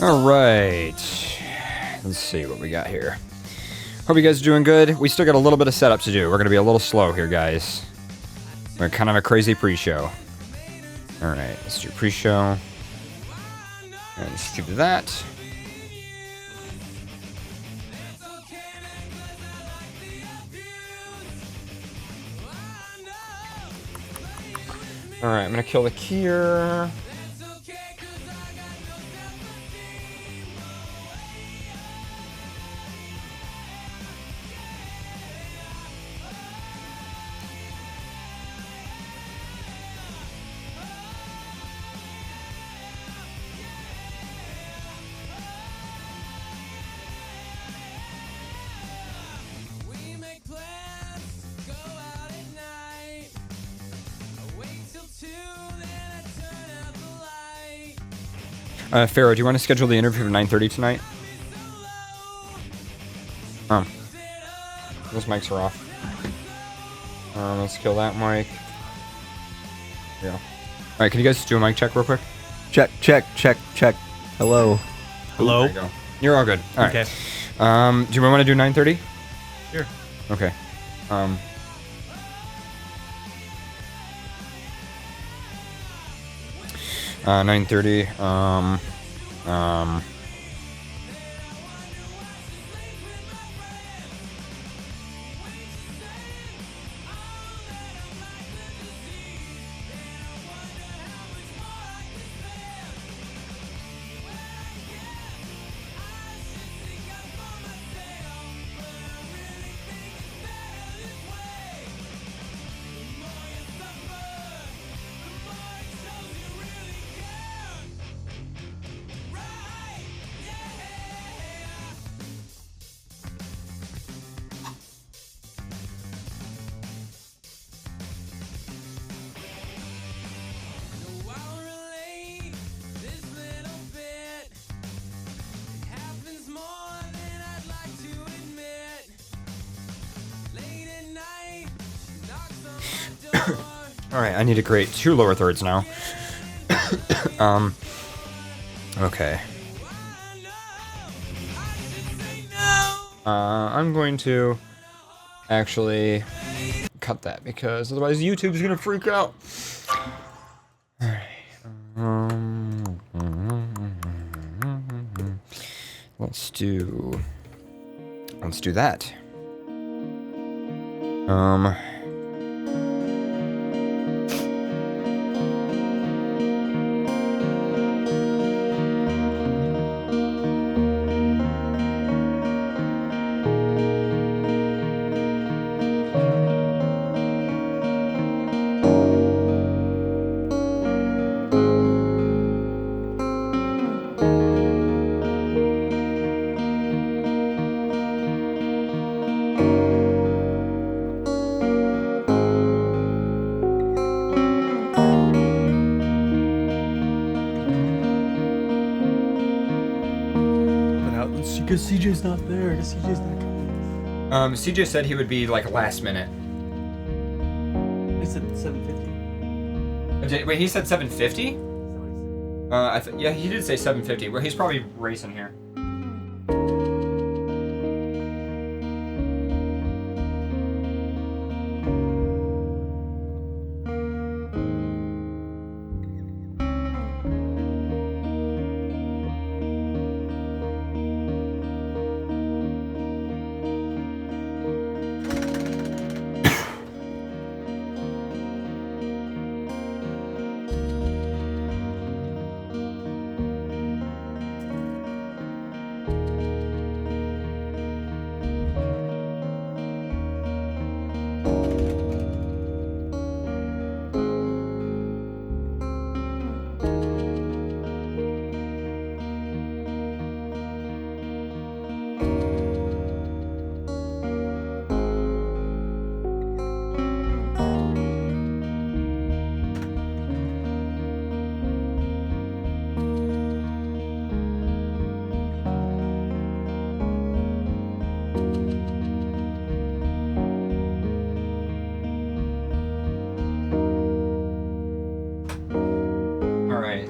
All right. Let's see what we got here. Hope you guys are doing good. We still got a little bit of setup to do. We're going to be a little slow here, guys. We're kind of a crazy pre-show. All right, let's do pre-show. And let's do that. All right, I'm going to kill the keyer. Pharaoh, do you want to schedule the interview for 9:30 tonight? Those mics are off. Let's kill that mic. Yeah. All right, can you guys do a mic check real quick? Check. Hello. Hello. There you go. You're all good. All right. Okay. Do you want to do 9:30? Sure. Okay. 9:30. All right, I need to create 2 lower thirds now. Okay. I'm going to actually cut that because otherwise YouTube's gonna freak out. All right. Let's do that. Because CJ's not there. Because CJ's not coming. CJ said he would be like last minute. He said 7:50. Wait, he said 7:50? Yeah, he did say 7:50. Well, he's probably racing here.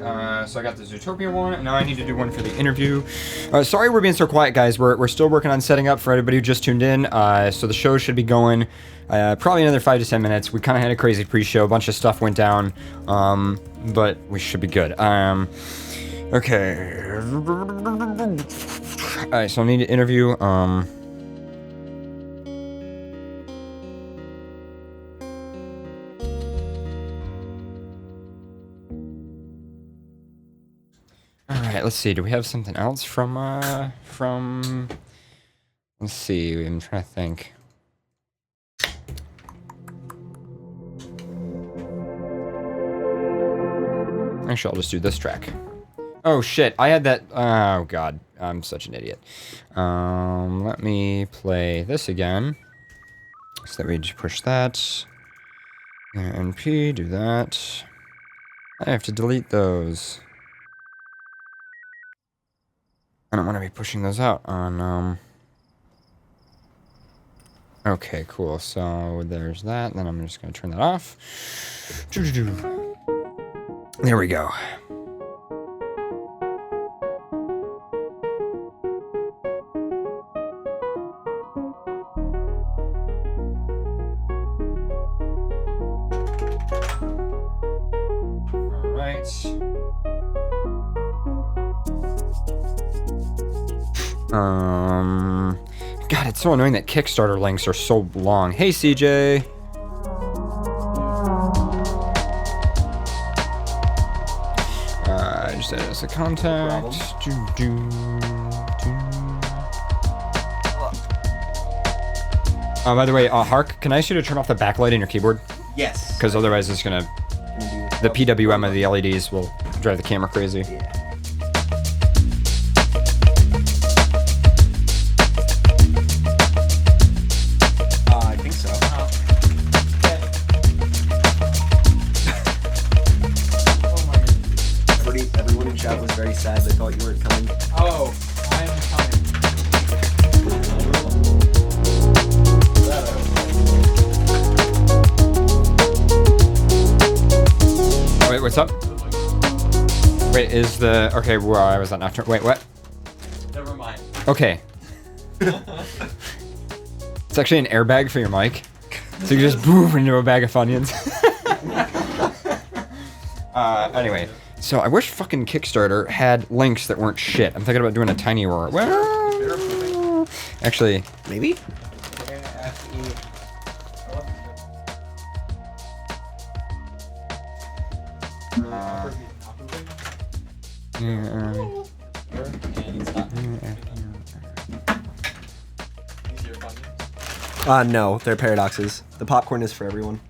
right, so I got the Zootopia one, and now I need to do one for the interview. Sorry we're being so quiet, guys. We're still working on setting up for everybody who just tuned in. So the show should be going probably another 5 to 10 minutes. We kind of had a crazy pre-show. A bunch of stuff went down, but we should be good. Okay. All right, so I need to interview. Alright, let's see. Do we have something else from, let's see. I'm trying to think. Actually, I'll just do this track. Oh, shit. I had that. Oh, God. I'm such an idiot. Let me play this again. So that we just push that. NP, do that. I have to delete those. I don't want to be pushing those out on, Okay, cool. So there's that. Then I'm just going to turn that off. There we go. All right. God, it's so annoying that Kickstarter links are so long. Hey, CJ. Just add as a contact. By the way, Hark, can I ask you to turn off the backlight in your keyboard? Yes. Because otherwise it's gonna... The PWM of the LEDs will drive the camera crazy. Yeah. I think so. Everyone in chat was very sad. They thought you weren't coming. Oh, I am coming. Wait, what's up? Wait, is the... Okay, well, I was on after... Wait, what? Never mind. Okay. It's actually an airbag for your mic. So you can just boom into a bag of Funyuns. Anyway. So I wish fucking Kickstarter had links that weren't shit. I'm thinking about doing a tiny roar. Well, actually, Maybe? No, they're paradoxes. The popcorn is for everyone.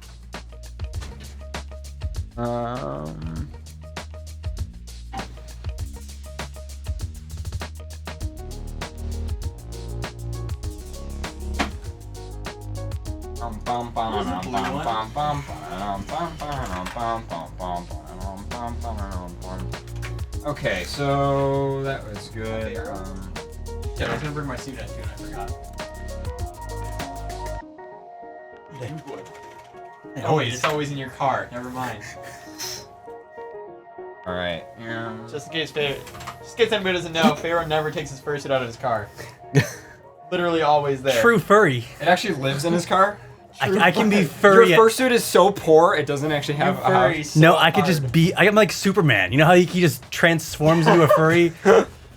Okay, so that was good. Yeah, I was gonna bring my suit in too, and I forgot. Oh wait, it's always in your car. Never mind. All right. Just in case anybody doesn't know, Pharaoh never takes his fursuit out of his car. Literally always there. True furry. It actually lives in his car. I can be furry. Your fursuit is so poor, it doesn't actually have a house. No, I could just be. I'm like Superman. You know how he just transforms into a furry?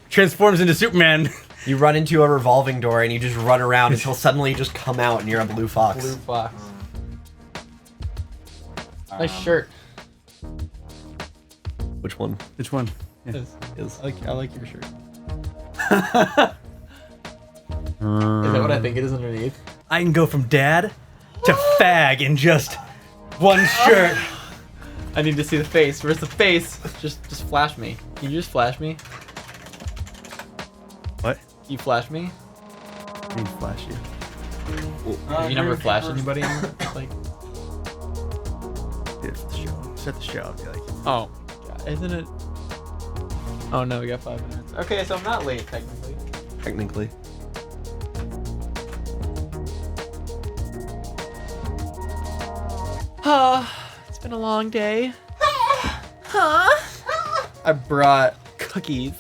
Transforms into Superman. You run into a revolving door and you just run around until suddenly you just come out and you're a blue fox. Blue fox. Nice shirt. Which one? Which one? I like your shirt. Is that what I think it is underneath? I can go from dad to fag in just one shirt. I need to see the face. Where's the face? Just flash me. Can you just flash me? What? Can you flash me? I need to flash you. You never flash anybody? Like, Did it for the show. Set the show. I'll be like, oh, God, isn't it? Oh no, we got 5 minutes. Okay, so I'm not late technically. Technically. It's been a long day. I brought cookies.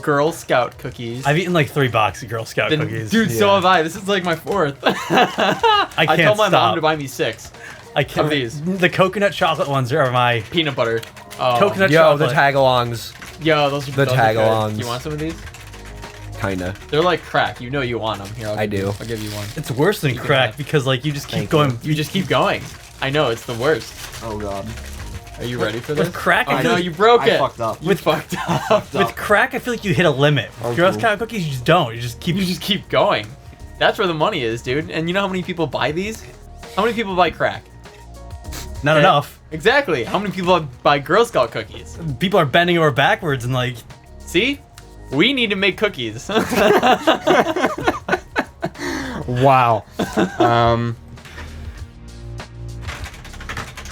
Girl Scout cookies. I've eaten like 3 boxes of Girl Scout cookies. Dude, so have I. This is like my 4th. I can't told my mom stop. to buy me 6 I can't. of these. The coconut chocolate ones are my Peanut butter. Oh. coconut Yo, the chocolate. tagalongs. Yo, those are The those are good. tagalongs. You want some of these? Kinda. They're like crack. You know you want them. Here, I do. I'll give you one. It's worse than can crack have. because like you just keep Thank going. You just keep going. I know, it's the worst. Oh god. Are you ready for this? With crack, I I feel know like, you broke I it. fucked up. You fucked up. with crack, I feel like you hit a limit. Oh, Girl cool. Scout cookies, you just don't. You just keep. You just keep going. That's where the money is, dude. And you know how many people buy these? How many people buy crack? Not Okay. enough. Exactly. How many people buy Girl Scout cookies? People are bending over backwards and like. See? We need to make cookies. Wow.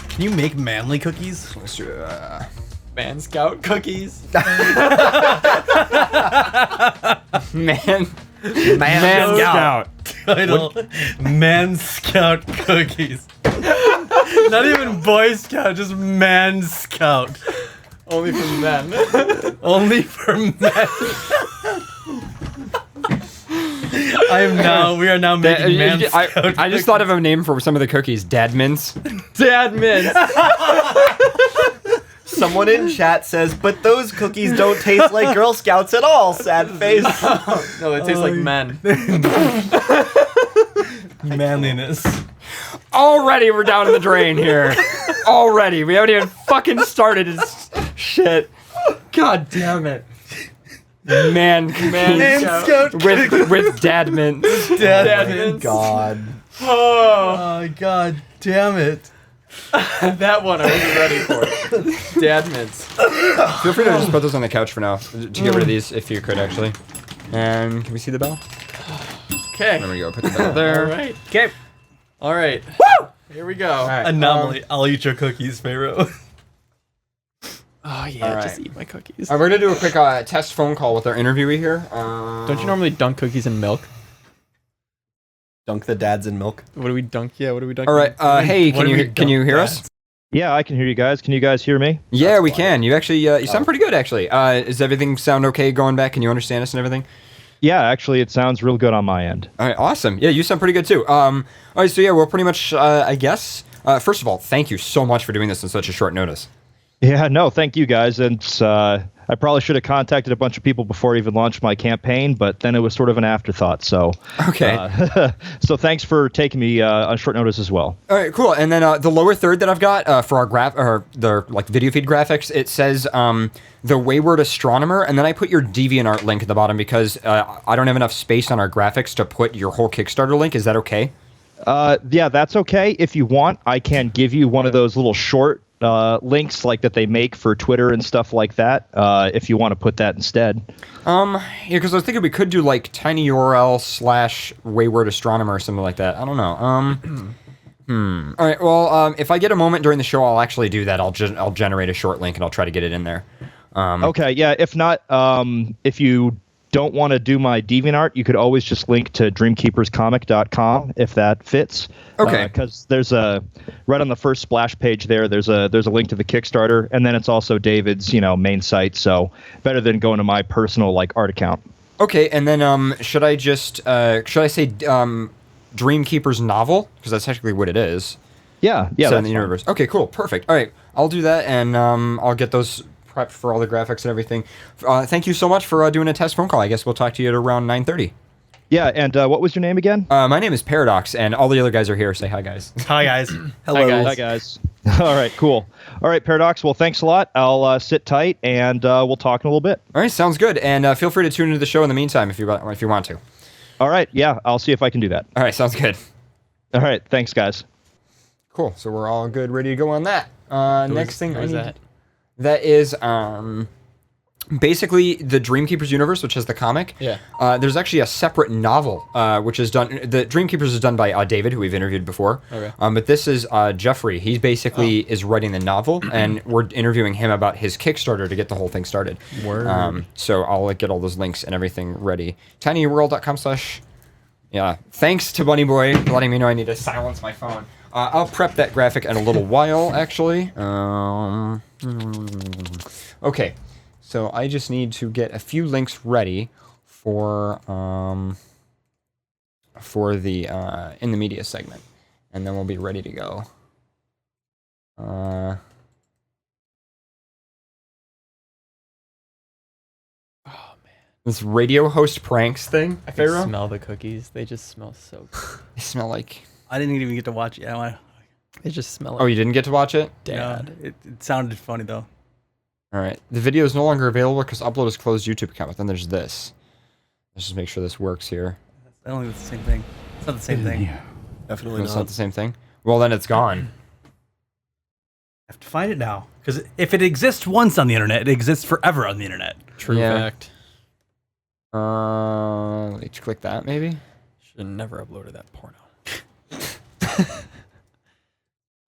Can you make manly cookies? Let's do, Man Scout cookies. man Man Scout. Title: Man Scout cookies. Not even Boy Scout, just Man Scout. Only for men. Only for men. We are now making Man Scout I just thought of a name for some of the cookies. Dad Mints. Dad mints. Someone in chat says, but those cookies don't taste like Girl Scouts at all, sad face. No, they taste like men. manliness. Already we're down in the drain here. Already. We haven't even fucking started. It's shit. God damn it. Man Scout. with Dad Mints. Dad Oh mints. god. Oh, Oh god damn it. that one I wasn't ready for. Dad mints. Feel free to just put those on the couch for now. To get rid of these, if you could, actually. And can we see the bell? Okay. There we go. Put the bell there. All right. Okay. All right. Woo! Here we go. All right. Anomaly. I'll eat your cookies, Pharaoh. Oh yeah, All right. just eat my cookies. We're gonna do a quick test phone call with our interviewee here. Don't you normally dunk cookies in milk? Dunk the dads in milk. What do we dunk? Yeah, what do we dunk? All right. Hey, What do we can you hear dunk us? Yeah, I can hear you guys. Can you guys hear me? Yeah, we can. You actually you sound pretty good actually. Does everything sound okay going back? Can you understand us and everything? Yeah, actually, it sounds real good on my end. All right, awesome. Yeah, you sound pretty good too. All right, so yeah, we'll pretty much I guess first of all, thank you so much for doing this on such a short notice. Yeah, no, thank you guys. And I probably should have contacted a bunch of people before I even launched my campaign, but then it was sort of an afterthought. So Okay. so thanks for taking me on short notice as well. All right, cool. And then the lower third that I've got for our the like video feed graphics, it says the Wayward Astronomer, and then I put your DeviantArt link at the bottom because I don't have enough space on our graphics to put your whole Kickstarter link. Is that okay? Yeah, that's okay. If you want, I can give you one of those little short links like that they make for Twitter and stuff like that. If you want to put that instead. Yeah, because I was thinking we could do like tinyurl/Wayward Astronomer or something like that. I don't know. All right. Well, if I get a moment during the show, I'll actually do that. I'll generate a short link and I'll try to get it in there. Okay, yeah. If not, if you don't want to do my DeviantArt, you could always just link to dreamkeeperscomic.com if that fits. Okay. Because there's right on the first splash page there's a link to the Kickstarter, and then it's also David's main site. So better than going to my personal art account. Okay, and then should I say Dreamkeeper's novel, because that's technically what it is. Yeah, Set in that's the fine. universe. Okay, cool, perfect. All right, I'll do that, and I'll get those prepped for all the graphics and everything. Thank you so much for doing a test phone call. I guess we'll talk to you at around 9:30. Yeah, and what was your name again? My name is Paradox, and all the other guys are here. Say hi, guys. Hi guys. Hello. guys. Hi guys. All right, cool. All right, Paradox. Well, thanks a lot. I'll sit tight, and we'll talk in a little bit. All right, sounds good. And feel free to tune into the show in the meantime if you want to. All right, yeah, I'll see if I can do that. All right, sounds good. All right, thanks, guys. Cool. So we're all good, ready to go on that. Next thing I Who's need. that? That is basically the Dreamkeepers universe, which is the comic. Yeah. There's actually a separate novel, which is done. The Dreamkeepers is done by David, who we've interviewed before. Okay. But this is Jeffrey. He basically is writing the novel, and we're interviewing him about his Kickstarter to get the whole thing started. Word. So I'll get all those links and everything ready. tinyurl.com/ Yeah. Thanks to Bunny Boy for letting me know I need to silence my phone. I'll prep that graphic in a little while, actually. Okay, so I just need to get a few links ready for the in the media segment, and then we'll be ready to go. This radio host pranks thing, I can Pharaoh? smell the cookies. They just smell so good. They smell like... I didn't even get to watch it. They just smell like Oh, you didn't get to watch it? dad. It sounded funny though. All right. The video is no longer available because upload is closed YouTube account. But then there's this. Let's just make sure this works here. I don't think it's the same thing. It's not the same thing. Definitely It's not. not the same thing? Well, then it's gone. I have to find it now because if it exists once on the internet, it exists forever on the internet. True Yeah. fact. Let's click that maybe? Should have never uploaded that porno.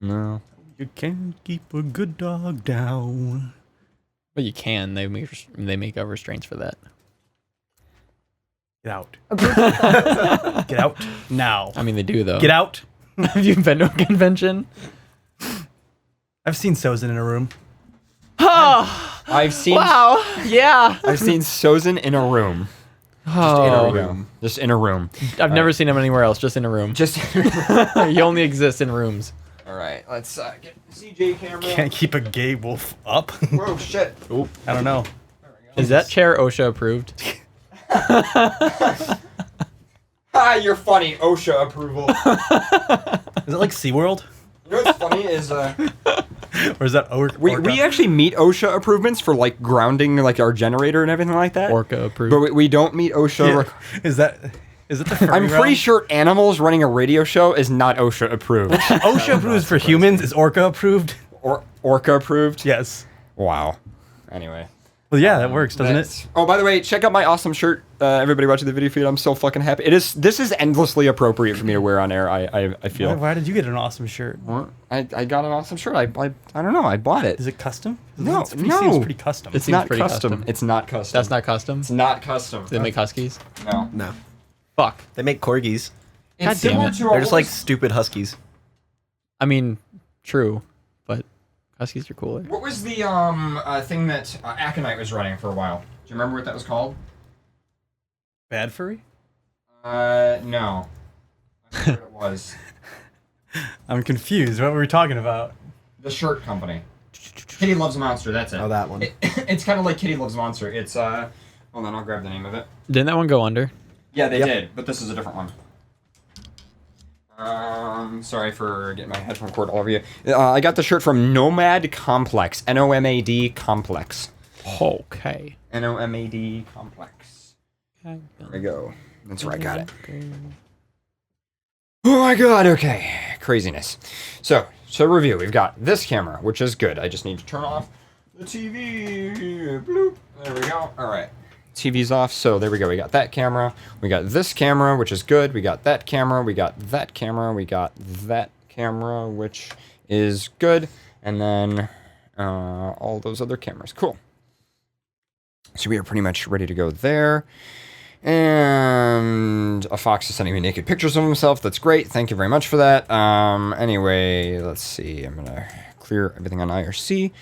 No. You can't keep a good dog down. But you can. They make up restraints for that. Get out. Get out now. I mean, they do though. Get out. Have you been to a convention? I've seen Sozin in a room. Oh, I've seen wow. Yeah. I've seen Sozin in a room. Oh, Just in a room. I've never seen him anywhere else. Just in a room. Just He only exists in rooms. All right, let's get the CJ camera. Can't keep a gay wolf up. Whoa, shit. I don't know. Is that chair OSHA approved? Ah, you're funny. OSHA approval. Is it like SeaWorld? You know what's funny is Or is that we actually meet OSHA approvements for like grounding like our generator and everything like that. Orca approved. But we don't meet OSHA. Is that the furry I'm realm? pretty sure animals running a radio show is not OSHA approved. OSHA approved for humans. Is Orca approved? Or Orca approved? Yes. Wow. Anyway. Well, yeah, that works, doesn't it? That's- Oh, by the way, check out my awesome shirt. Everybody watching the video feed, I'm so fucking happy. This is endlessly appropriate for me to wear on air. I feel. Why did you get an awesome shirt? I got an awesome shirt. I don't know. I bought it. Is it custom? No, It no. seems pretty custom. It It's seems not pretty custom. It's not custom. That's not custom. It's not custom. Do they make huskies? No. No. Fuck. They make corgis. God It's damn similar it. to They're just like stupid huskies. I mean, true, but huskies are cooler. What was the thing that Aconite was running for a while? Do you remember what that was called? Bad furry? No. I forget what it was. I'm confused. What were we talking about? The shirt company. Kitty Loves Monster, that's it. Oh, that one. It's kind of like Kitty Loves Monster. It's, hold on, I'll grab the name of it. Didn't that one go under? Yeah, they Yep. did, but this is a different one. Sorry for getting my headphone cord all over you. I got the shirt from Nomad Complex. Nomad Complex. Okay. Nomad Complex. There we go. That's where I got it. Oh my god, okay. Craziness. So review. We've got this camera, which is good. I just need to turn off the TV. Bloop. There we go. Alright. TV's off, so there we go. We got that camera. We got this camera, which is good. We got that camera. We got that camera. We got that camera, which is good. And then all those other cameras. Cool. So we are pretty much ready to go there. And a fox is sending me naked pictures of himself. That's great. Thank you very much for that. Anyway, let's see. I'm going to clear everything on IRC.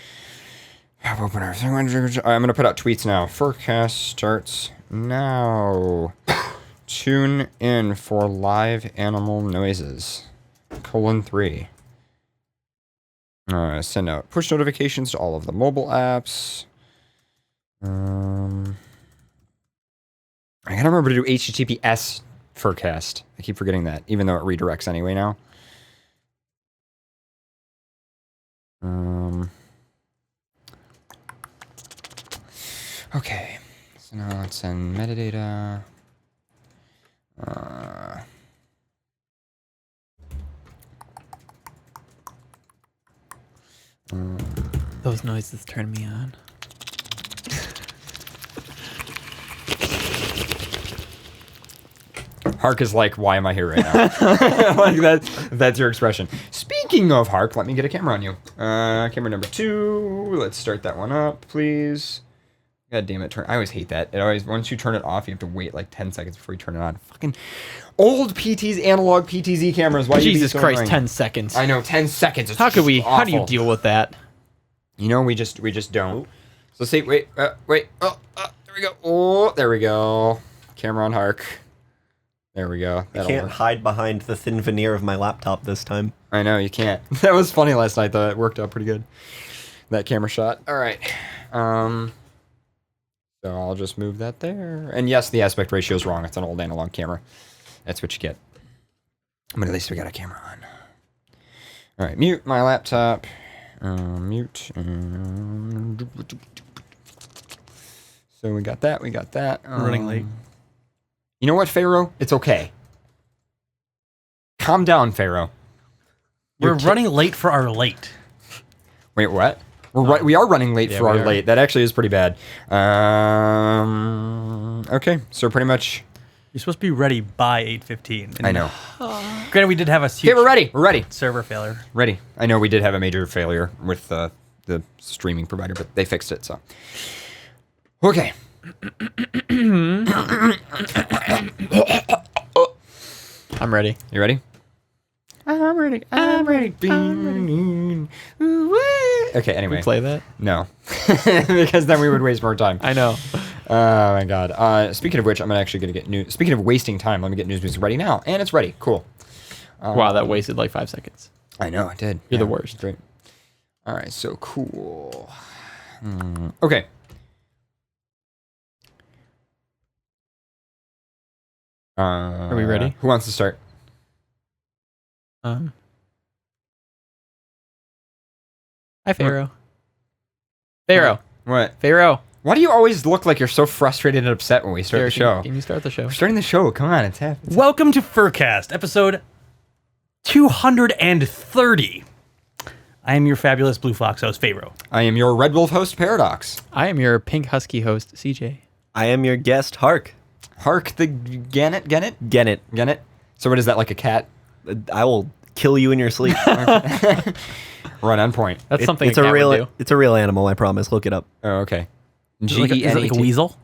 Open everything. I'm going to put out tweets now. FurCast starts now. Tune in for live animal noises. :3. Send out push notifications to all of the mobile apps. I gotta remember to do HTTPS FurCast. I keep forgetting that, even though it redirects anyway now. Okay, so now let's send metadata. Those noises turn me on. Hark is like, why am I here right now? Like that's your expression. Speaking of Hark, let me get a camera on you. Camera number 2. Let's start that one up, please. God damn it! I always hate that. It always, once you turn it off, you have to wait like 10 seconds before you turn it on. Fucking old PTZ, analog PTZ cameras. Why Jesus so Christ, annoying? 10 seconds. I know, 10 seconds. It's How do you awful. deal with that? You know, we just don't. So see, wait. Oh, there we go. Oh, there we go. Camera on Hark. There we go. I can't hide behind the thin veneer of my laptop this time. I know, you can't. That was funny last night, though. It worked out pretty good. That camera shot. All right. So I'll just move that there. And yes, the aspect ratio is wrong. It's an old analog camera. That's what you get. But at least we got a camera on. All right, mute my laptop. Mute. So we got that. We got that. I'm running late. You know what, Pharaoh? It's okay. Calm down, Pharaoh. We're running late for our late. Wait, what? We are running late for our late. That actually is pretty bad. Okay, so pretty much. You're supposed to be ready by 8:15. I know. Granted, we did have a huge Okay, we're ready. We're ready. server failure. Ready. I know we did have a major failure with the streaming provider, but they fixed it, so. Okay. I'm ready. You ready? I'm ready. I'm ready. Okay, anyway. We play that? No. Because then we would waste more time. I know. Oh my god. Speaking of which, I'm actually going to get news. Speaking of wasting time, let me get news music ready now. And it's ready. Cool. Wow, that wasted like 5 seconds. I know, it did. You're the worst. Great. All right, so cool. Okay. Are we ready? Who wants to start? Hi, Pharaoh. Pharaoh. What? Pharaoh. Why do you always look like you're so frustrated and upset when we start the show? Can you start the show? We're starting the show. Come on, it's happening. Welcome to FurCast, episode 230. I am your fabulous Blue Fox host, Pharaoh. I am your Red Wolf host, Paradox. I am your pink husky host, CJ. I am your guest, Hark. Hark the Gannet? Gennet. So what is that, like a cat? I will kill you in your sleep. Right on point. That's something it's a a cat real would do. it's a real animal, I promise. Look it up. Oh, okay. Is it like a weasel?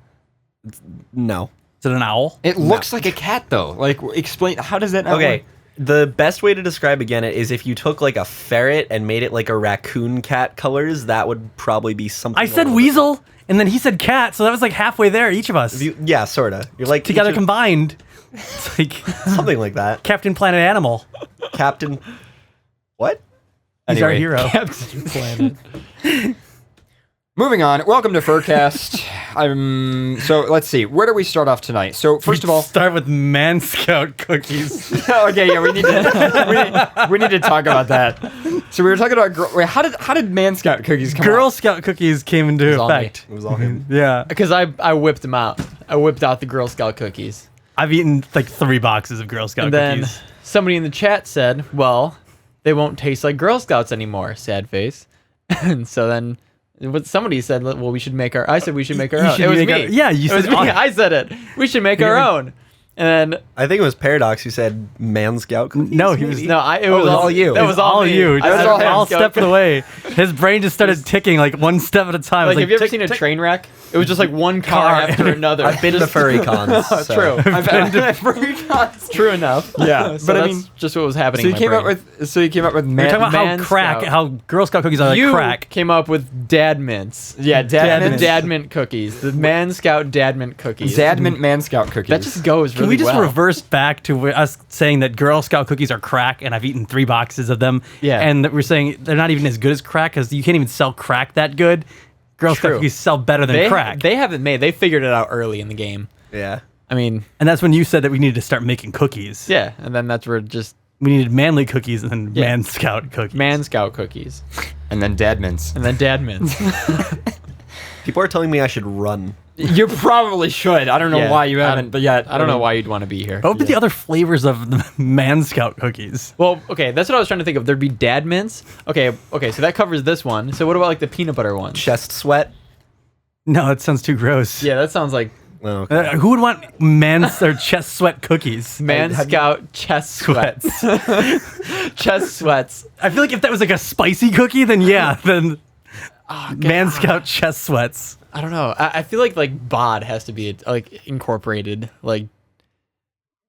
No. Is it an owl? It looks like a cat, though. Like, explain, how does that not Okay. work? The best way to describe again is if you took like a ferret and made it like a raccoon cat colors, that would probably be something. I a said little weasel, and then he said cat, so that was like halfway there, each of us. yeah, sorta. You're like Together each of- combined. It's like something like that. Captain Planet Animal. Captain. What? He's our Anyway. hero. Captain Planet. Moving on. Welcome to FurCast. So let's see. Where do we start off tonight? So first of all, Start with Man Scout cookies. okay, yeah, we need to talk about that. So we were talking about wait, how did Man Scout cookies come Girl out? Scout cookies came into all me. effect. It was all him. Yeah. Because I whipped them out. I whipped out the Girl Scout cookies. I've eaten like 3 boxes of Girl Scout And then cookies. somebody in the chat said, well, they won't taste like Girl Scouts anymore. Sad face. And so then somebody said, well, we should make our... I said we should make our You own. should It was make me. our- yeah, you it was said- me. I said it. We should make our own. And then... I think it was Paradox who said Man Scout cookies. No, he was- maybe? No, it Oh, was it was all you. That It was all me. you. I was said all Man him. All Scout step of the way. His brain just started ticking like one step at a time. It was Like, have you ever tick, seen a tick. train wreck? It was just like one car Car. after another. I've been to Just- furry cons. So. True. I've been to True enough. Yeah, So but I that's mean- just what was happening. So in you my came up brain. with We're Man, talking about Man how crack, Scout. how Girl Scout cookies are like You crack. came up with Dad Mints. yeah, The Dadmint, Dad Mint cookies. The Man Scout Dad Mint cookies. Dadmint Man Scout cookies. That just goes really Can we just well. reverse back to us saying that Girl Scout cookies are crack, and I've eaten 3 boxes of them? Yeah. And that we're saying they're not even as good as crack because you can't even sell crack that good. Girl Scout True. cookies sell better than crack. They haven't made. They figured it out early in the game. Yeah. I mean, And that's when you said that we needed to start making cookies. yeah. And then that's where just We needed manly cookies and then Yeah. Man Scout cookies. Man Scout cookies. and then Dadmints. And then Dad Mints. People are telling me I should run. You probably should. I don't know Yeah, why you haven't, but yeah. I don't know why you'd want to be here. What would be the other flavors of the Man Scout cookies? Well, okay, that's what I was trying to think of. There'd be Dad Mints. Okay, so that covers this one. So what about like the peanut butter ones? Chest sweat. No, that sounds too gross. Yeah, that sounds like Oh, okay. Who would want or chest sweat cookies? Man Scout chest sweats. Chest sweats. I feel like if that was like a spicy cookie, then yeah, then Man Scout chest sweats. I don't know. I feel like bod has to be like incorporated. Like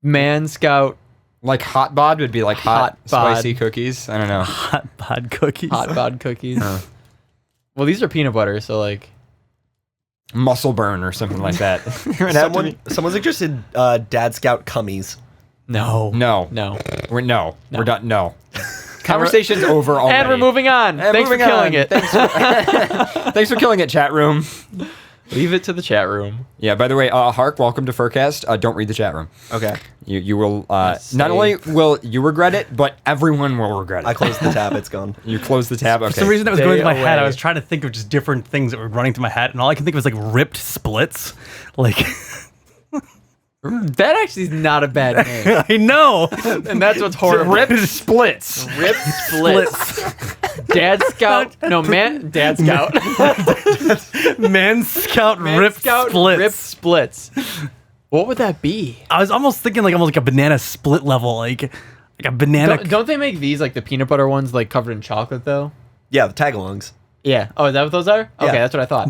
Man Scout Like hot bod would be like hot, Hot bod. spicy cookies. I don't know. Hot bod cookies. hot bod cookies. Well, these are peanut butter, so like muscle burn or something like that. It would have to be- Someone suggested Dad Scout cummies. No. No. We're done. No. Conversation's over already. And we're moving on. And Thanks moving for killing on. it. Thanks for killing it, chat room. Leave it to the chat room. Yeah, by the way, Hark, welcome to FurCast. Don't read the chat room. Okay. You will, not only will you regret it, but everyone will regret it. I closed the tab. It's gone. You close the tab? Okay. For some reason that was going through my head. I away. was trying to think of just different things that were running through my head, and all I can think of was like ripped splits. Like, That actually is not a bad name. I know. And that's what's horrible. Ripped splits. Rip splits. Dad Scout. No, man. Dad Scout. Man Scout Man ripped Scout splits. Rip splits. What would that be? I was almost thinking like almost like a banana split level, like a banana. Don't they make these like the peanut butter ones like covered in chocolate though? Yeah, the tagalongs. Yeah. Oh, is that what those are? Okay, Yeah. that's what I thought.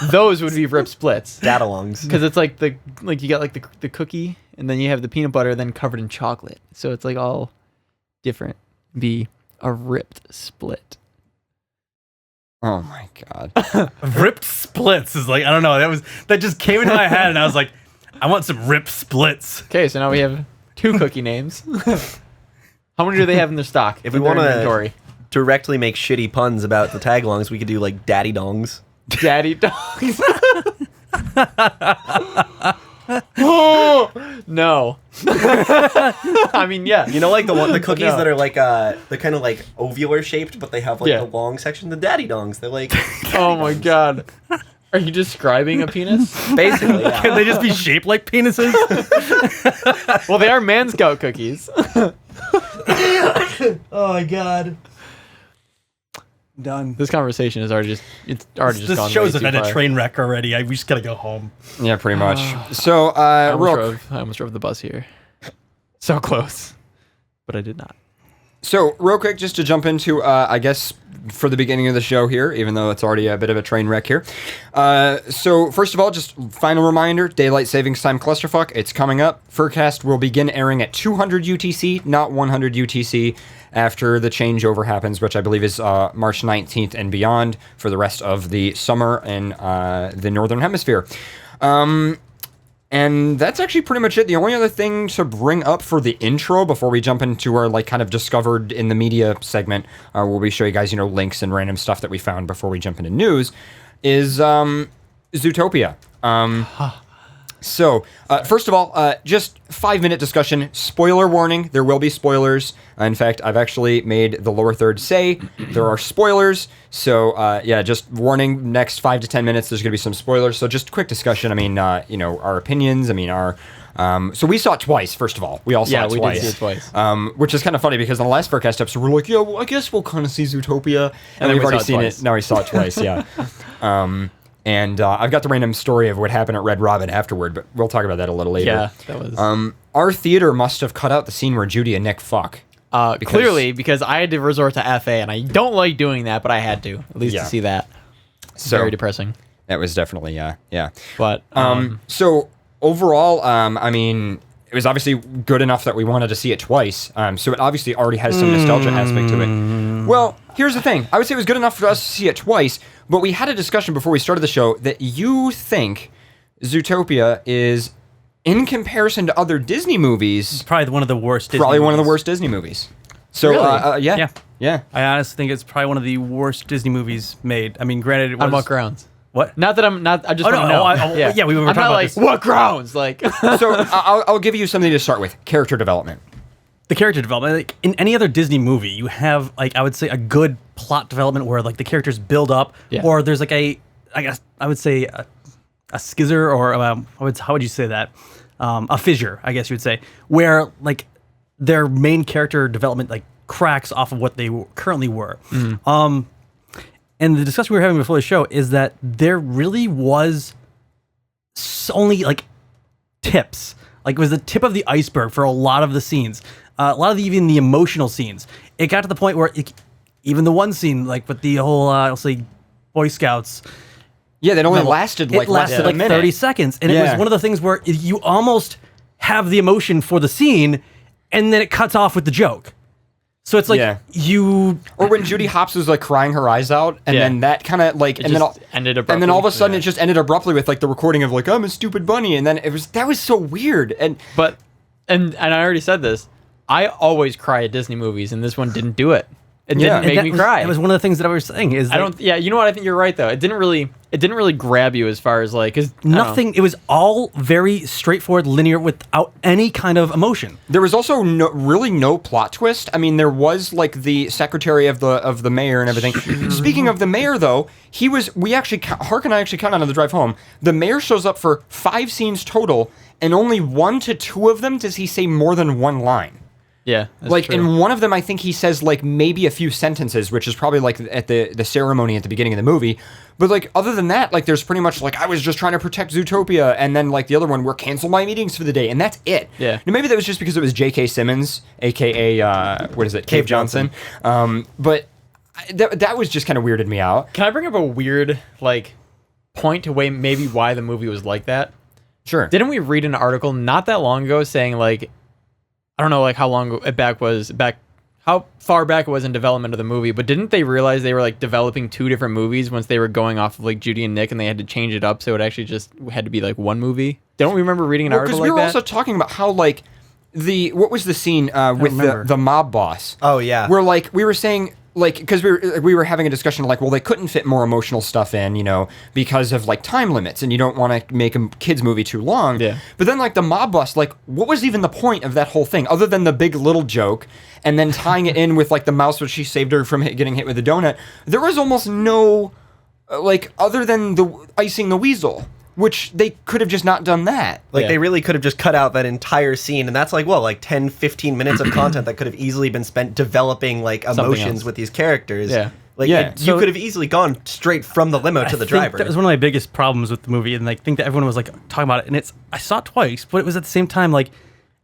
Those would be rip splits. Dadalongs. Because it's like you got like the cookie and then you have the peanut butter then covered in chocolate. So it's like all different. Be a ripped split. Oh my god. Ripped splits is like, I don't know. That just came into my head, and I was like, I want some ripped splits. Okay, so now we have 2 cookie names. How many do they have in their stock? If we in their want to inventory? directly make shitty puns about the tagalongs, we could do like daddy dongs. Daddy dogs. No. I mean, yeah. You know, like the cookies No. that are like they're kind of like ovular shaped, but they have like Yeah. the long section. The daddy dongs. They're like Oh my god. Are you describing a penis? basically. Yeah. Can they just be shaped like penises? Well, they are Man Scout cookies. Oh my god. Done. This conversation is already just gone This show's way too been a far. train wreck already. We just gotta go home. Yeah, pretty much. So, I real almost drove the bus here. So close. But I did not. So, real quick, just to jump into, I guess, for the beginning of the show here, even though it's already a bit of a train wreck here. So, first of all, just final reminder, Daylight Savings Time Clusterfuck, it's coming up. FurCast will begin airing at 200 UTC, not 100 UTC, after the changeover happens, which I believe is March 19th and beyond for the rest of the summer in the Northern Hemisphere. And that's actually pretty much it. The only other thing to bring up for the intro before we jump into our like kind of discovered in the media segment, where we show you guys, links and random stuff that we found before we jump into news, is Zootopia. So, first of all, just 5-minute discussion. Spoiler warning, there will be spoilers. In fact, I've actually made the lower third say there are spoilers. So, yeah, just warning, next 5 to 10 minutes, there's going to be some spoilers. So just quick discussion. I mean, our opinions. I mean, so we saw it twice, first of all. We all saw it twice. Yeah, we did see it twice. Which is kind of funny because on the last FurCast episode, we're like, yeah, well, I guess we'll kind of see Zootopia. And then we've we already saw it seen twice. it. Now we saw it twice, yeah. And I've got the random story of what happened at Red Robin afterward, but we'll talk about that a little later. Yeah, that was... Our theater must have cut out the scene where Judy and Nick fuck. clearly, because I had to resort to FA, and I don't like doing that, but I had to, at least Yeah. to see that. So Very depressing. that was definitely, yeah. But, So overall, I mean, it was obviously good enough that we wanted to see it twice. So it obviously already has some nostalgia aspect to it. Well, here's the thing. I would say it was good enough for us to see it twice, but we had a discussion before we started the show that you think Zootopia is, in comparison to other Disney movies, Probably one of the worst. Disney probably one of the movies. worst Disney movies. So, Really? yeah. I honestly think it's probably one of the worst Disney movies made. I mean, granted, it was on what grounds? What? Not that I'm not. I just Oh, want to no, know. yeah, we were I'm talking not about like this. what grounds. Like, So I'll give you something to start with. Character development. The character development, like in any other Disney movie, you have like I would say a good plot development where like the characters build up, Yeah. or there's like I guess I would say a scissor, or how would you say that? A fissure, I guess you would say, where like their main character development like cracks off of what they currently were. And the discussion we were having before the show is that there really was only like tips. Like it was the tip of the iceberg for a lot of the scenes. A lot of even the emotional scenes. It got to the point where even the one scene, like with the whole, I'll say, Boy Scouts. Yeah, that only level, lasted it like less lasted than a like minute. 30 seconds. And it Yeah. was one of the things where you almost have the emotion for the scene, and then it cuts off with the joke. So it's like Yeah. you. Or when Judy Hopps was like crying her eyes out, and Yeah. then that kind of like, and then just ended abruptly. and then all of a sudden it just ended abruptly with like the recording of like I'm a stupid bunny, and then that was so weird. And But and I already said this. I always cry at Disney movies, and this one didn't do it. It Yeah. didn't And make me cry. That was one of the things that I was saying. Is I don't. Yeah, you know what? I think you're right though. It didn't really grab you as far as like because nothing. It was all very straightforward, linear, without any kind of emotion. there was also really no plot twist. I mean, there was like the secretary of the mayor and everything. Speaking of the mayor, though, Hark and I actually counted on the drive home. The mayor shows up for 5 scenes total, and only 1 to 2 of them does he say more than one line. Yeah, that's Like true. in one of them, I think he says like maybe a few sentences, which is probably like at the ceremony at the beginning of the movie. But like other than that, like there's pretty much like I was just trying to protect Zootopia, and then like the other one, we're cancel my meetings for the day, and that's it. Yeah. Now, maybe that was just because it was J.K. Simmons, aka what is it, Cave Johnson. But that was just kind of weirded me out. Can I bring up a weird like point to why the movie was like that? Sure. Didn't we read an article not that long ago saying like I don't know like how long how far back it was in development of the movie, but didn't they realize they were like developing 2 different movies once they were going off of like Judy and Nick, and they had to change it up so it actually just had to be like one movie? Don't we remember reading an article Because like we were that? also talking about how like what was the scene with remember. the mob boss? Oh, yeah. Where like we were saying like because we were having a discussion like well they couldn't fit more emotional stuff in because of like time limits and you don't want to make a kids movie too long. Yeah. But then like the mob boss like what was even the point of that whole thing other than the big little joke and then tying it in with like the mouse which she saved her from getting hit with a donut? There was almost no like other than the icing the weasel. Which they could have just not done that. Like, Yeah. they really could have just cut out that entire scene, and that's like, well, like 10, 15 minutes of content that could have easily been spent developing, like, emotions else. with these characters. Yeah. Like, Yeah. you So- could have easily gone straight from the limo to the I think driver. that was one of my biggest problems with the movie, and I think that everyone was like talking about it. And I saw it twice, but it was at the same time like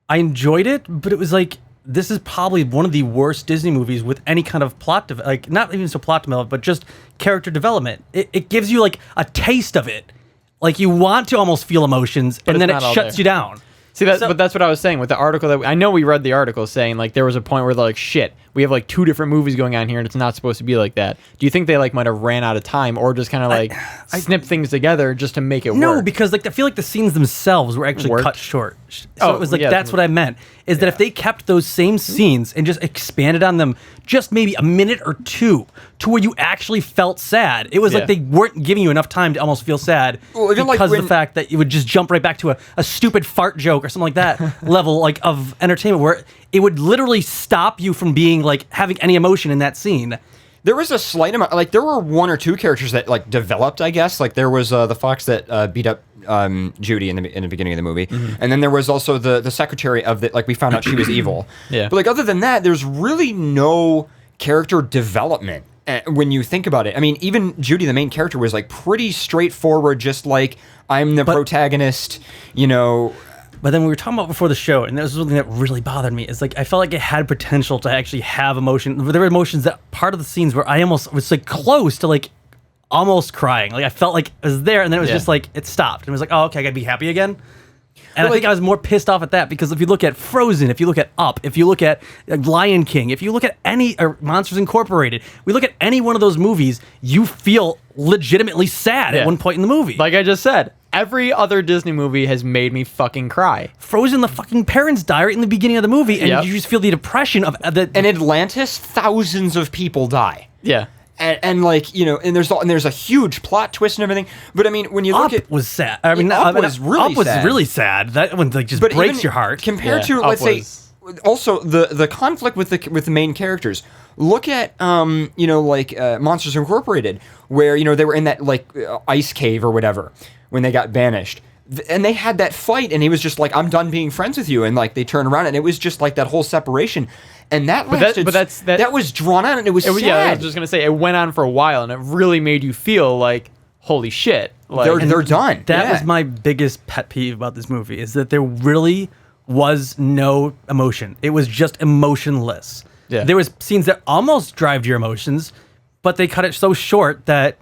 I enjoyed it, but it was like this is probably one of the worst Disney movies with any kind of plot, like not even so plot development, but just character development. It gives you like a taste of it. Like you want to almost feel emotions, and it's then it not all shuts there. you down. See but that's what I was saying with the article I know we read the article saying like there was a point where they're like shit we have like 2 different movies going on here and it's not supposed to be like that. Do you think they like might have ran out of time or just kind of like snip things together just to make it No, work? because like I feel like the scenes themselves were actually Worked? cut short. So Oh, it was like yeah. that's what I meant. Is that if they kept those same scenes and just expanded on them just maybe a minute or 2 to where you actually felt sad. It was Yeah. like they weren't giving you enough time to almost feel sad Well, even like because of when- the fact that you would just jump right back to a stupid fart joke or something like that level like of entertainment where it would literally stop you from being like having any emotion in that scene. There was a slight amount, like there were 1 or 2 characters that like developed, I guess. Like there was the fox that beat up Judy in the beginning of the movie, and then there was also the secretary of the like we found out she was evil. Yeah. But like other than that, there's really no character development when you think about it. I mean, even Judy, the main character, was like pretty straightforward, just like I'm the protagonist, But then we were talking about before the show, and that was something that really bothered me. Is like I felt like it had potential to actually have emotion. There were emotions that part of the scenes where I almost was like close to like almost crying. Like I felt like it was there, and then it was Yeah. just like it stopped. And it was like, oh, okay, I gotta be happy again. And I Well, think like- I was more pissed off at that because if you look at Frozen, if you look at Up, if you look at Lion King, if you look at any or Monsters Incorporated, we look at any one of those movies, you feel legitimately sad Yeah. at one point in the movie. like I just said, every other Disney movie has made me fucking cry. Frozen, the fucking parents die right in the beginning of the movie, and Yep. you just feel the depression of the. in Atlantis, thousands of people die. Yeah. And like and there's a huge plot twist and everything. But I mean, when you look Up at was sad. I mean, Up was really Up was sad. really sad. That one like just but breaks even your heart. compared Yeah, to Up let's say was- also the conflict with the main characters. Look at Monsters Incorporated, where they were in that like ice cave or whatever when they got banished. And they had that fight, and he was just like, "I'm done being friends with you," and like they turned around, and it was just like that whole separation, and that lasted. That was drawn out, and it was sad. Yeah, I was just gonna say it went on for a while, and it really made you feel like, holy shit, like they're done. That Yeah. was my biggest pet peeve about this movie is that there really was no emotion. It was just emotionless. Yeah. There was scenes that almost drive your emotions, but they cut it so short that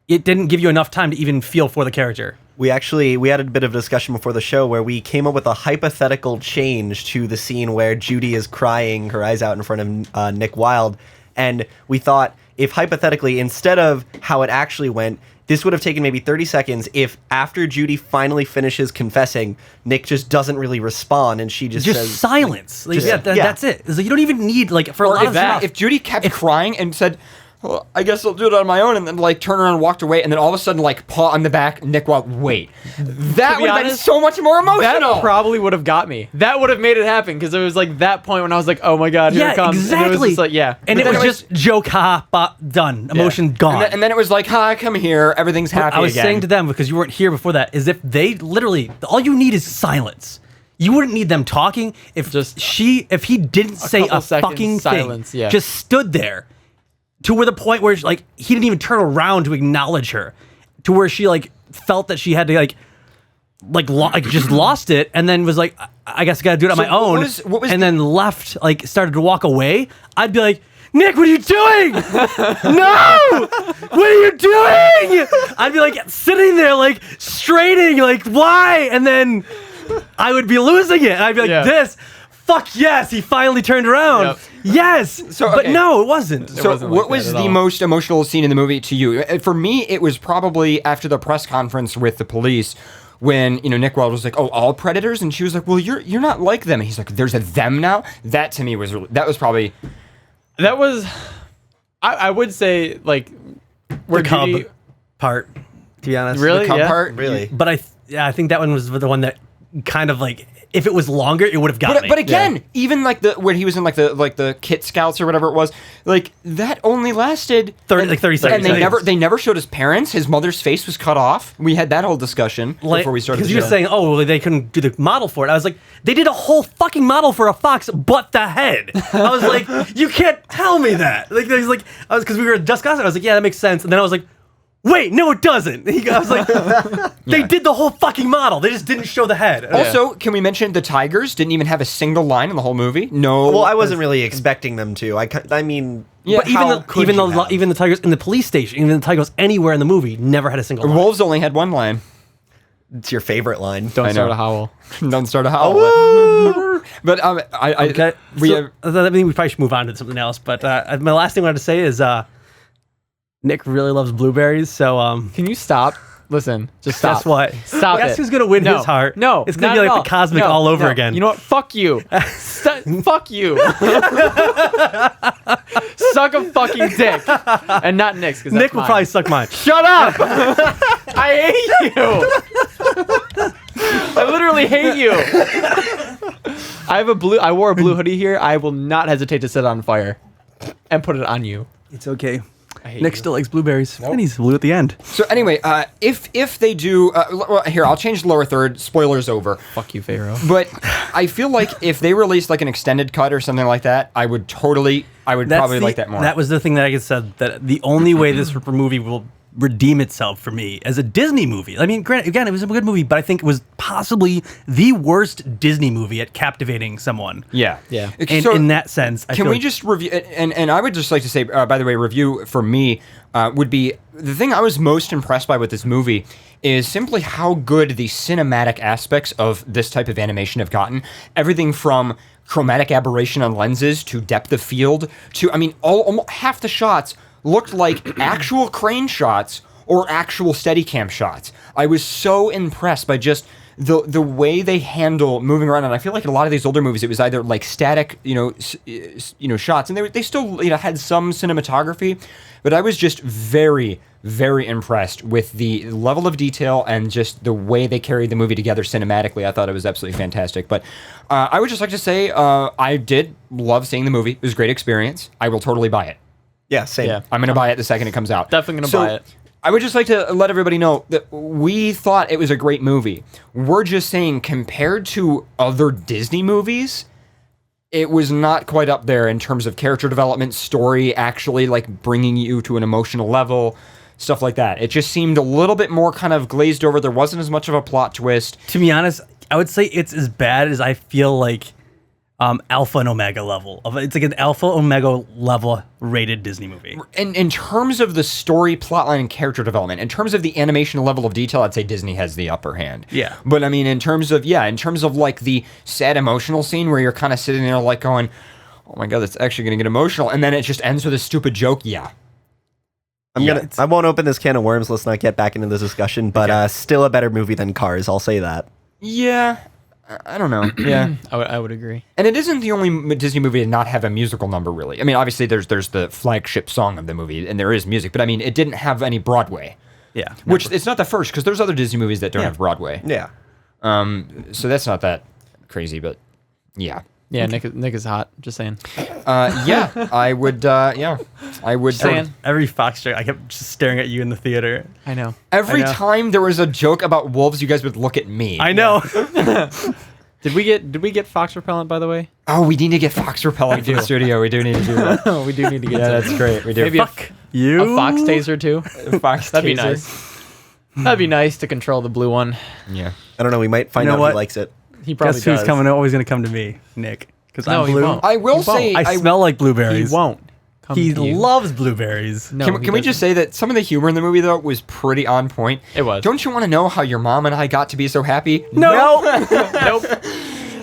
it didn't give you enough time to even feel for the character. We had a bit of a discussion before the show where we came up with a hypothetical change to the scene where Judy is crying her eyes out in front of Nick Wilde, and we thought if hypothetically, instead of how it actually went, this would have taken maybe 30 seconds if after Judy finally finishes confessing, Nick just doesn't really respond and she just says silence. That's it. It's like, you don't even need like for a lot of stuff. If Judy kept crying and said, well, I guess I'll do it on my own, and then like turn around and walked away, and then all of a sudden like paw on the back, Nick Wilde, wait. That would have been so much more emotional. That probably would have got me. That would have made it happen because it was like that point when I was like, oh my god, here it comes. Exactly. And it was just like, yeah. And it was just joke, done. Emotion gone. And then it was like, hi, come here, everything's happy I was again. saying to them, because you weren't here before that, is if they literally, all you need is silence. You wouldn't need them talking if he didn't say a fucking silence, thing. Just stood there. To where the point where like he didn't even turn around to acknowledge her, to where she like felt that she had to just lost it, and then was like, I guess I got to do it on my own, and then left, like started to walk away. I'd be like, Nick, what are you doing? No, what are you doing? I'd be like sitting there like straining, like why? And then I would be losing it. I'd be like, this. Fuck yes, he finally turned around. Yep. Yes. But no, it wasn't. What was the most emotional scene in the movie to you? For me, it was probably after the press conference with the police when, Nick Wilde was like, "Oh, all predators?" And she was like, "Well, you're not like them." And he's like, "There's a them now?" That to me was I would say like where the cub Judy part, to be honest. Really? The cub Yeah. part? really. But I think that one was the one that kind of like, if it was longer, it would have got me. But again, even like when he was in like the Kit Scouts or whatever it was, like that only lasted 30 seconds. And they never showed his parents. His mother's face was cut off. We had that whole discussion before we started. Because you were saying, oh, well, they couldn't do the model for it. I was like, they did a whole fucking model for a fox, but the head. I was like, you can't tell me that. Because we were discussing. I was like, yeah, that makes sense. And then I was like, wait, no, it doesn't. I was like, they did the whole fucking model. They just didn't show the head. Also, can we mention the tigers didn't even have a single line in the whole movie? No. Well, I wasn't really expecting them to. I mean, but even the tigers in the police station, even the tigers anywhere in the movie, never had a single line. Wolves only had one line. it's your favorite line. Don't start a howl. Don't start a howl. But okay. I mean, we probably should move on to something else. But my last thing I wanted to say is Nick really loves blueberries. So can you stop? Listen, just stop. Guess what? Stop Guess it. who's gonna win his heart? No, it's gonna be like the cosmic all over again. You know what? Fuck you. Fuck you. Suck a fucking dick, and not Nick's. Nick will probably suck mine. Shut up! I hate you. I literally hate you. I wore a blue hoodie here. I will not hesitate to set it on fire and put it on you. It's okay. Nick still likes blueberries, and he's blue at the end. So anyway, if they do, here I'll change the lower third. Spoilers over. Fuck you, Pharaoh. But I feel like if they released like an extended cut or something like that, I would probably like that more. That was the thing that I said, that the only way this movie will redeem itself for me as a Disney movie. I mean, granted, again, it was a good movie, but I think it was possibly the worst Disney movie at captivating someone. Yeah. And so in that sense, can we just review? And I would just like to say, by the way, review for me would be the thing I was most impressed by with this movie is simply how good the cinematic aspects of this type of animation have gotten. Everything from chromatic aberration on lenses to depth of field to, I mean, almost half the shots looked like actual crane shots or actual Steadicam shots. I was so impressed by just the way they handle moving around, and I feel like in a lot of these older movies, it was either like static, shots, and they still had some cinematography, but I was just very, very impressed with the level of detail and just the way they carried the movie together cinematically. I thought it was absolutely fantastic. But I would just like to say I did love seeing the movie. It was a great experience. I will totally buy it. Yeah, same. Yeah. I'm going to buy it the second it comes out. Definitely going to buy it. I would just like to let everybody know that we thought it was a great movie. We're just saying, compared to other Disney movies, it was not quite up there in terms of character development, story, actually like bringing you to an emotional level, stuff like that. It just seemed a little bit more kind of glazed over. There wasn't as much of a plot twist. To be honest, I would say it's as bad as I feel like alpha and omega level. It's like an alpha omega level rated Disney movie. In terms of the story, plotline, and character development, in terms of the animation level of detail, I'd say Disney has the upper hand. Yeah. But I mean, in terms of like the sad emotional scene where you're kind of sitting there like going, oh my God, that's actually going to get emotional. And then it just ends with a stupid joke. Yeah. I won't open this can of worms. Let's not get back into this discussion, but still a better movie than Cars. I'll say that. Yeah. I don't know. Yeah. I would agree. And it isn't the only Disney movie to not have a musical number, really. I mean, obviously, there's the flagship song of the movie, and there is music, but I mean, it didn't have any Broadway. Yeah. Which, it's not the first, because there's other Disney movies that don't have Broadway. Yeah. So that's not that crazy, but yeah. Yeah, Nick is hot. Just saying. Yeah, I would, I would. Saying. Every Fox joke, I kept just staring at you in the theater. I know. Every time there was a joke about wolves, you guys would look at me. I know. Did we get Fox repellent, by the way? Oh, we need to get fox repellent for the studio. We do need to do that. Oh, we do need to get Yeah, some. that's great. We do. Maybe Fuck you. a Fox taser too. Fox That'd be taser. nice. That'd be nice to control the blue one. Yeah. I don't know. We might find You know out what? who likes it. He probably Guess who's does. coming? Always going to come to me, Nick. Because No, I'm he blue. won't. I will He won't. say, I smell like He blueberries. won't. Come He to you. loves blueberries. No, Can we just say that some of the humor in the movie, though, was pretty on point? It was. Don't you want to know how your mom and I got to be so happy? No. Nope.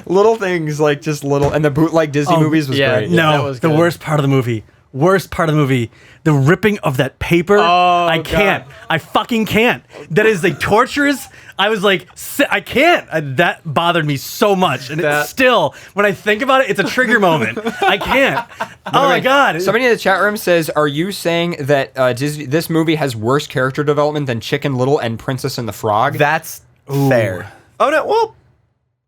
Little things like just little, and the bootleg Disney movies was yeah. great. That No, was the good. worst part of the movie. Worst part of the movie. The ripping of that paper. I can't. God. I fucking can't. That is like torturous. I was like, I can't. That bothered me so much. And it's still, when I think about it, it's a trigger moment. I can't. Oh my God. Somebody in the chat room says, "Are you saying that this movie has worse character development than Chicken Little and Princess and the Frog?" That's fair. Oh no. Well,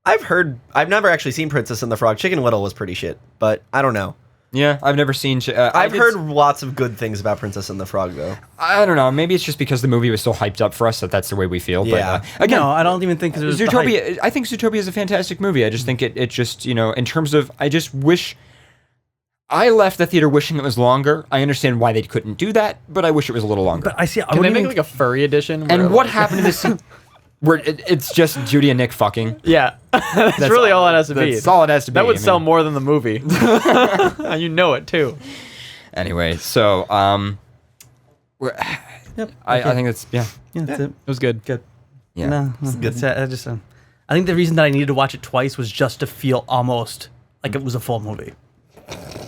I've never actually seen Princess and the Frog. Chicken Little was pretty shit, but I don't know. Yeah, I've never seen. I've heard lots of good things about Princess and the Frog, though. I don't know. Maybe it's just because the movie was so hyped up for us that that's the way we feel. Yeah. But again, No, I don't even think there's the hype. Zootopia. I think Zootopia is a fantastic movie. I just think it just, in terms of, I just wish. I left the theater wishing it was longer. I understand why they couldn't do that, but I wish it was a little longer. But I see. I Can they wouldn't make even- like a furry edition? And where, what like- happened to this scene where it's just Judy and Nick fucking? Yeah, that's really all it has to be. That's all it has to be. That would I sell mean- more than the movie. And you know it too. Anyway, so Yep. I think that's Yeah, that's it. It was good. Good. yeah. No, it's, I just. I think the reason that I needed to watch it twice was just to feel almost like it was a full movie.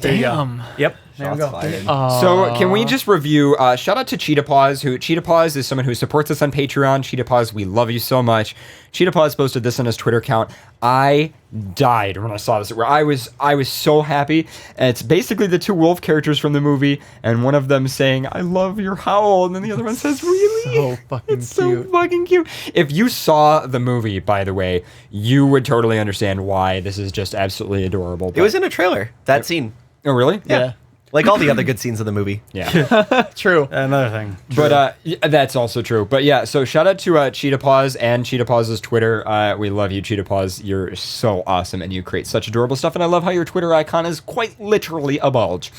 There you go. Damn. Yep. There we Shots go. fired. So can we just review? Shout out to Cheetah Paws. Cheetah Paws is someone who supports us on Patreon. Cheetah Paws, we love you so much. Cheetah Paws posted this on his Twitter account. I died when I saw this. Where I was so happy. And it's basically the two wolf characters from the movie, and one of them saying, "I love your howl," and then the other one says, "Really?" So fucking It's so cute. fucking cute. If you saw the movie, by the way, you would totally understand why this is just absolutely adorable. It was in a trailer, that scene. Oh, really? Yeah. Like all the other good scenes of the movie. Yeah. True. Another thing. But that's also true. But yeah, so shout out to Cheetah Paws and Cheetah Paws' Twitter. We love you, Cheetah Paws. You're so awesome, and you create such adorable stuff. And I love how your Twitter icon is quite literally a bulge.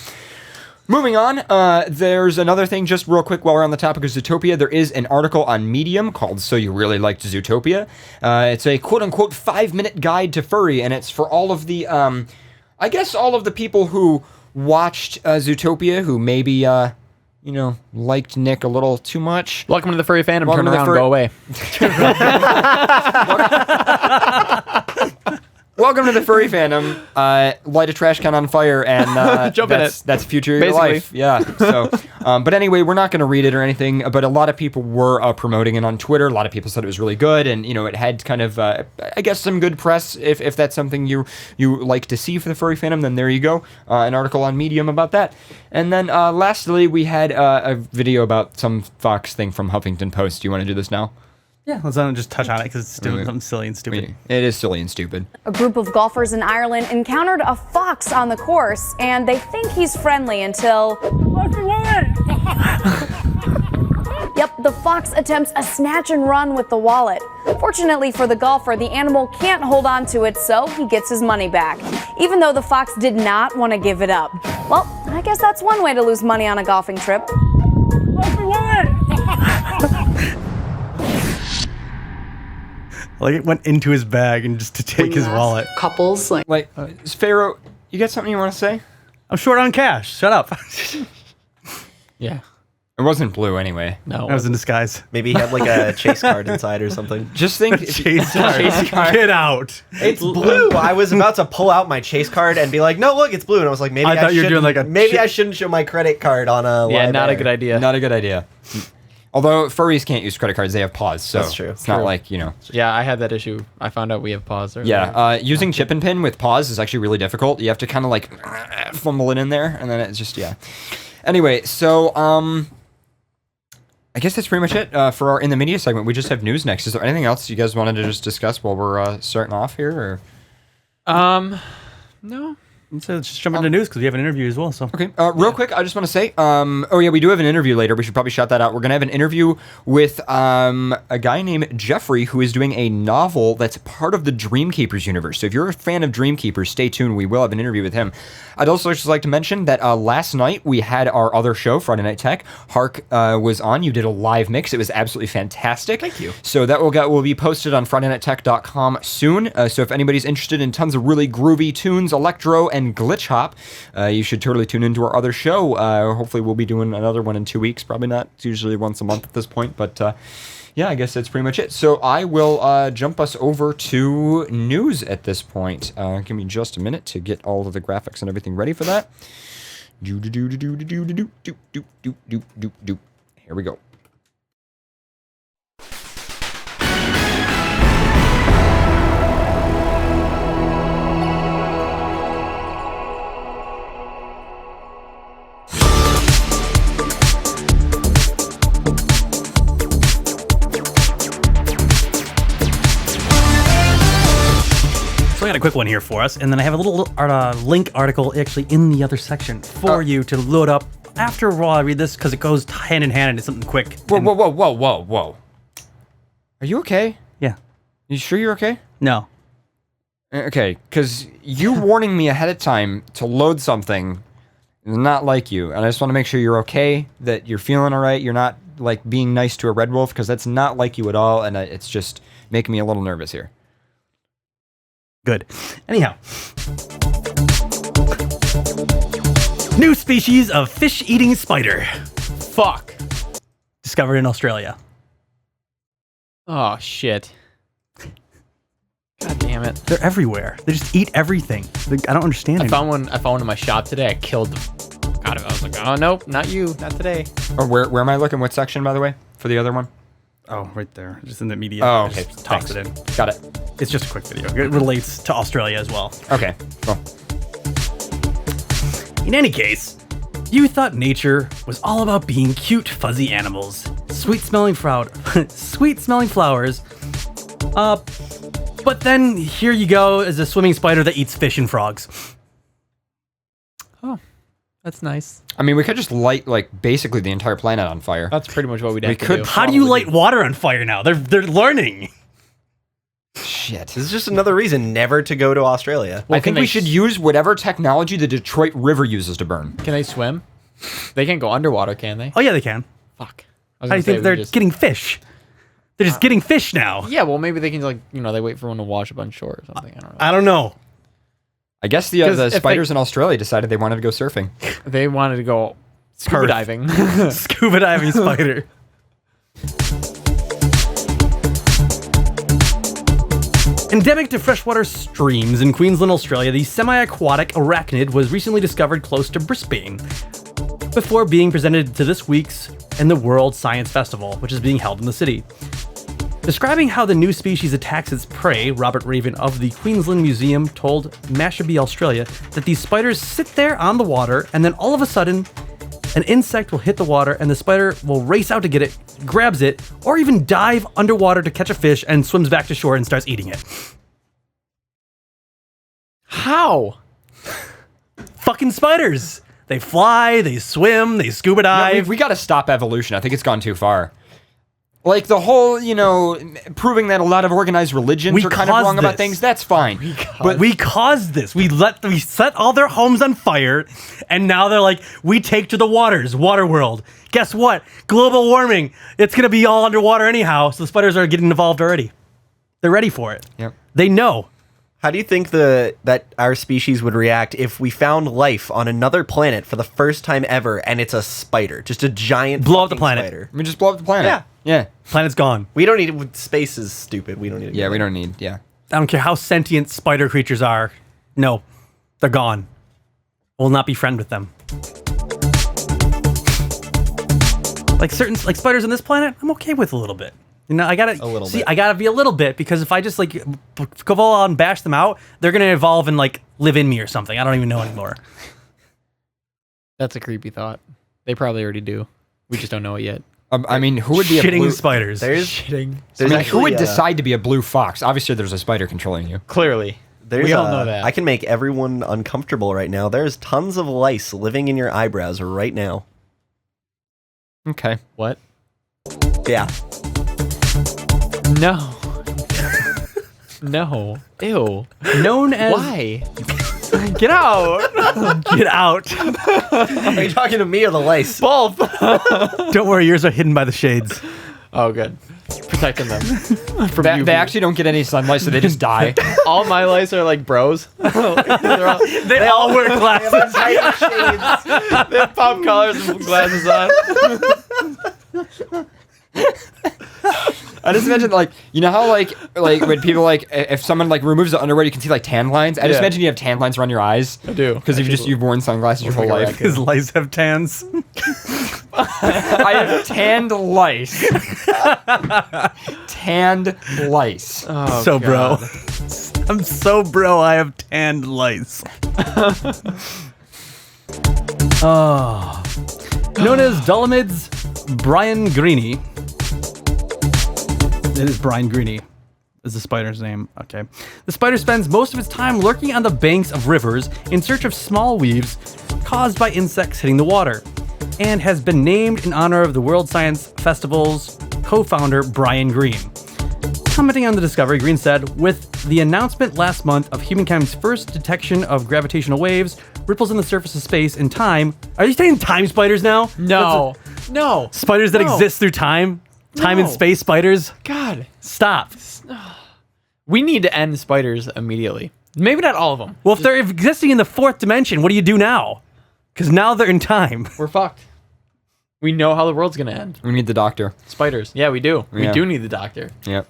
Moving on, there's another thing just real quick while we're on the topic of Zootopia. There is an article on Medium called So You Really Liked Zootopia. It's a quote-unquote 5-minute guide to furry, and it's for all of the, I guess all of the people who watched Zootopia, who maybe, liked Nick a little too much. Welcome to the furry fandom. Welcome Turn to the around, furry- go away. Welcome to the furry fandom. Light a trash can on fire and Jump in that's future of your Basically. life. Yeah. So, but anyway, we're not going to read it or anything. But a lot of people were promoting it on Twitter. A lot of people said it was really good, and it had kind of, I guess, some good press. If that's something you like to see for the furry fandom, then there you go. An article on Medium about that. And then lastly, we had a video about some Fox thing from Huffington Post. Do you want to do this now? Yeah. Let's not just touch on it because it's doing something silly and stupid. It is silly and stupid. A group of golfers in Ireland encountered a fox on the course, and they think he's friendly until... Yep, the fox attempts a snatch and run with the wallet. Fortunately for the golfer, the animal can't hold on to it, so he gets his money back, even though the fox did not want to give it up. Well, I guess that's one way to lose money on a golfing trip. Like it went into his bag and just to take his wallet. Couples like Pharaoh, you got something you want to say? I'm short on cash. Shut up. Yeah. It wasn't blue anyway. No. I was in disguise. Maybe he had like a chase card inside or something. Just think, Chase card. Get out. It's blue. I was about to pull out my chase card and be like, "No, look, it's blue." And I was like, "Maybe I thought you were doing like a maybe chi- I shouldn't show my credit card on a Yeah, live not a air." good idea. not a good idea. Although furries can't use credit cards, they have paws, so That's true. it's not like, you know. Yeah, I had that issue. I found out we have paws. Yeah, using chip and pin with paws is actually really difficult. You have to kind of like fumble it in there, and then it's just, yeah. Anyway, so I guess that's pretty much it for our In the Media segment. We just have news next. Is there anything else you guys wanted to just discuss while we're starting off here? Or? No. So let's just jump into news because we have an interview as well. So Okay, real quick, I just want to say, oh yeah, we do have an interview later. We should probably shout that out. We're going to have an interview with a guy named Jeffrey who is doing a novel that's part of the Dreamkeepers universe. So if you're a fan of Dreamkeepers, stay tuned. We will have an interview with him. I'd also just like to mention that last night we had our other show, Friday Night Tech. Hark was on. You did a live mix. It was absolutely fantastic. Thank you. So that will be posted on FridayNightTech.com soon. So if anybody's interested in tons of really groovy tunes, electro, and glitch hop, you should totally tune into our other show. Hopefully we'll be doing another one in 2 weeks. Probably not. It's usually once a month at this point. But yeah, I guess that's pretty much it. So I will jump us over to news at this point. Give me just a minute to get all of the graphics and everything ready for that. Here we go. I got a quick one here for us, and then I have a little link article actually in the other section for you to load up after while I read this because it goes hand in hand and it's something quick. Whoa. Are you okay? Yeah. You sure you're okay? No. Okay, because you warning me ahead of time to load something is not like you, and I just want to make sure you're okay, that you're feeling all right, you're not like being nice to a red wolf, because that's not like you at all, and it's just making me a little nervous here. Good. Anyhow. New species of fish-eating spider. Fuck. Discovered in Australia. Oh, shit. God damn it. They're everywhere. They just eat everything. I don't understand it. I found one in my shop today. I killed them. God, I was like, oh, nope, not you. Not today. Oh, where am I looking? What section, by the way, for the other one? Oh, right there. Just in the media. Oh, okay. Just toss it in. Got it. It's just a quick video. It relates to Australia as well. Okay, cool. In any case, you thought nature was all about being cute, fuzzy animals, sweet-smelling flowers. But then here you go as a swimming spider that eats fish and frogs. Oh, that's nice. I mean, we could just light, like, basically the entire planet on fire. That's pretty much what we'd have We to could do. How do you light water on fire now? They're learning. Shit. This is just another reason never to go to Australia. I think we should use whatever technology the Detroit River uses to burn. Can they swim? They can't go underwater, can they? Oh, yeah, they can. Fuck. How do you think they're getting fish? They're just getting fish now. Yeah, well, maybe they can, like, they wait for one to wash up on shore or something. I don't know. I don't know. I guess the 'Cause if spiders in Australia decided they wanted to go surfing. They wanted to go scuba Perth. diving. Scuba diving spider. Endemic to freshwater streams in Queensland, Australia, the semi-aquatic arachnid was recently discovered close to Brisbane before being presented to this week's and the World Science Festival, which is being held in the city. Describing how the new species attacks its prey, Robert Raven of the Queensland Museum told Mashable Australia that these spiders sit there on the water and then all of a sudden an insect will hit the water and the spider will race out to get it, grabs it, or even dive underwater to catch a fish and swims back to shore and starts eating it. How? Fucking spiders! They fly, they swim, they scuba dive. We got to stop evolution. I think it's gone too far. Like the whole, proving that a lot of organized religions are kind of wrong about things, that's fine. But we caused this. We set all their homes on fire, and now they're like, we take to the waters, water world. Guess what? Global warming. It's gonna be all underwater anyhow, so the spiders are getting involved already. They're ready for it. Yep. They know. How do you think that our species would react if we found life on another planet for the first time ever and it's a spider, just a giant Blow up the fucking planet. spider? We just blow up the planet. Yeah. Yeah. Planet's gone. We don't need space is stupid. We don't need. Yeah, we don't need. Yeah. I don't care how sentient spider creatures are. No, they're gone. We'll not be friends with them. Like spiders on this planet, I'm okay with a little bit. You know, I gotta be a little bit because if I just like go all out and bash them out, they're gonna evolve and like live in me or something. I don't even know anymore. That's a creepy thought. They probably already do. We just don't know it yet. I mean, who would be a Shitting blue... spiders? Shitting. I mean, who actually, would decide to be a blue fox? Obviously, there's a spider controlling you. Clearly. We all know that. I can make everyone uncomfortable right now. There's tons of lice living in your eyebrows right now. Okay. What? Yeah. No. No. Ew. Known as Why? Get out. get out. Are you talking to me or the lice? Both. Don't worry, yours are hidden by the shades. Oh, good. Protecting them. From They UV. actually don't get any sunlight, so they just die. All my lice are like bros. They all wear glasses. They have pop collars and glasses on. I just imagine, like, you know how, like when people, like, if someone, like, removes the underwear, you can see, like, tan lines? I just Yeah. imagine you have tan lines around your eyes. I do. Because you've worn sunglasses your whole like a life. His lice have tans. I have tanned lice. Tanned lice. Oh, so, God. bro. I'm so bro, I have tanned lice. Oh. Known as Dolomid's Brian Greeny. It is Brian Greeny. Is the spider's name. Okay. The spider spends most of its time lurking on the banks of rivers in search of small weaves caused by insects hitting the water, and has been named in honor of the World Science Festival's co-founder Brian Greene. Commenting on the discovery, Green said, "With the announcement last month of humankind's first detection of gravitational waves, ripples in the surface of space and time..." Are you saying time spiders now? No. No. Spiders that No. exist through time? Time and No. space spiders? God. Stop. We need to end spiders immediately. Maybe not all of them. Well, if they're existing in the fourth dimension, what do you do now? Because now they're in time. We're fucked. We know how the world's going to end. We need the doctor. Spiders. Yeah, we do. Yeah. We do need the doctor. Yep.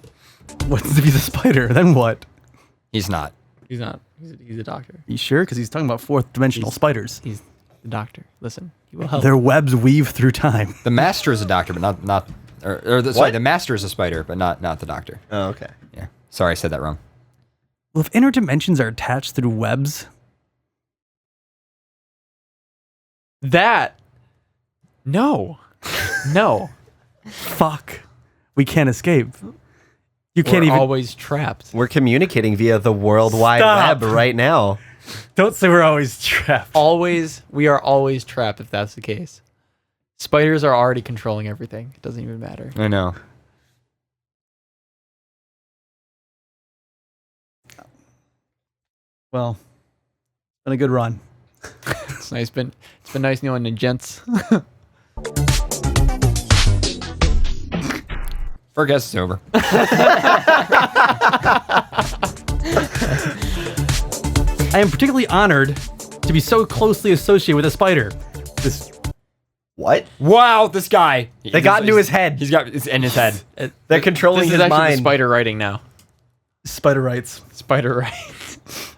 What's if he's a spider? Then what? He's not. He's not. He's a doctor. You sure? Because he's talking about fourth dimensional spiders. He's the doctor. Listen, he will help. Their webs weave through time. The master is a doctor, but not sorry, the master is a spider, but not the doctor. Oh, okay. Yeah. Sorry, I said that wrong. Well, if inner dimensions are attached through webs, That. No. No. fuck, we can't escape. You can't We're even. always trapped. We're communicating via the World Wide Stop. Web right now. Don't say we're always trapped. We are always trapped if that's the case. Spiders are already controlling everything. It doesn't even matter. I know. Well, it's been a good run. It's nice. It's been nice knowing the gents. FurCast is over. I am particularly honored to be so closely associated with a spider. This What? Wow, this guy. They got into his head. He's got it's in his head. They're controlling This is his actually mind. the spider writing now. spider rights. Spider writes.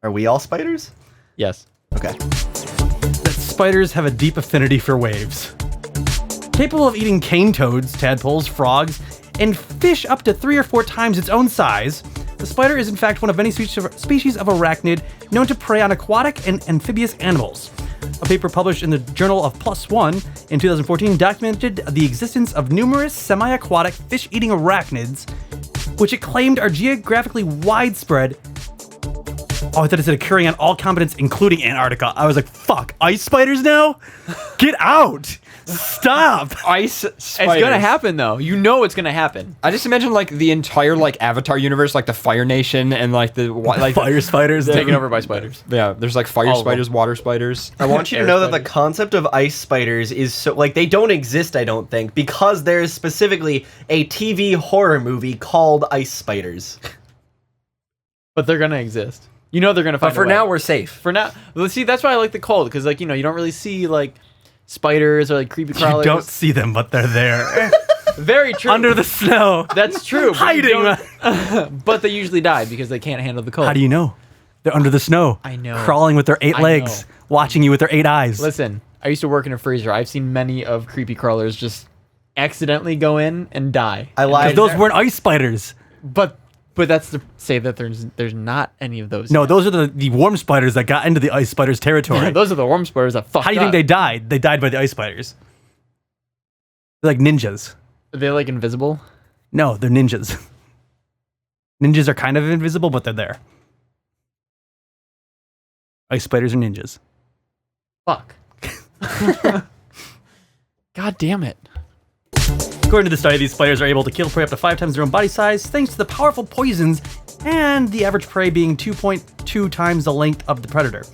Are we all spiders? Yes. Okay. That spiders have a deep affinity for waves. Capable of eating cane toads, tadpoles, frogs, and fish up to 3 or 4 times its own size, the spider is in fact one of many species of arachnid known to prey on aquatic and amphibious animals. A paper published in the Journal of Plus One in 2014 documented the existence of numerous semi-aquatic fish-eating arachnids, which it claimed are geographically widespread. Oh, I thought it said occurring on all continents, including Antarctica. I was like, fuck, ice spiders now? Get out! Stop. Ice spiders. It's gonna happen though. You know it's gonna happen. I just imagine like the entire like Avatar universe, like the Fire Nation and like the like Fire spiders Taken over by spiders. Yeah, there's like fire All of them. spiders, water spiders. I want you to Air know that the spiders. concept of ice spiders is so like they don't exist, I don't think, because there is specifically a TV horror movie called Ice Spiders. But they're gonna exist. You know they're gonna find But for a way. now, we're safe. For now, well, see, that's why I like the cold, because like, you know, you don't really see like spiders or like creepy You crawlers. don't see them, but they're there. Very true. Under the snow. That's true. but you Hiding. don't- but they usually die because they can't handle the cold. How do you know? They're under the snow. I know. Crawling with their 8 I legs, know. watching you with their 8 eyes. Listen, I used to work in a freezer. I've seen many of creepy crawlers just accidentally go in and die. I lied. Because those weren't ice spiders. But that's to say that there's not any of those. No, yet. those are the warm spiders that got into the ice spiders territory. Those are the worm spiders that fucked How do you think up. they died? They died by the ice spiders. They're like ninjas. Are they like invisible? No, they're ninjas. Ninjas are kind of invisible, but they're there. Ice spiders are ninjas. Fuck. God damn it. According to the study, these spiders are able to kill prey up to 5 times their own body size thanks to the powerful poisons and the average prey being 2.2 times the length of the predator.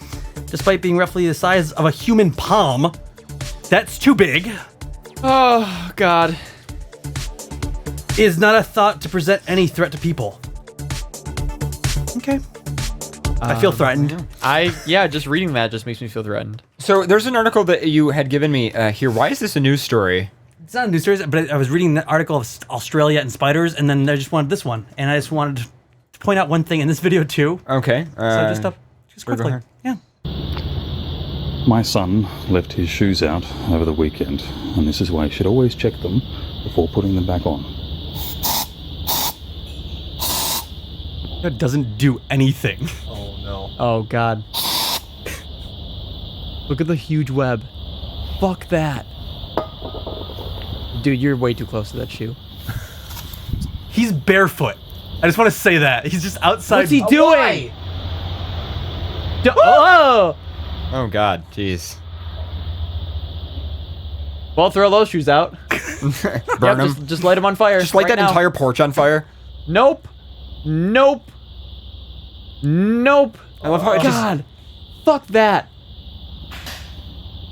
Despite being roughly the size of a human palm, that's too big, Oh God. is not a thought to present any threat to people. Okay. I feel threatened. Just reading that just makes me feel threatened. So there's an article that you had given me here. Why is this a news story? It's not a news story, but I was reading the article of Australia and spiders, and then I just wanted this one, and I just wanted to point out one thing in this video too. Okay. So just go quickly, ahead. yeah. My son left his shoes out over the weekend, and this is why you should always check them before putting them back on. It doesn't do anything. Oh no. Oh God. Look at the huge web. Fuck that. Dude, you're way too close to that shoe. He's barefoot. I just want to say that he's just outside. What's he doing? Oh! Oh God, jeez. Well, throw those shoes out. Burn them. Just light them on fire. Just light right that now. entire porch on fire. Nope. Nope. Nope. I love how it just. God. Fuck that.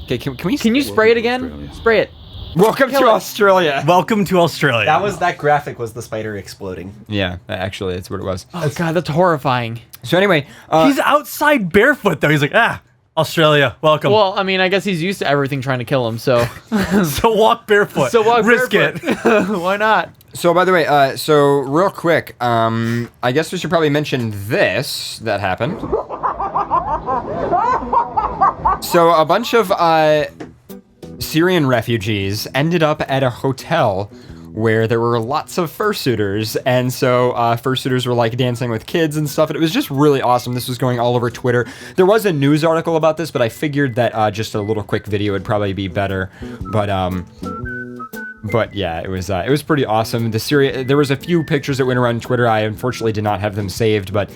Okay, can we? Can you spray it again? Australia. Spray it. Welcome to Australia. Welcome to Australia. That graphic was the spider exploding. Yeah, actually, that's what it was. Oh God, that's horrifying. So anyway, He's outside barefoot though. He's like, Australia, welcome. Well, I mean, I guess he's used to everything trying to kill him, so so walk barefoot. Risk barefoot. it. Why not? So by the way, so real quick, I guess we should probably mention this that happened. So a bunch of Syrian refugees ended up at a hotel where there were lots of fursuiters, and so fursuiters were like dancing with kids and stuff, and it was just really awesome. This was going all over Twitter. There was a news article about this, but I figured that just a little quick video would probably be better. But yeah, it was pretty awesome. There was a few pictures that went around Twitter. I unfortunately did not have them saved, but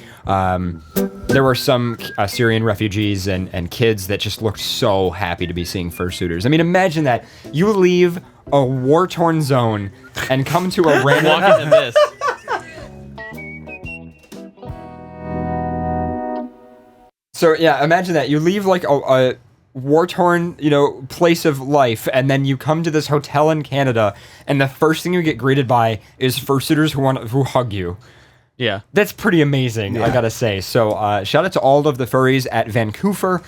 there were some Syrian refugees and kids that just looked so happy to be seeing fursuiters. I mean, imagine that. You leave a war-torn zone and come to a random... Walk into this. So yeah, imagine that. You leave like a war-torn, place of life, and then you come to this hotel in Canada, and the first thing you get greeted by is fursuiters who hug you. Yeah. That's pretty amazing, I gotta say. So shout out to all of the furries at Vancouver,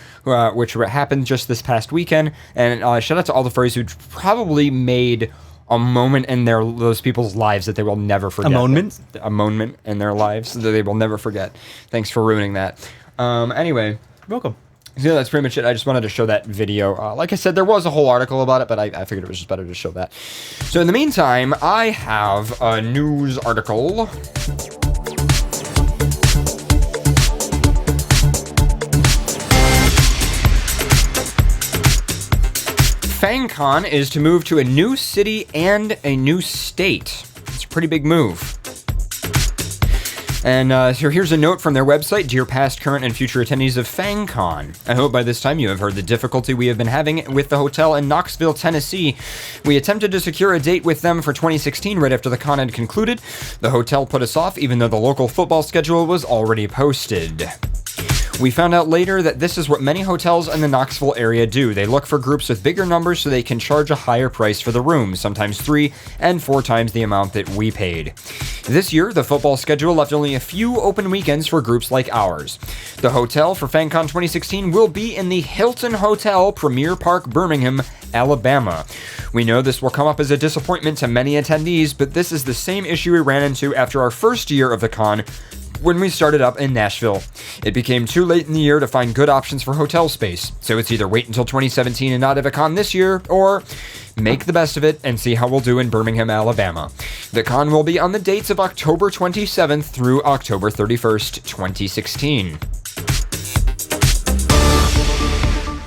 which happened just this past weekend, and shout out to all the furries who probably made a moment in those people's lives that they will never forget. A moment in their lives that they will never forget. Thanks for ruining that. Anyway. Welcome. So that's pretty much it. I just wanted to show that video. Like I said, there was a whole article about it, but I figured it was just better to show that. So in the meantime, I have a news article. FangCon is to move to a new city and a new state. It's a pretty big move. And so here's a note from their website. Dear past, current, and future attendees of FangCon. I hope by this time you have heard the difficulty we have been having with the hotel in Knoxville, Tennessee. We attempted to secure a date with them for 2016 right after the con had concluded. The hotel put us off even though the local football schedule was already posted. We found out later that this is what many hotels in the Knoxville area do. They look for groups with bigger numbers so they can charge a higher price for the rooms, sometimes 3 and 4 times the amount that we paid. This year, the football schedule left only a few open weekends for groups like ours. The hotel for FanCon 2016 will be in the Hilton Hotel, Premier Park, Birmingham, Alabama. We know this will come up as a disappointment to many attendees, but this is the same issue we ran into after our first year of the con, when we started up in Nashville. It became too late in the year to find good options for hotel space, so it's either wait until 2017 and not have a con this year, or make the best of it and see how we'll do in Birmingham, Alabama. The con will be on the dates of October 27th through October 31st, 2016.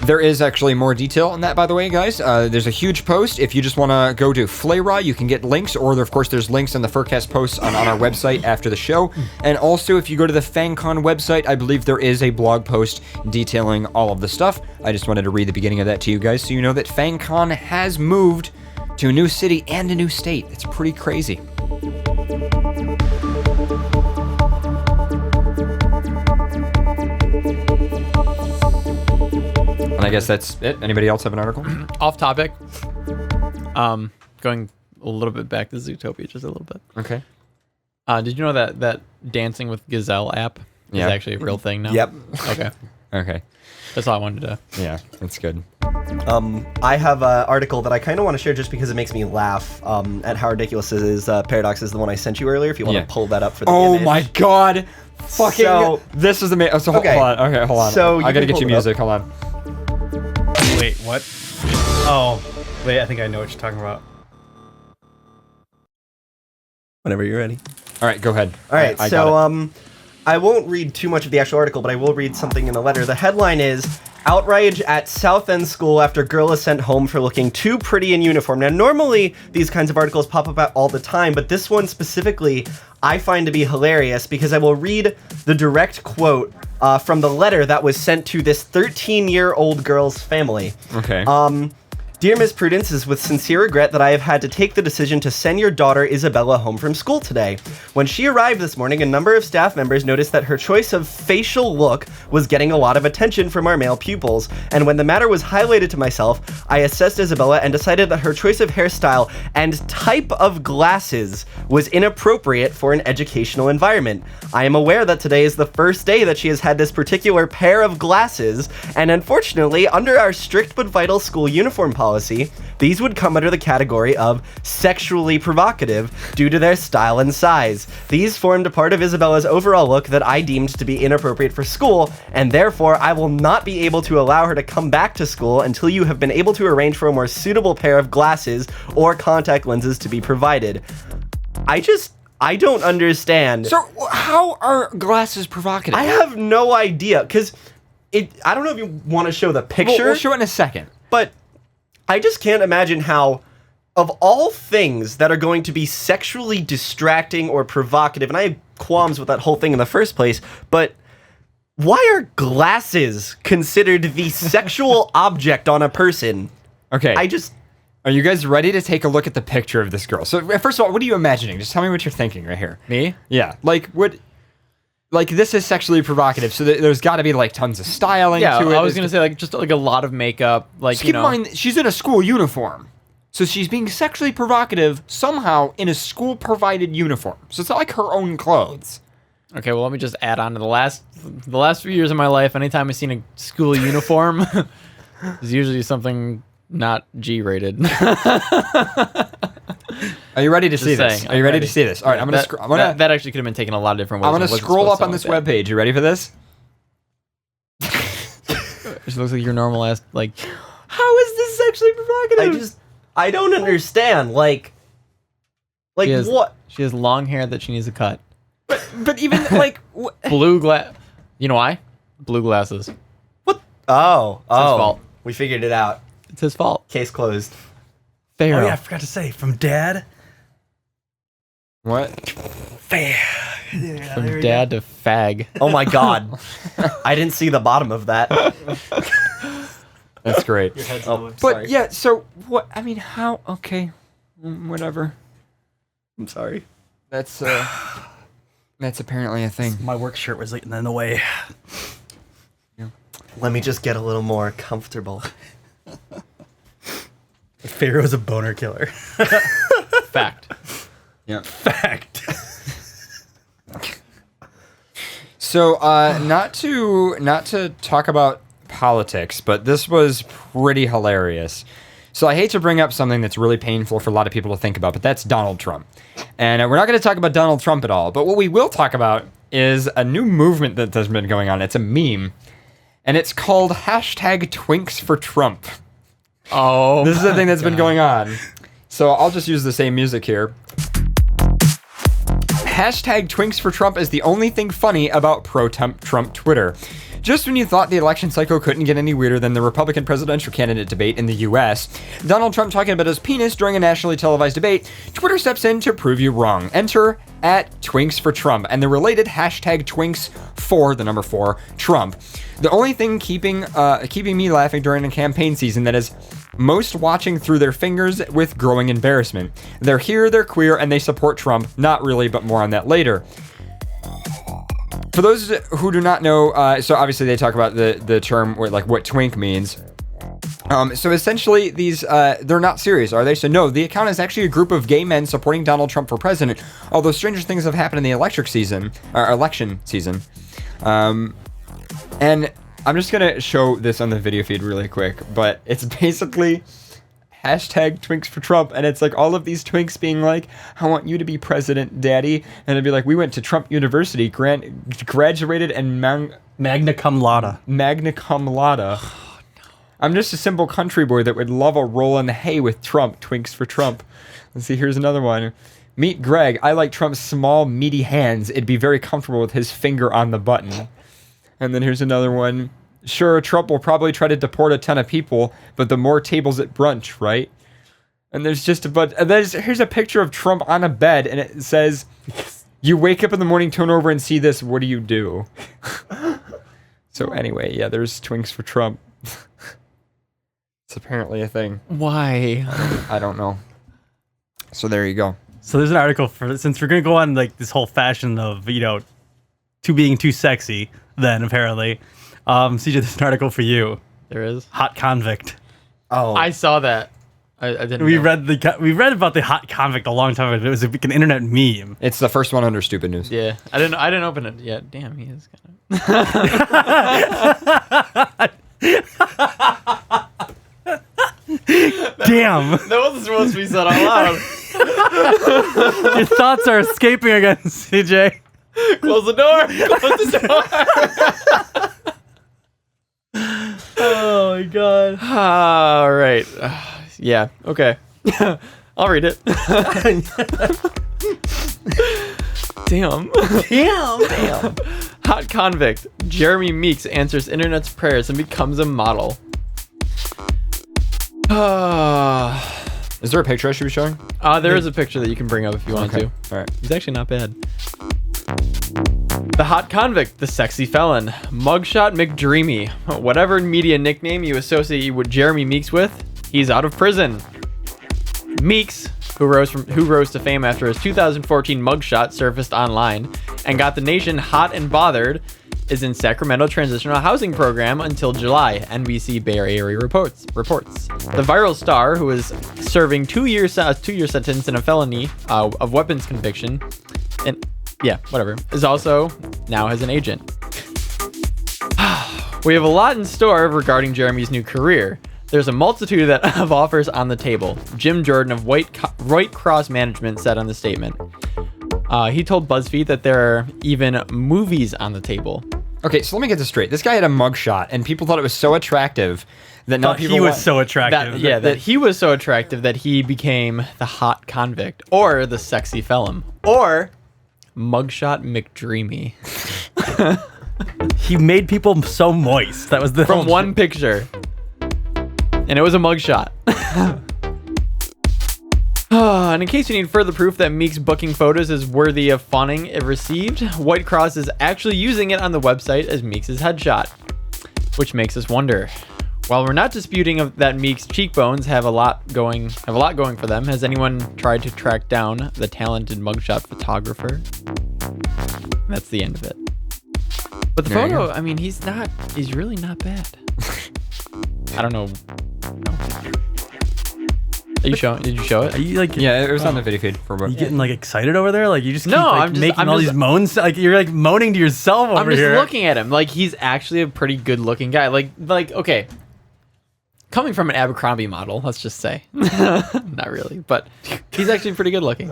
There is actually more detail on that, by the way, guys. There's a huge post. If you just want to go to Flayraw, you can get links, or of course there's links in the FurCast posts on our website after the show. And also, if you go to the FangCon website, I believe there is a blog post detailing all of the stuff. I just wanted to read the beginning of that to you guys so you know that FangCon has moved to a new city and a new state. It's pretty crazy. And I guess that's it. Anybody else have an article? Off topic. Going a little bit back to Zootopia, just a little bit. Okay. Did you know that Dancing with Gazelle app is actually a real thing now? Yep. Okay. Okay. That's all I wanted to. Yeah, that's good. I have an article that I kind of want to share just because it makes me laugh at how ridiculous it is. Paradox is the one I sent you earlier. If you want to pull that up for the image. My god! Fucking. So, this is amazing. So, okay. Hold on. Okay, hold on. So I gotta get you pull it up. music. Hold on. Wait, what? Oh, wait, I think I know what you're talking about. Whenever you're ready. All right, go ahead. All right, I got it. I won't read too much of the actual article, but I will read something in the letter. The headline is, Outrage at South End School After Girl is Sent Home for Looking Too Pretty in Uniform. Now, normally, these kinds of articles pop up all the time, but this one specifically, I find to be hilarious because I will read the direct quote from the letter that was sent to this 13-year-old girl's family. Okay. Dear Ms. Prudence, it is with sincere regret that I have had to take the decision to send your daughter Isabella home from school today. When she arrived this morning, a number of staff members noticed that her choice of facial look was getting a lot of attention from our male pupils, and when the matter was highlighted to myself, I assessed Isabella and decided that her choice of hairstyle and type of glasses was inappropriate for an educational environment. I am aware that today is the first day that she has had this particular pair of glasses, and unfortunately, under our strict but vital school uniform policy, these would come under the category of sexually provocative due to their style and size. These formed a part of Isabella's overall look that I deemed to be inappropriate for school, and therefore I will not be able to allow her to come back to school until you have been able to arrange for a more suitable pair of glasses or contact lenses to be provided. I don't understand. So, how are glasses provocative? I have no idea, because I don't know if you want to show the picture. We'll show it in a second. But I just can't imagine how, of all things that are going to be sexually distracting or provocative, and I have qualms with that whole thing in the first place, but why are glasses considered the sexual object on a person? Okay. Are you guys ready to take a look at the picture of this girl? So, first of all, what are you imagining? Just tell me what you're thinking right here. Me? Yeah. Like, this is sexually provocative, so there's got to be, like, tons of styling to it. I was going to say, like, just, like, a lot of makeup. Like, Just keep in mind, she's in a school uniform. So she's being sexually provocative somehow in a school-provided uniform. So it's not like her own clothes. Okay, well, let me just add on to the last few years of my life, anytime I've seen a school uniform, it's usually something not G-rated. Are you ready to see this? saying, Are you ready to see this? All right, I'm gonna. That actually could have been taken a lot of different ways. I'm gonna scroll up on this webpage. You ready for this? It just looks like your normal ass. Like, how is this sexually provocative? I don't understand. Like what? She has long hair that she needs to cut. But even like Blue glass. You know why? Blue glasses. What? Oh, It's his fault. we figured it out. It's his fault. Case closed. Pharaoh. Oh yeah, I forgot to say, from Dad. What? From dad to fag. Oh my god. I didn't see the bottom of that. That's great. Oh, But sorry. yeah, so what? I mean, how? Okay, whatever. I'm sorry. That's apparently a thing. My work shirt was in the way. Let me just get a little more comfortable. Pharaoh's a boner killer. Fact. Yeah. Fact. So, not to talk about politics, but this was pretty hilarious. So I hate to bring up something that's really painful for a lot of people to think about, but that's Donald Trump. And we're not going to talk about Donald Trump at all, but what we will talk about is a new movement that has been going on. It's a meme, and it's called #TwinksForTrump. Oh, This is the thing that's been going on. So I'll just use the same music here. #TwinksForTrump is the only thing funny about pro-Trump Twitter. Just when you thought the election cycle couldn't get any weirder than the Republican presidential candidate debate in the US, Donald Trump talking about his penis during a nationally televised debate, Twitter steps in to prove you wrong. Enter @TwinksForTrump and the related #Twinks4 The only thing keeping me laughing during a campaign season that is most watching through their fingers with growing embarrassment. They're here, they're queer, and they support Trump. Not really, but more on that later. For those who do not know, so obviously they talk about the term, like what twink means. So essentially, these they're not serious, are they? So no, the account is actually a group of gay men supporting Donald Trump for president. Although stranger things have happened in the election season. And I'm just gonna show this on the video feed really quick, but it's basically #TwinksForTrump, and it's like all of these twinks being like, I want you to be president, daddy. And it'd be like, we went to Trump University, graduated and Magna cum laude. Magna cum laude. I'm just a simple country boy that would love a roll in the hay with Trump. Twinks for Trump. Let's see, here's another one. Meet Greg. I like Trump's small, meaty hands. It'd be very comfortable with his finger on the button. And then here's another one. Sure, Trump will probably try to deport a ton of people, but the more tables at brunch, right? And there's just a bunch. Here's a picture of Trump on a bed, and it says, you wake up in the morning, turn over, and see this. What do you do? So anyway, yeah, there's Twinks for Trump. It's apparently a thing. Why? I don't know. So there you go. So there's an article since we're gonna go on like this whole fashion of being too sexy. Then apparently, CJ, there's an article for you. There is. Hot convict. Oh, I saw that. I didn't. We know. read about the hot convict a long time ago. It was an internet meme. It's the first one under stupid news. Yeah, I didn't open it yet. Damn, he is kind of. Damn. That wasn't supposed to be said out loud. Your thoughts are escaping again, CJ. Close the door. Close the door. Oh my god. All right. Yeah. Okay. I'll read it. Damn. Hot convict. Jeremy Meeks answers internet's prayers and becomes a model. Is there a picture I should be showing? There is a picture that you can bring up if you want to. All right. He's actually not bad. The hot convict, the sexy felon, Mugshot McDreamy, whatever media nickname you associate with Jeremy Meeks with, he's out of prison. Meeks, who rose to fame after his 2014 mugshot surfaced online and got the nation hot and bothered, is in Sacramento Transitional Housing Program until July, NBC Bay Area reports. The viral star, who is serving 2-year sentence in a felony of weapons conviction, and is also now has an agent. We have a lot in store regarding Jeremy's new career. There's a multitude of offers on the table, Jim Jordan of White Cross Management said on the statement. He told BuzzFeed that there are even movies on the table. Okay, so let me get this straight. This guy had a mugshot, and people thought it was so attractive that now people he was so attractive. That he was so attractive that he became the hot convict, or the sexy felon, or Mugshot McDreamy. He made people so moist. That was the From one picture. And it was a mugshot. And in case you need further proof that Meek's booking photos is worthy of fawning if received, White Cross is actually using it on the website as Meek's headshot, which makes us wonder. While we're not disputing that Meek's cheekbones have a lot going for them, has anyone tried to track down the talented mugshot photographer? That's the end of it. But the photo, I mean, he's really not bad. I don't know. Did you show it? Are you like? Yeah, it was on the video feed for You getting like excited over there? Like you just keep, No, like, I'm just- making I'm all just- these moans. Like you're like moaning to yourself over I'm just here. looking at him. Like he's actually a pretty good looking guy. Like okay. Coming from an Abercrombie model, let's just say. Not really, but he's actually pretty good looking.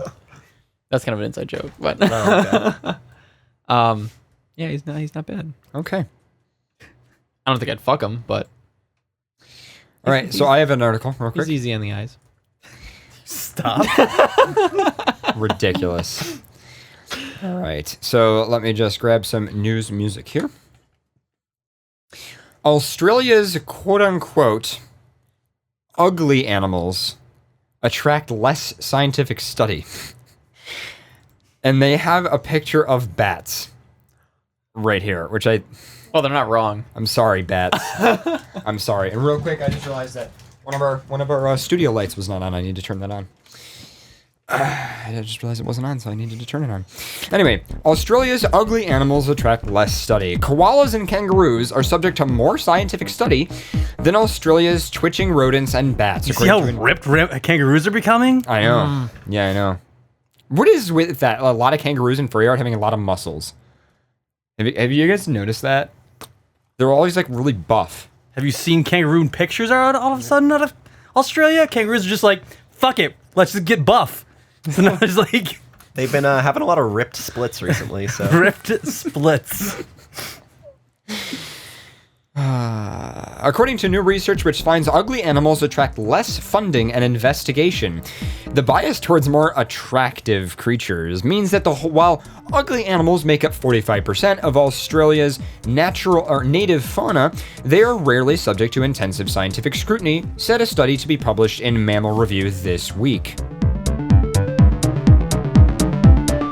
That's kind of an inside joke, but yeah, he's not bad. Okay. I don't think I'd fuck him, but All right, so I have an article real he's quick. easy on the eyes. Stop. Ridiculous. All right, so let me just grab some news music here. Australia's quote-unquote ugly animals attract less scientific study. And they have a picture of bats right here, which Well, they're not wrong. I'm sorry, bats. I'm sorry. And real quick, I just realized that one of our studio lights was not on. I need to turn that on. I just realized it wasn't on, so I needed to turn it on. Anyway, Australia's ugly animals attract less study. Koalas and kangaroos are subject to more scientific study than Australia's twitching rodents and bats. You see how ripped kangaroos are becoming? I know. Yeah, I know. What is with that? A lot of kangaroos in Freyard having a lot of muscles. Have you guys noticed that? They're always like really buff. Have you seen kangaroo pictures all of a sudden out of Australia? Kangaroos are just like, fuck it, let's just get buff. So now it's like They've been having a lot of ripped splits recently. So ripped splits. According to new research which finds ugly animals attract less funding and investigation, the bias towards more attractive creatures means that while ugly animals make up 45% of Australia's natural or native fauna, they are rarely subject to intensive scientific scrutiny, said a study to be published in Mammal Review this week.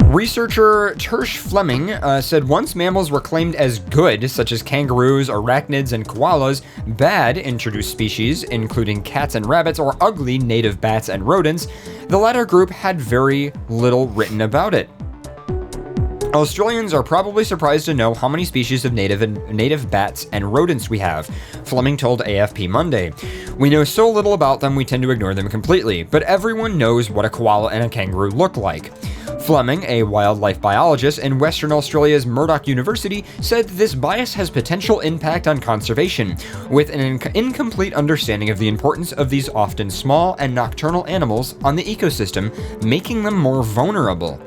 Researcher Tersh Fleming said once mammals were claimed as good, such as kangaroos, arachnids, and koalas, bad introduced species, including cats and rabbits, or ugly native bats and rodents, the latter group had very little written about it. Australians are probably surprised to know how many species of native bats and rodents we have, Fleming told AFP Monday. We know so little about them we tend to ignore them completely, but everyone knows what a koala and a kangaroo look like. Fleming, a wildlife biologist in Western Australia's Murdoch University, said this bias has potential impact on conservation, with an incomplete understanding of the importance of these often small and nocturnal animals on the ecosystem, making them more vulnerable.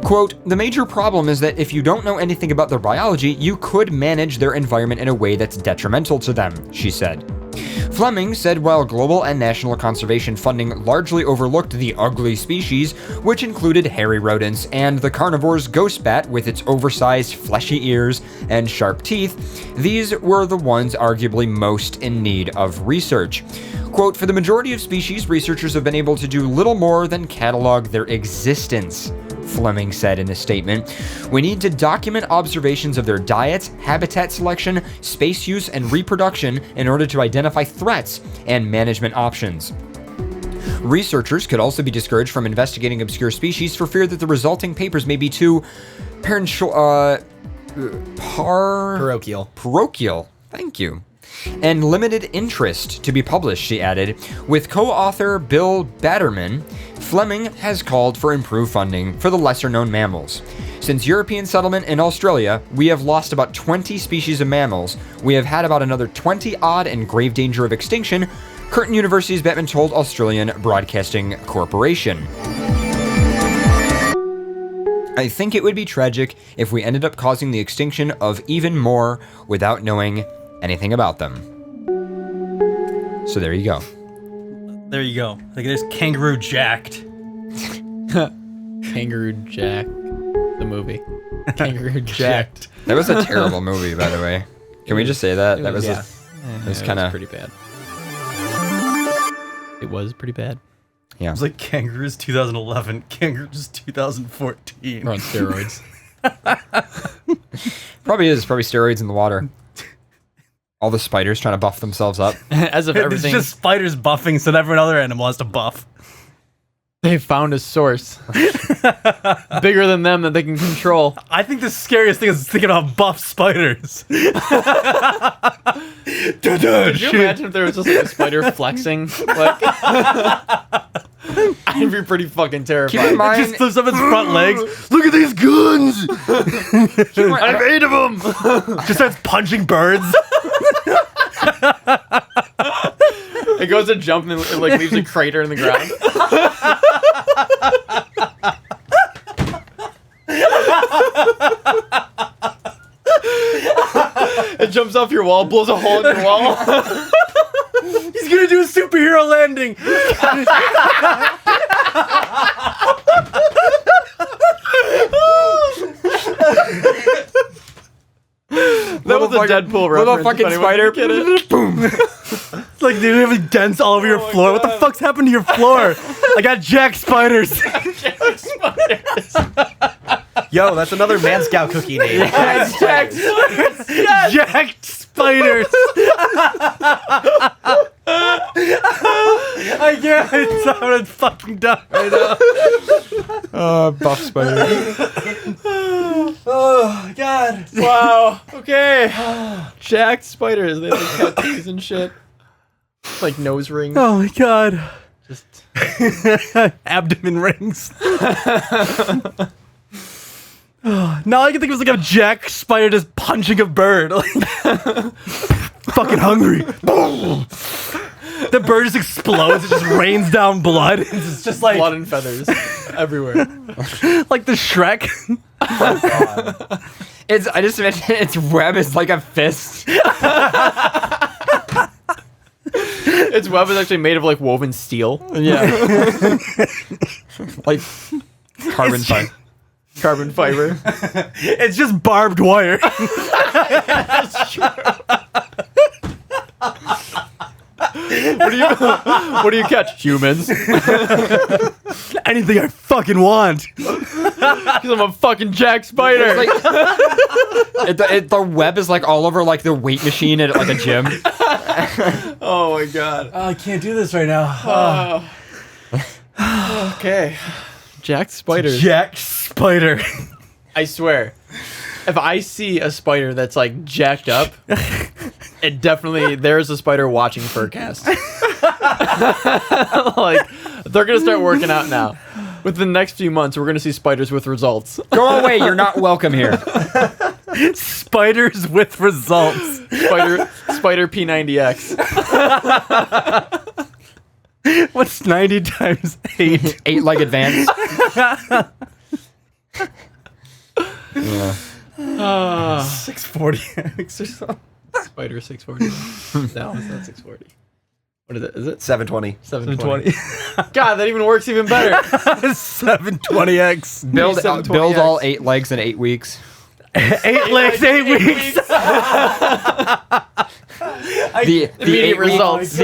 Quote, the major problem is that if you don't know anything about their biology, you could manage their environment in a way that's detrimental to them, she said. Fleming said while global and national conservation funding largely overlooked the ugly species, which included hairy rodents and the carnivore's ghost bat with its oversized fleshy ears and sharp teeth, these were the ones arguably most in need of research. Quote, for the majority of species, researchers have been able to do little more than catalog their existence, Fleming said in a statement. We need to document observations of their diets, habitat selection, space use, and reproduction in order to identify threats and management options. Researchers could also be discouraged from investigating obscure species for fear that the resulting papers may be too parochial. Thank you. And limited interest to be published, she added. With co-author Bill Batterman, Fleming has called for improved funding for the lesser-known mammals. Since European settlement in Australia, we have lost about 20 species of mammals. We have had about another 20 odd in grave danger of extinction, Curtin University's Batman told Australian Broadcasting Corporation. I think it would be tragic if we ended up causing the extinction of even more without knowing anything about them. So there you go. There you go. Like there's Kangaroo Jacked. Kangaroo Jack, the movie. Kangaroo Jacked. That was a terrible movie, by the way. Can we just say that? That was yeah. it was kind of pretty bad. It was pretty bad. Yeah. It's like Kangaroos 2011, Kangaroos 2014. We're on steroids. Probably is. Probably steroids in the water. All the spiders trying to buff themselves up. As if It's everything. just spiders buffing so that every other animal has to buff. They found a source bigger than them that they can control. I think the scariest thing is thinking about buff spiders. Could you imagine if there was just like a spider flexing? Like, I'd be pretty fucking terrified. Keep in mind, It just lifts up its front legs. Look at these guns! I have 8 of them. Just starts punching birds. It goes to jump and it like leaves a crater in the ground. It jumps off your wall, blows a hole in your wall. He's gonna do a superhero landing. That was a Deadpool reference. Little fucking if anyone spider. can get it. Boom. It's like they have dents all over your floor. What the fuck's happened to your floor? I got jack spiders. Yo, that's another Man Scout cookie name. Jack spiders. Yes. Jack spiders. I can't. It's not fucking dumb right now. Buff spider. Oh God. Wow. Okay. Jack spiders. They have like tattoos and shit. Like nose rings. Oh my God. Just Abdomen rings. Now I can think it was like a jack spider just punching a bird. Like, fucking hungry. Boom. The bird just explodes. It just rains down blood. It's just like blood and feathers everywhere. like the Shrek. I just imagine its web is like a fist. Its web is actually made of like woven steel. Yeah. Like carbon fiber. Carbon fiber. It's just barbed wire. What do you catch? Humans. Anything I fucking want. Because I'm a fucking Jack Spider. It's like, the web is like all over like the weight machine at like a gym. Oh my god. Oh, I can't do this right now. Okay. Jack Spiders. Jack Spider. I swear. If I see a spider that's like jacked up, it definitely there's a spider watching FurCast. Like they're gonna start working out now. Within the next few months, we're gonna see spiders with results. Go away, you're not welcome here. Spiders with results. Spider P90X. What's 90 times 8? 8-leg advance. Yeah. 640X or something. Spider 640. No, it's not 640. What is it? Is it 720. 720? God, that even works even better. 720X. Build all 8 legs in 8 weeks. 8 legs, 8 weeks. The Immediate 8 week, results.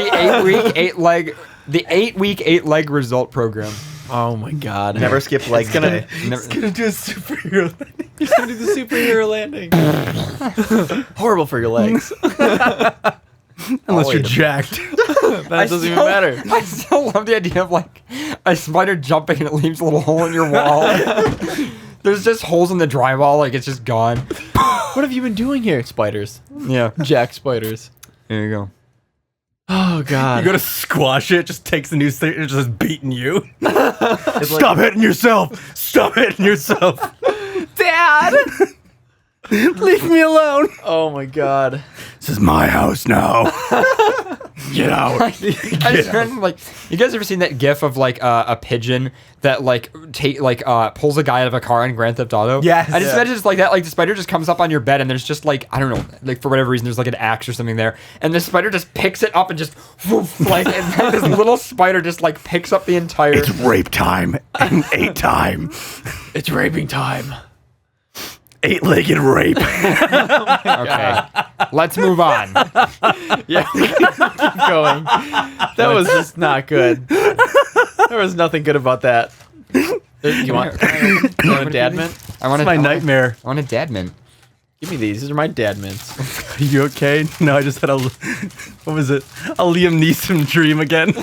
the 8 week 8 leg result program. Oh my god. Never skip legs day. It's gonna do a superhero thing. He's gonna do the superhero landing. Horrible for your legs. Unless you're jacked. That doesn't even matter. I still love the idea of like a spider jumping and it leaves a little hole in your wall. There's just holes in the drywall, like it's just gone. What have you been doing here, spiders? Yeah. Jack spiders. There you go. Oh god. You go to squash it, it just takes the new thing, it's just beating you. Stop hitting yourself! Stop hitting yourself! Dad! Leave me alone! Oh my god. This is my house now. Get out. I just remember, like, you guys ever seen that GIF of like a pigeon that like pulls a guy out of a car in Grand Theft Auto? Yes. I just imagine it's like that. Like the spider just comes up on your bed and there's just like I don't know, like for whatever reason there's like an axe or something there, and the spider just picks it up and just woof, like and then this little spider just like picks up the entire. It's rape time and 8 time. It's raping time. 8-legged rape. Okay, let's move on. Yeah, we can keep going. That was just not good. There was nothing good about that. You want a dad mint? I want It's my nightmare. I want a dad mint. Give me these. These are my dad mints. Are you okay? No, I just had a, what was it? A Liam Neeson dream again.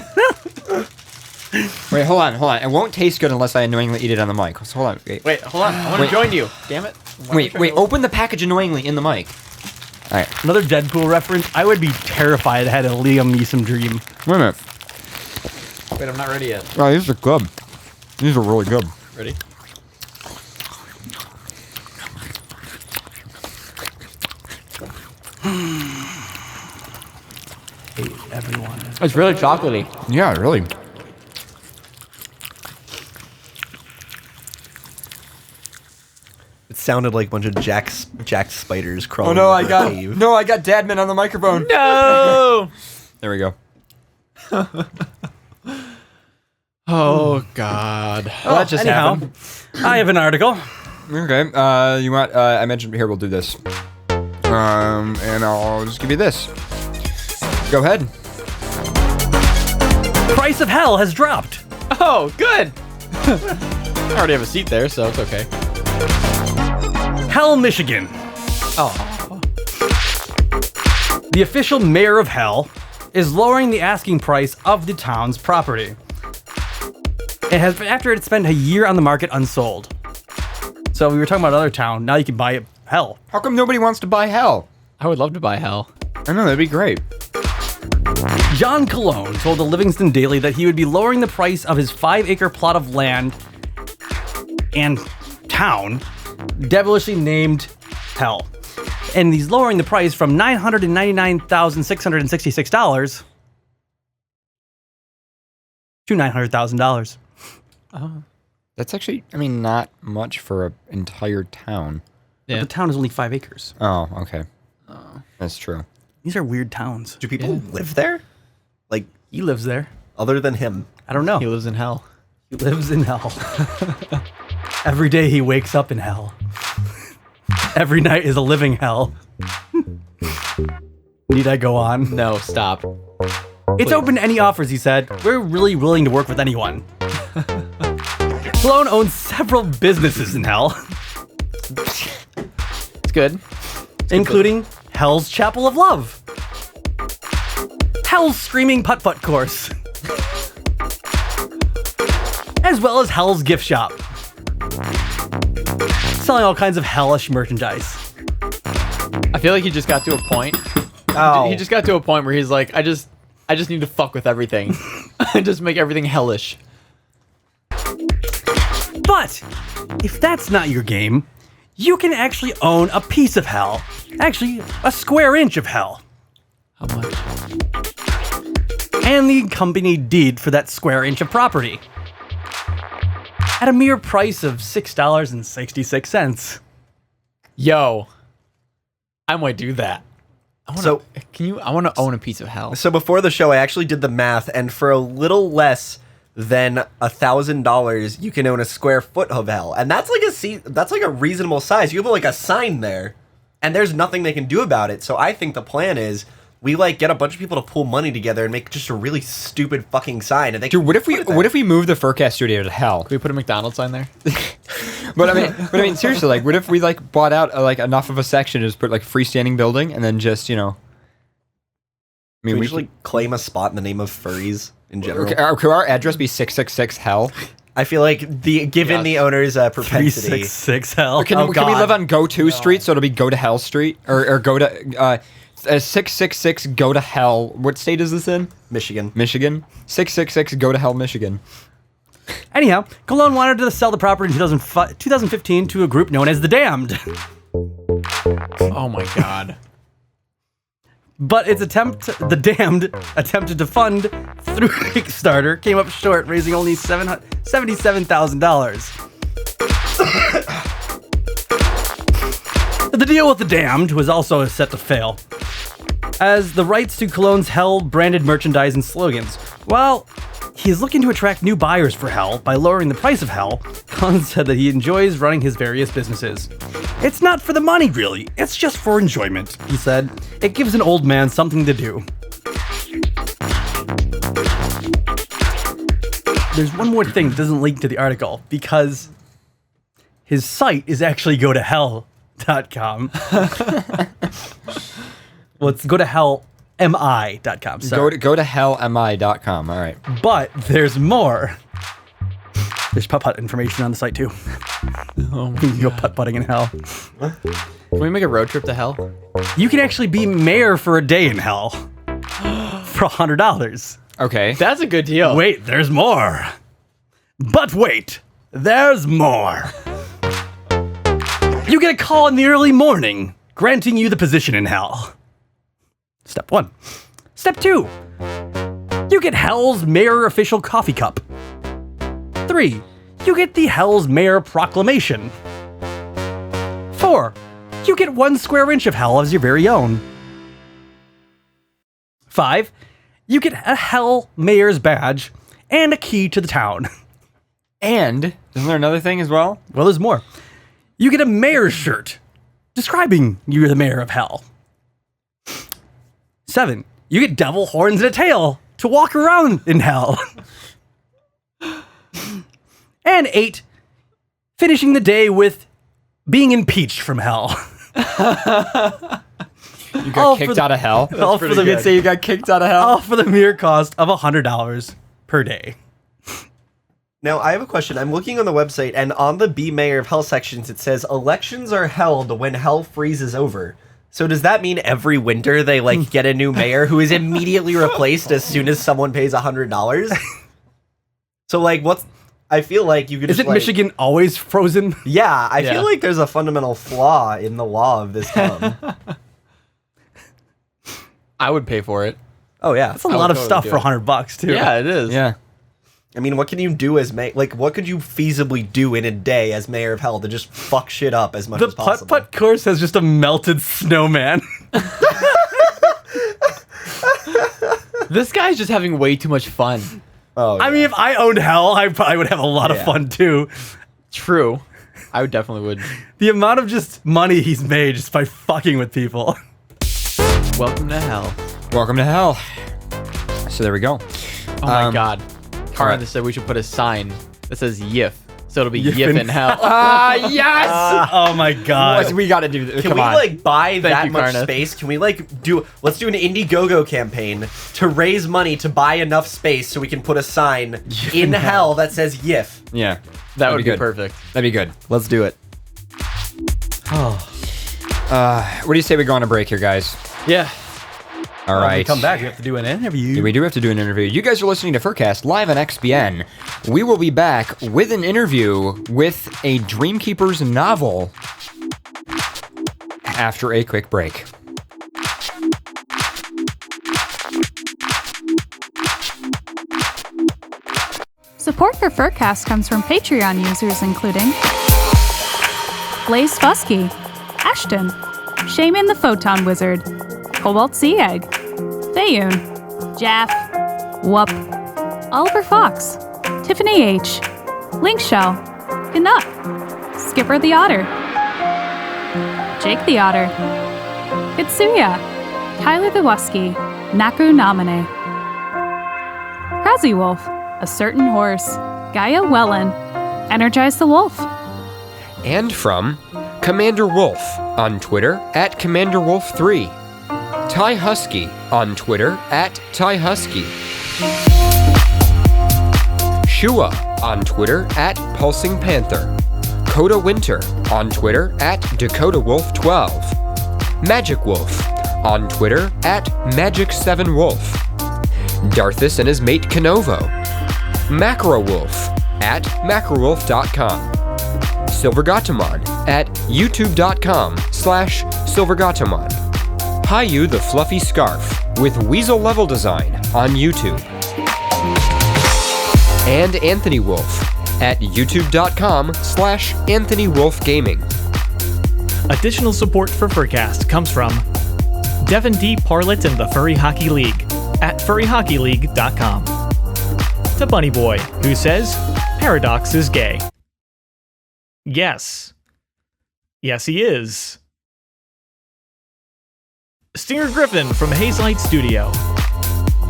Wait, hold on. It won't taste good unless I annoyingly eat it on the mic. So hold on. Wait, hold on. I want to join you. Damn it. Wait. Open the package annoyingly in the mic. All right. Another Deadpool reference. I would be terrified I had a Liam Neeson dream. Wait a minute. Wait, I'm not ready yet. Oh, these are good. These are really good. Ready? Hey, everyone. It's really chocolatey. Yeah, really. It sounded like a bunch of jack spiders crawling. Oh no, over a cave. I got dad mint on the microphone. No! There we go. Oh, God. Well, that just Anyhow, happened. I have an article. Okay. You want? I mentioned here. We'll do this. And I'll just give you this. Go ahead. Price of hell has dropped. Oh, good. I already have a seat there, so it's okay. Hell, Michigan. Oh. The official mayor of Hell is lowering the asking price of the town's property. It has after it spent a year on the market unsold. So we were talking about another town. Now you can buy it. Hell. How come nobody wants to buy Hell? I would love to buy Hell. I know that'd be great. John Cologne told the Livingston Daily that he would be lowering the price of his 5-acre plot of land and town, devilishly named Hell. And he's lowering the price from $999,666 to $900,000. That's actually, I mean, not much for an entire town. But the town is only 5 acres. Oh, okay. That's true. These are weird towns. Do people live there? Like, He lives there. other than him? I don't know. He lives in Hell. He lives in hell. Every day he wakes up in hell. Every night is a living hell. Need I go on? No, stop. It's open to any offers, he said. We're really willing to work with anyone. Sloan owns several businesses in hell, It's good. including Hell's Chapel of Love, Hell's Screaming Putt-Putt Course, as well as Hell's Gift Shop, selling all kinds of hellish merchandise. I feel like he just got to a point. Oh. He just got to a point where he's like, I just need to fuck with everything. Just make everything hellish. But if that's not your game, you can actually own a piece of hell. Actually, a square inch of hell. How much? And the company deed for that square inch of property. At a mere price of $6.66. Yo, I might do that. I want to own a piece of Hell. So before the show, I actually did the math, and for a little less than $1,000, you can own a square foot of hell, and that's like a reasonable size. You can put like a sign there, and there's nothing they can do about it. So I think the plan is we like get a bunch of people to pool money together and make just a really stupid fucking sign. And they Dude, what if we move the FurCast studio to Hell? Can we put a McDonald's sign there? But I mean, seriously, like, what if we like bought out like enough of a section to just put like freestanding building and then just I mean, we usually claim a spot in the name of furries in general. Could our address be 666 Hell? I feel like given the owner's propensity. 366 hell. Can we live on Go To Street so it'll be Go to Hell Street or Go to 666 Go to Hell? What state is this in? Michigan. 666 Go to Hell, Michigan. Anyhow, Cologne wanted to sell the property in 2015 to a group known as The Damned. Oh my god. But its The Damned, attempted to fund through Kickstarter, came up short, raising only $77,000. The deal with The Damned was also set to fail, as the rights to Cologne's Hell-branded merchandise and slogans. While he's looking to attract new buyers for Hell by lowering the price of Hell, Cologne said that he enjoys running his various businesses. It's not for the money, really. It's just for enjoyment, he said. It gives an old man something to do. there's one more thing that doesn't link to the article because his site is actually gotohell.com. Well, it's gotohellmi.com. Go to hellmi.com. All right. But there's more. There's putt-putt information on the site too. You can go putt-putting in hell. Can we make a road trip to hell? You can actually be mayor for a day in hell for $100. Okay. That's a good deal. Wait, there's more. But wait, there's more. You get a call in the early morning, granting you the position in hell. Step 1. Step 2. You get Hell's Mayor official coffee cup. 3. You get the Hell's Mayor proclamation. 4. You get 1 square inch of hell as your very own. 5. You get a Hell Mayor's badge and a key to the town. And isn't there another thing as well? Well, there's more. You get a mayor's shirt describing you're the mayor of hell. 7. You get devil horns and a tail to walk around in hell. And 8. Finishing the day with being impeached from hell. You got kicked out of hell. All for the Say you got kicked out of hell. all for the mere cost of $100 per day. Now, I have a question. I'm looking on the website, and on the Be Mayor of Hell sections, it says elections are held when hell freezes over. So does that mean every winter they, like, get a new mayor who is immediately replaced as soon as someone pays $100? So, like, what's... I feel like you could Is just, it like... Michigan always frozen? Yeah, I Yeah. feel like there's a fundamental flaw in the law of this town. I would pay for it. Oh, yeah. That's a lot of totally stuff do for it. $100 too. Yeah, it is. Yeah. I mean, what can you do as mayor? Like, what could you feasibly do in a day as mayor of hell to just fuck shit up as much The as possible? putt-putt course has just a melted snowman. This guy's just having way too much fun. Oh, I mean, if I owned hell, I probably would have a lot of Yeah. fun too. True. I would definitely would. The amount of just money he's made just by fucking with people. Welcome to hell. Welcome to hell. So there we go. Oh my Um, god. Carmen right. said we should put a sign that says Yif. So it'll be Yif Yif in in hell. Ah, yes. Oh my god. We got to do this. Can Come we on. like buy that you, much Karna. space? Can we like let's do an Indiegogo campaign to raise money to buy enough space so we can put a sign in hell that says Yif. Yeah. That would be good. perfect. That'd be good. Let's do it. What do you say we go on a break here, guys? Yeah. All When we right. come back, we have to do an interview. We do have to do an interview. You guys are listening to FurCast live on XBN. We will be back with an interview with a Dreamkeeper's novel after a quick break. Support for FurCast comes from Patreon users including Blaze Fusky, Ashton, Shaman the Photon Wizard, Cobalt Sea Egg, Fayoun, Jaff, Whoop, Oliver Fox, Tiffany H, Linkshell, Canuck, Skipper the Otter, Jake the Otter, Kitsuya, Tyler the Wusky, Naku Namine, Krauzy Wolf, A Certain Horse, Gaia Wellen, Energize the Wolf, And from Commander Wolf on Twitter at Commander Wolf 3, Ty Husky on Twitter at Ty Husky, Shua on Twitter at Pulsing Panther, Coda Winter on Twitter at Dakota Wolf 12, Magic Wolf on Twitter at Magic7 Wolf, Darthus and his mate Canovo, Macro Wolf at macrowolf.com, Silvergatamon at youtube.com/Silvergatamon, Hayu the Fluffy Scarf with Weasel Level Design on YouTube, and Anthony Wolf at youtube.com/Anthony Wolf Gaming. Additional support for FurCast comes from Devin D. Parlett and the Furry Hockey League at furryhockeyleague.com. To Bunny Boy, who says, Paradox is gay. Yes. Yes, he is. Stinger Griffin from Hazelight Studio.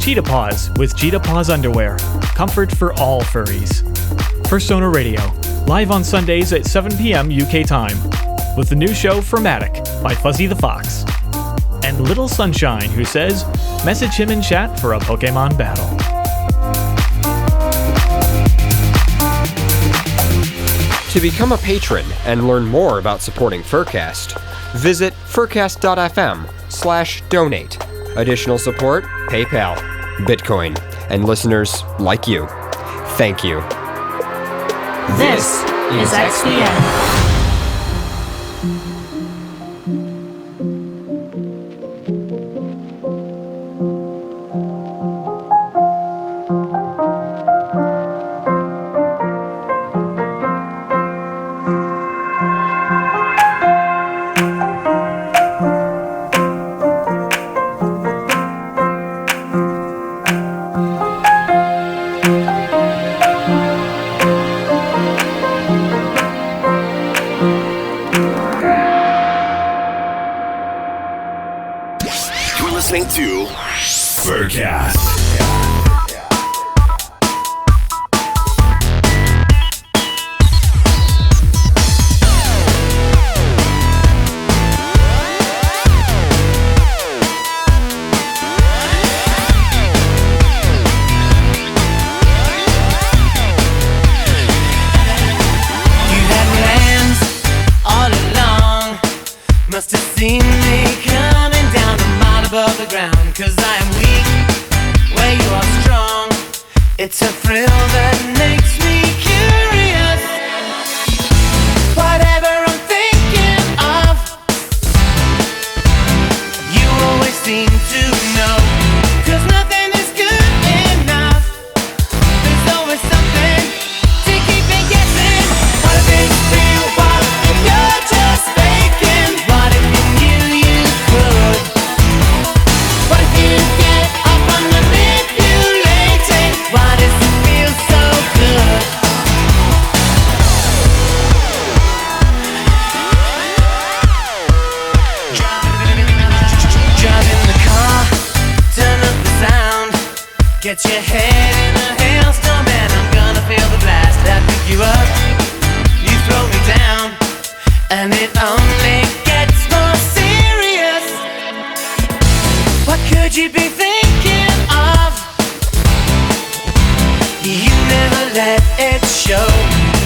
Cheetah Paws with Cheetah Paws Underwear. Comfort for all furries. Persona Radio, live on Sundays at 7 p.m. UK time, with the new show Formatic by Fuzzy the Fox. And Little Sunshine, who says, message him in chat for a Pokemon battle. To become a patron and learn more about supporting FurCast, visit furcast.fm/donate. Additional support, PayPal, Bitcoin, and listeners like you. Thank you. This is XPN. Listening to FurCast. Cause I am weak, where you are strong. It's a thrill that makes me curious. Whatever I'm thinking of, you always seem to know. Cause nothing is good enough. There's always something to keep me guessing. What if it's real? What if you're just faking? What if you knew you could? What if you get up on manipulating? Why does it feel so good? Driving the car, turn up the sound. Get your head in a hailstorm and I'm gonna feel the blast. I pick you up, you throw me down, and it only gets more serious. What could you be thinking of? You never let it show.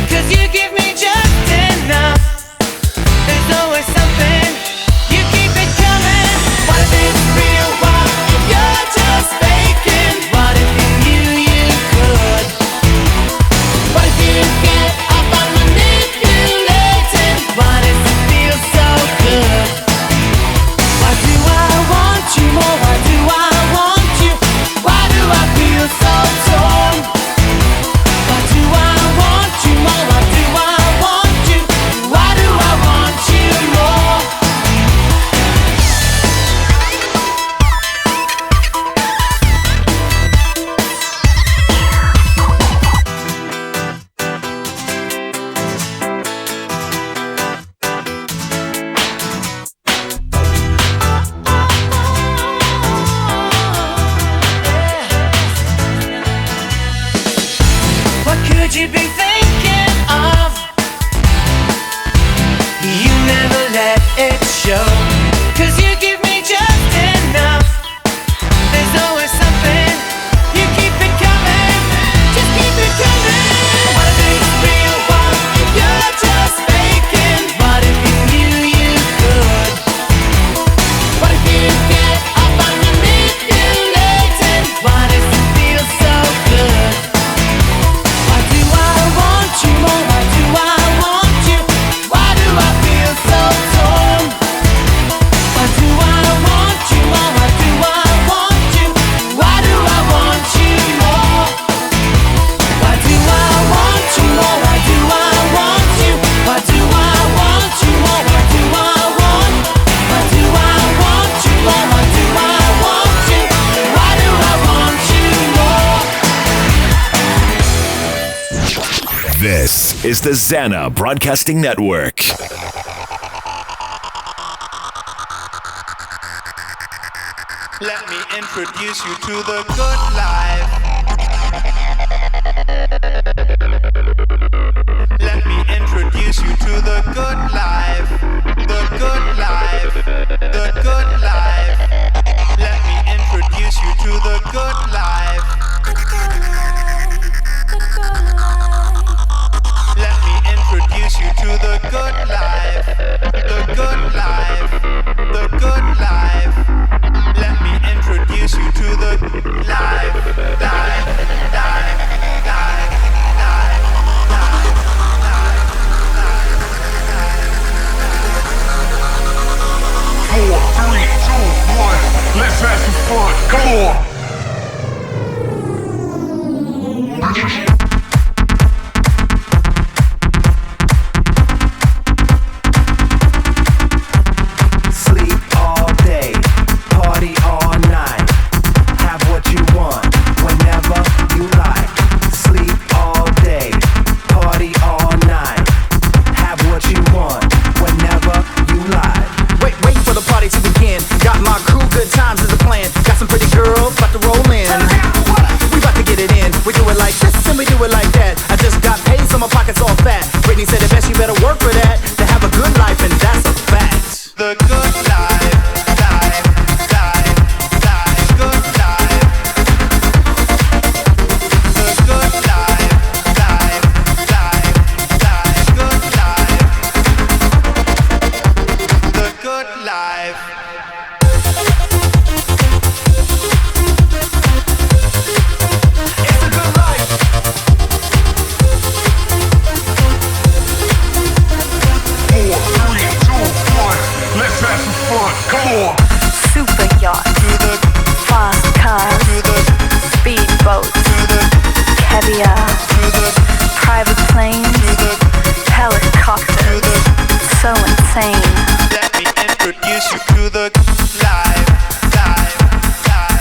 Cause you give me just enough. There's always something, you keep it coming. What if it's real? What if you're just faking? What if you knew you could? What if you get up on manipulating? Why does it feel so good? Why do I want you more? Why do I want you? Why do I feel so torn? Why do I want you more? Why do I want you? Why do I want you more? What could you be thinking of? You never let it show. Cause you give me just enough. There's always something, you keep it coming. Just keep it coming. What if it's real? What if you're just faking? What if you knew you could? What if you get up on manipulating? Why does it feel so good? Why do I want you more? Why do I want you? Why do I feel so torn? Why do I want you more? Why do I want you? Why do I want you more? Why do I want you more? Why do I want you? Why do I want you more? Why do I want? Why do I want you more? Why do I want you? Why do I want you more? This is the Zana Broadcasting Network. Let me introduce you to the good life. Let me introduce you to the good life. The good life. The good life. Let me introduce you to the good life. Let me introduce you to the good life. The good life. The good life. Let me introduce you to the life. Life. Life. Life. Four, three, two, one. Let's have some fun. Come on. Sleep all day, party all night. Have what you want, whenever you like. Sleep all day, party all night. Have what you want, whenever you like. Wait for the party to begin. Got my crew, good times is the plan. Got some pretty girls, about to roll in. We about to get it in. We do it like this and we do it like that. I just got paid, so my pockets all fat. Brittany said the best, you better work for that. To have a good life, and that's a fact. The good life, life, life, life, good life. The good life, life, life, life, good life. The good life. It's a good life. Four, three, two, one. Let's have some fun. Come on. Super yachts, fast cars, speedboats, caviar, private planes, helicopters, so insane. Let me introduce you to the life, life, life.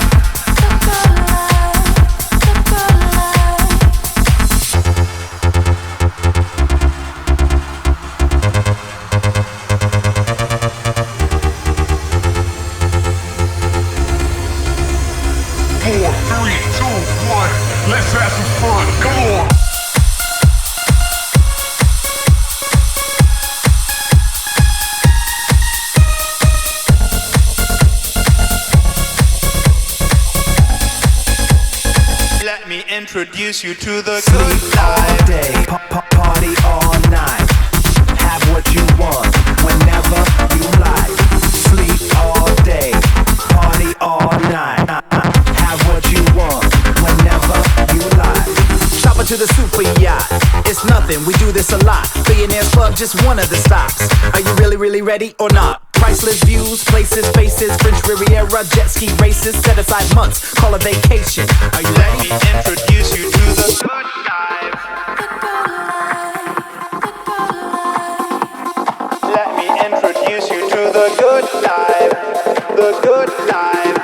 Four, three, two, one. Let's have some fun. Come on. Let me introduce you to the good life. All day, party all night. Have what you want, whenever you like. Sleep all day, party all night. Have what you want, whenever you like. Chopper to the super yacht. It's nothing, we do this a lot. Billionaires Club, just one of the stops. Are you really ready or not? Priceless views, places, faces, French Riviera, jet ski races. Set aside months, call a vacation. Are you ready? Let me introduce you to the good life. Let me introduce you to the good life. The good life.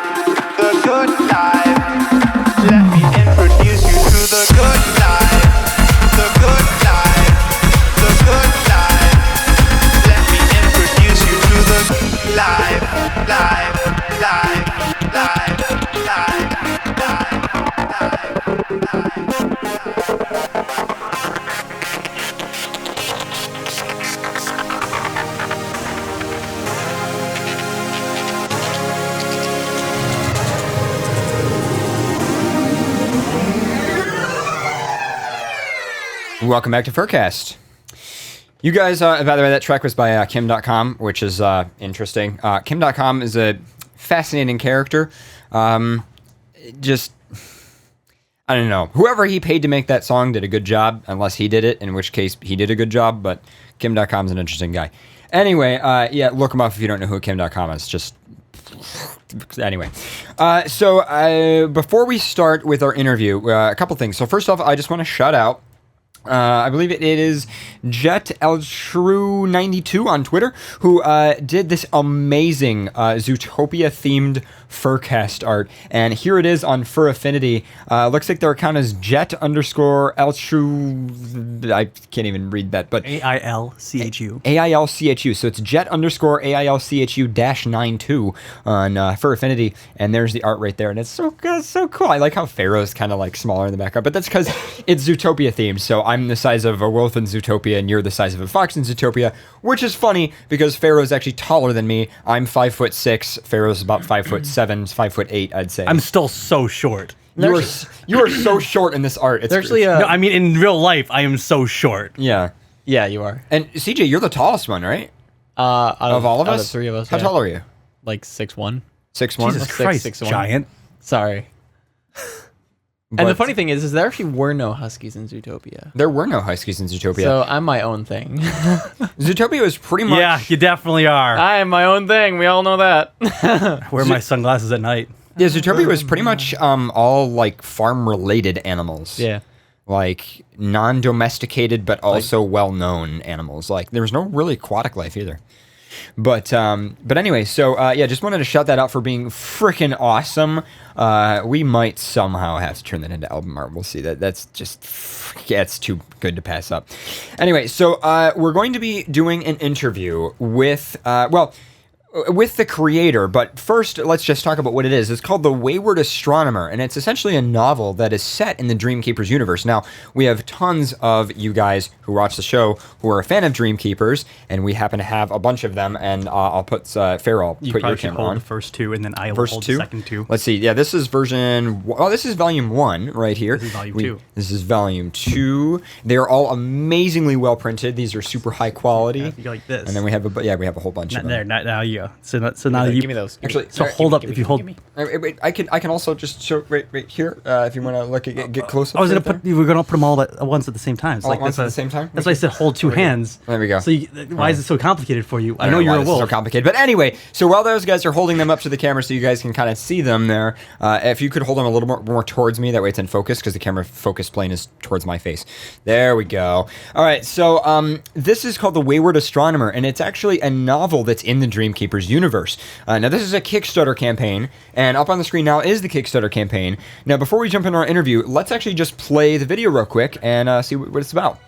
The good life. Let me introduce you to the good life. The good life. The good life. Let me introduce you to the life. Life. Life. Life. Life. Welcome back to FurCast. You guys, by the way, that track was by Kim.com, which is interesting. Kim.com is a fascinating character. Just, I don't know. Whoever he paid to make that song did a good job, unless he did it, in which case he did a good job, but Kim.com is an interesting guy. Anyway, yeah, look him up if you don't know who Kim.com is. Just, anyway. So before we start with our interview, a couple things. So first off, I just want to shout out I believe it is Jet Elshrew92 on Twitter, who did this amazing Zootopia-themed FurCast art. And here it is on Fur Affinity. Looks like their account is Jet _Elshrew. I can't even read that, but AILCHU. AILCHU. So it's Jet _AILCHU -92 on Fur Affinity. And there's the art right there. And it's so good, so cool. I like how Pharaoh's kind of like smaller in the background, but that's because it's Zootopia themed. So I'm the size of a wolf in Zootopia, and you're the size of a fox in Zootopia, which is funny because Pharaoh's actually taller than me. I'm 5'6". Pharaoh's about 5'7", 5'8", I'd say. I'm still so short. You are so short in this art. It's actually no, I mean, in real life, I am so short. Yeah. Yeah, you are. And CJ, you're the tallest one, right? Of all of us? Out of three of us. How tall are you? Like 6'1". 6'1"? Jesus Christ, 6'1". giant. Sorry. And the funny thing is there actually were no huskies in Zootopia. There were no huskies in Zootopia. So I'm my own thing. Zootopia was pretty much... Yeah, you definitely are. I am my own thing. We all know that. Wear my sunglasses at night. Yeah, Zootopia was pretty much all like farm-related animals. Yeah. Like non-domesticated, but also well-known animals. Like there was no really aquatic life either. But anyway, so yeah, just wanted to shout that out for being freaking awesome. We might somehow have to turn that into album art. We'll see. That's just, yeah, it's too good to pass up. Anyway, so we're going to be doing an interview with, with the creator, but first let's just talk about what it is. It's called The Wayward Astronomer, and it's essentially a novel that is set in the Dreamkeepers universe. Now, we have tons of you guys who watch the show who are a fan of Dreamkeepers, and we happen to have a bunch of them, and I'll put, Farrell, You put probably your should camera hold on. the first two, and then I will First hold two? the second two. Let's see. Yeah, this is version... Oh, this is volume 1 right here. This is volume 2. This is volume 2. They're all amazingly well printed. These are super high quality. Yeah, you go like this. And then we have a whole bunch of them. There, now you go. So now you give me those. Actually, So hold up if you hold. Wait, I can also just show right here if you want to look at get close. I was gonna we're gonna put them all at once at the same time. It's All at once at the same time? That's why I said hold two hands. There we go. So why is it so complicated for you? I know don't you're why a this is wolf. so complicated, but anyway, so while those guys are holding them up to the camera, so you guys can kind of see them there, if you could hold them a little more towards me, that way it's in focus because the camera focus plane is towards my face. There we go. All right, so this is called The Wayward Astronomer, and it's actually a novel that's in the Dreamkeepers universe. Now this is a Kickstarter campaign, and up on the screen now is the Kickstarter campaign. Now before we jump into our interview, let's actually just play the video real quick and see what it's about.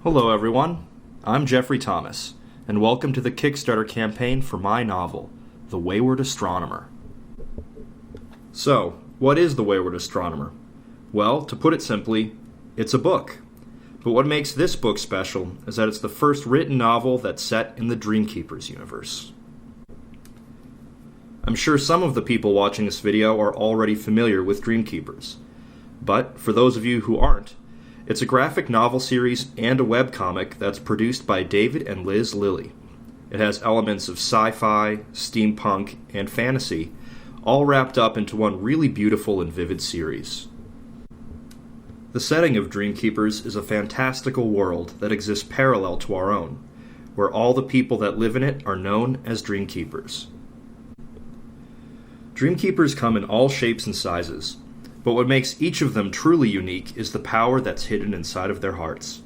Hello everyone, I'm Jeffrey Thomas, and welcome to the Kickstarter campaign for my novel, The Wayward Astronomer. So, what is The Wayward Astronomer? Well, to put it simply, it's a book. But what makes this book special is that it's the first written novel that's set in the Dreamkeepers universe. I'm sure some of the people watching this video are already familiar with Dreamkeepers, but for those of you who aren't, it's a graphic novel series and a webcomic that's produced by David and Liz Lilly. It has elements of sci-fi, steampunk, and fantasy, all wrapped up into one really beautiful and vivid series. The setting of Dreamkeepers is a fantastical world that exists parallel to our own, where all the people that live in it are known as Dreamkeepers. Dreamkeepers come in all shapes and sizes, but what makes each of them truly unique is the power that's hidden inside of their hearts.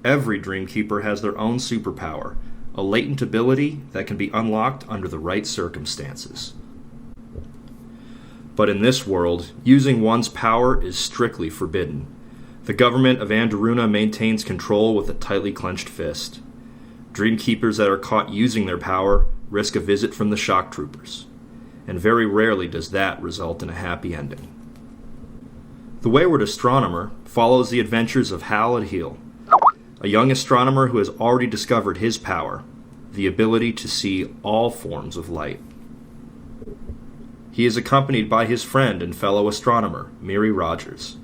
Every Dreamkeeper has their own superpower, a latent ability that can be unlocked under the right circumstances. But in this world, using one's power is strictly forbidden. The government of Andoruna maintains control with a tightly clenched fist. Dreamkeepers that are caught using their power risk a visit from the shock troopers, and very rarely does that result in a happy ending. The Wayward Astronomer follows the adventures of Hal Adheel, a young astronomer who has already discovered his power, the ability to see all forms of light. He is accompanied by his friend and fellow astronomer, Miri Rogers.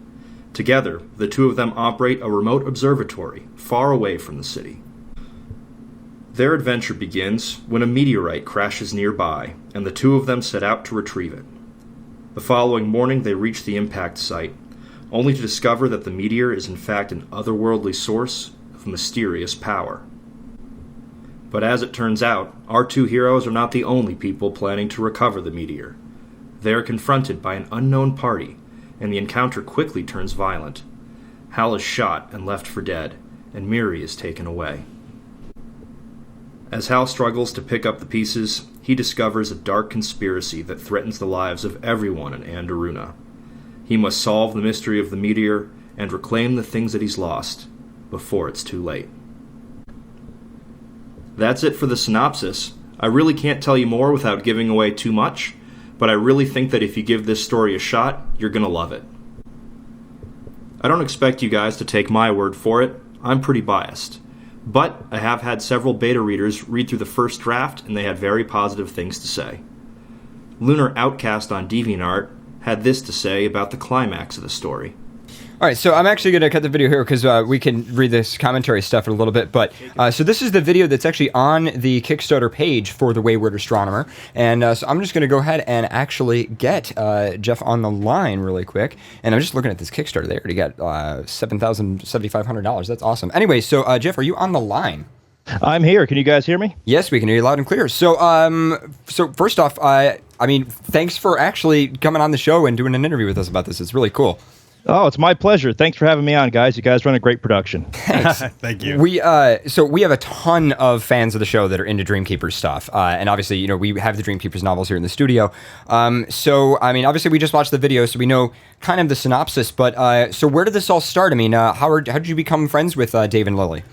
Together, the two of them operate a remote observatory far away from the city. Their adventure begins when a meteorite crashes nearby, and the two of them set out to retrieve it. The following morning, they reach the impact site, only to discover that the meteor is in fact an otherworldly source of mysterious power. But as it turns out, our two heroes are not the only people planning to recover the meteor. They are confronted by an unknown party, and the encounter quickly turns violent. Hal is shot and left for dead, and Miri is taken away. As Hal struggles to pick up the pieces, he discovers a dark conspiracy that threatens the lives of everyone in Anderuna. He must solve the mystery of the meteor and reclaim the things that he's lost before it's too late. That's it for the synopsis. I really can't tell you more without giving away too much, but I really think that if you give this story a shot, you're going to love it. I don't expect you guys to take my word for it. I'm pretty biased. But I have had several beta readers read through the first draft, and they had very positive things to say. Lunar Outcast on DeviantArt had this to say about the climax of the story. All right, so I'm actually going to cut the video here because we can read this commentary stuff in a little bit. But so this is the video that's actually on the Kickstarter page for the Wayward Astronomer. And so I'm just going to go ahead and actually get Jeff on the line really quick. And I'm just looking at this Kickstarter. They already got $7,500. That's awesome. Anyway, so Jeff, are you on the line? I'm here. Can you guys hear me? Yes, we can hear you loud and clear. So, so first off, I mean, thanks for actually coming on the show and doing an interview with us about this. It's really cool. Oh, it's my pleasure. Thanks for having me on, guys. You guys run a great production. Thanks. Thank you. So we have a ton of fans of the show that are into Dreamkeeper stuff, and obviously, you know, we have the Dreamkeepers novels here in the studio. So I mean, obviously, we just watched the video, so we know kind of the synopsis. But so where did this all start? I mean, how did you become friends with Dave and Lily?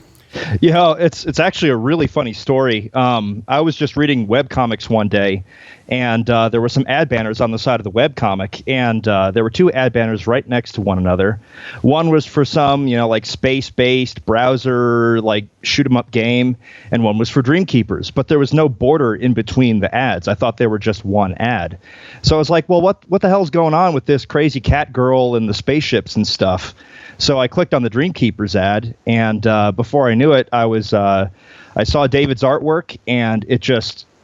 Yeah, it's actually a really funny story. I was just reading webcomics one day, and there were some ad banners on the side of the webcomic, and there were two ad banners right next to one another. One was for some, you know, like space-based browser, like shoot-'em-up game, and one was for Dreamkeepers, but there was no border in between the ads. I thought they were just one ad. So I was like, well, what the hell's going on with this crazy cat girl and the spaceships and stuff? So I clicked on the Dreamkeepers ad, and before I knew it, I saw David's artwork, and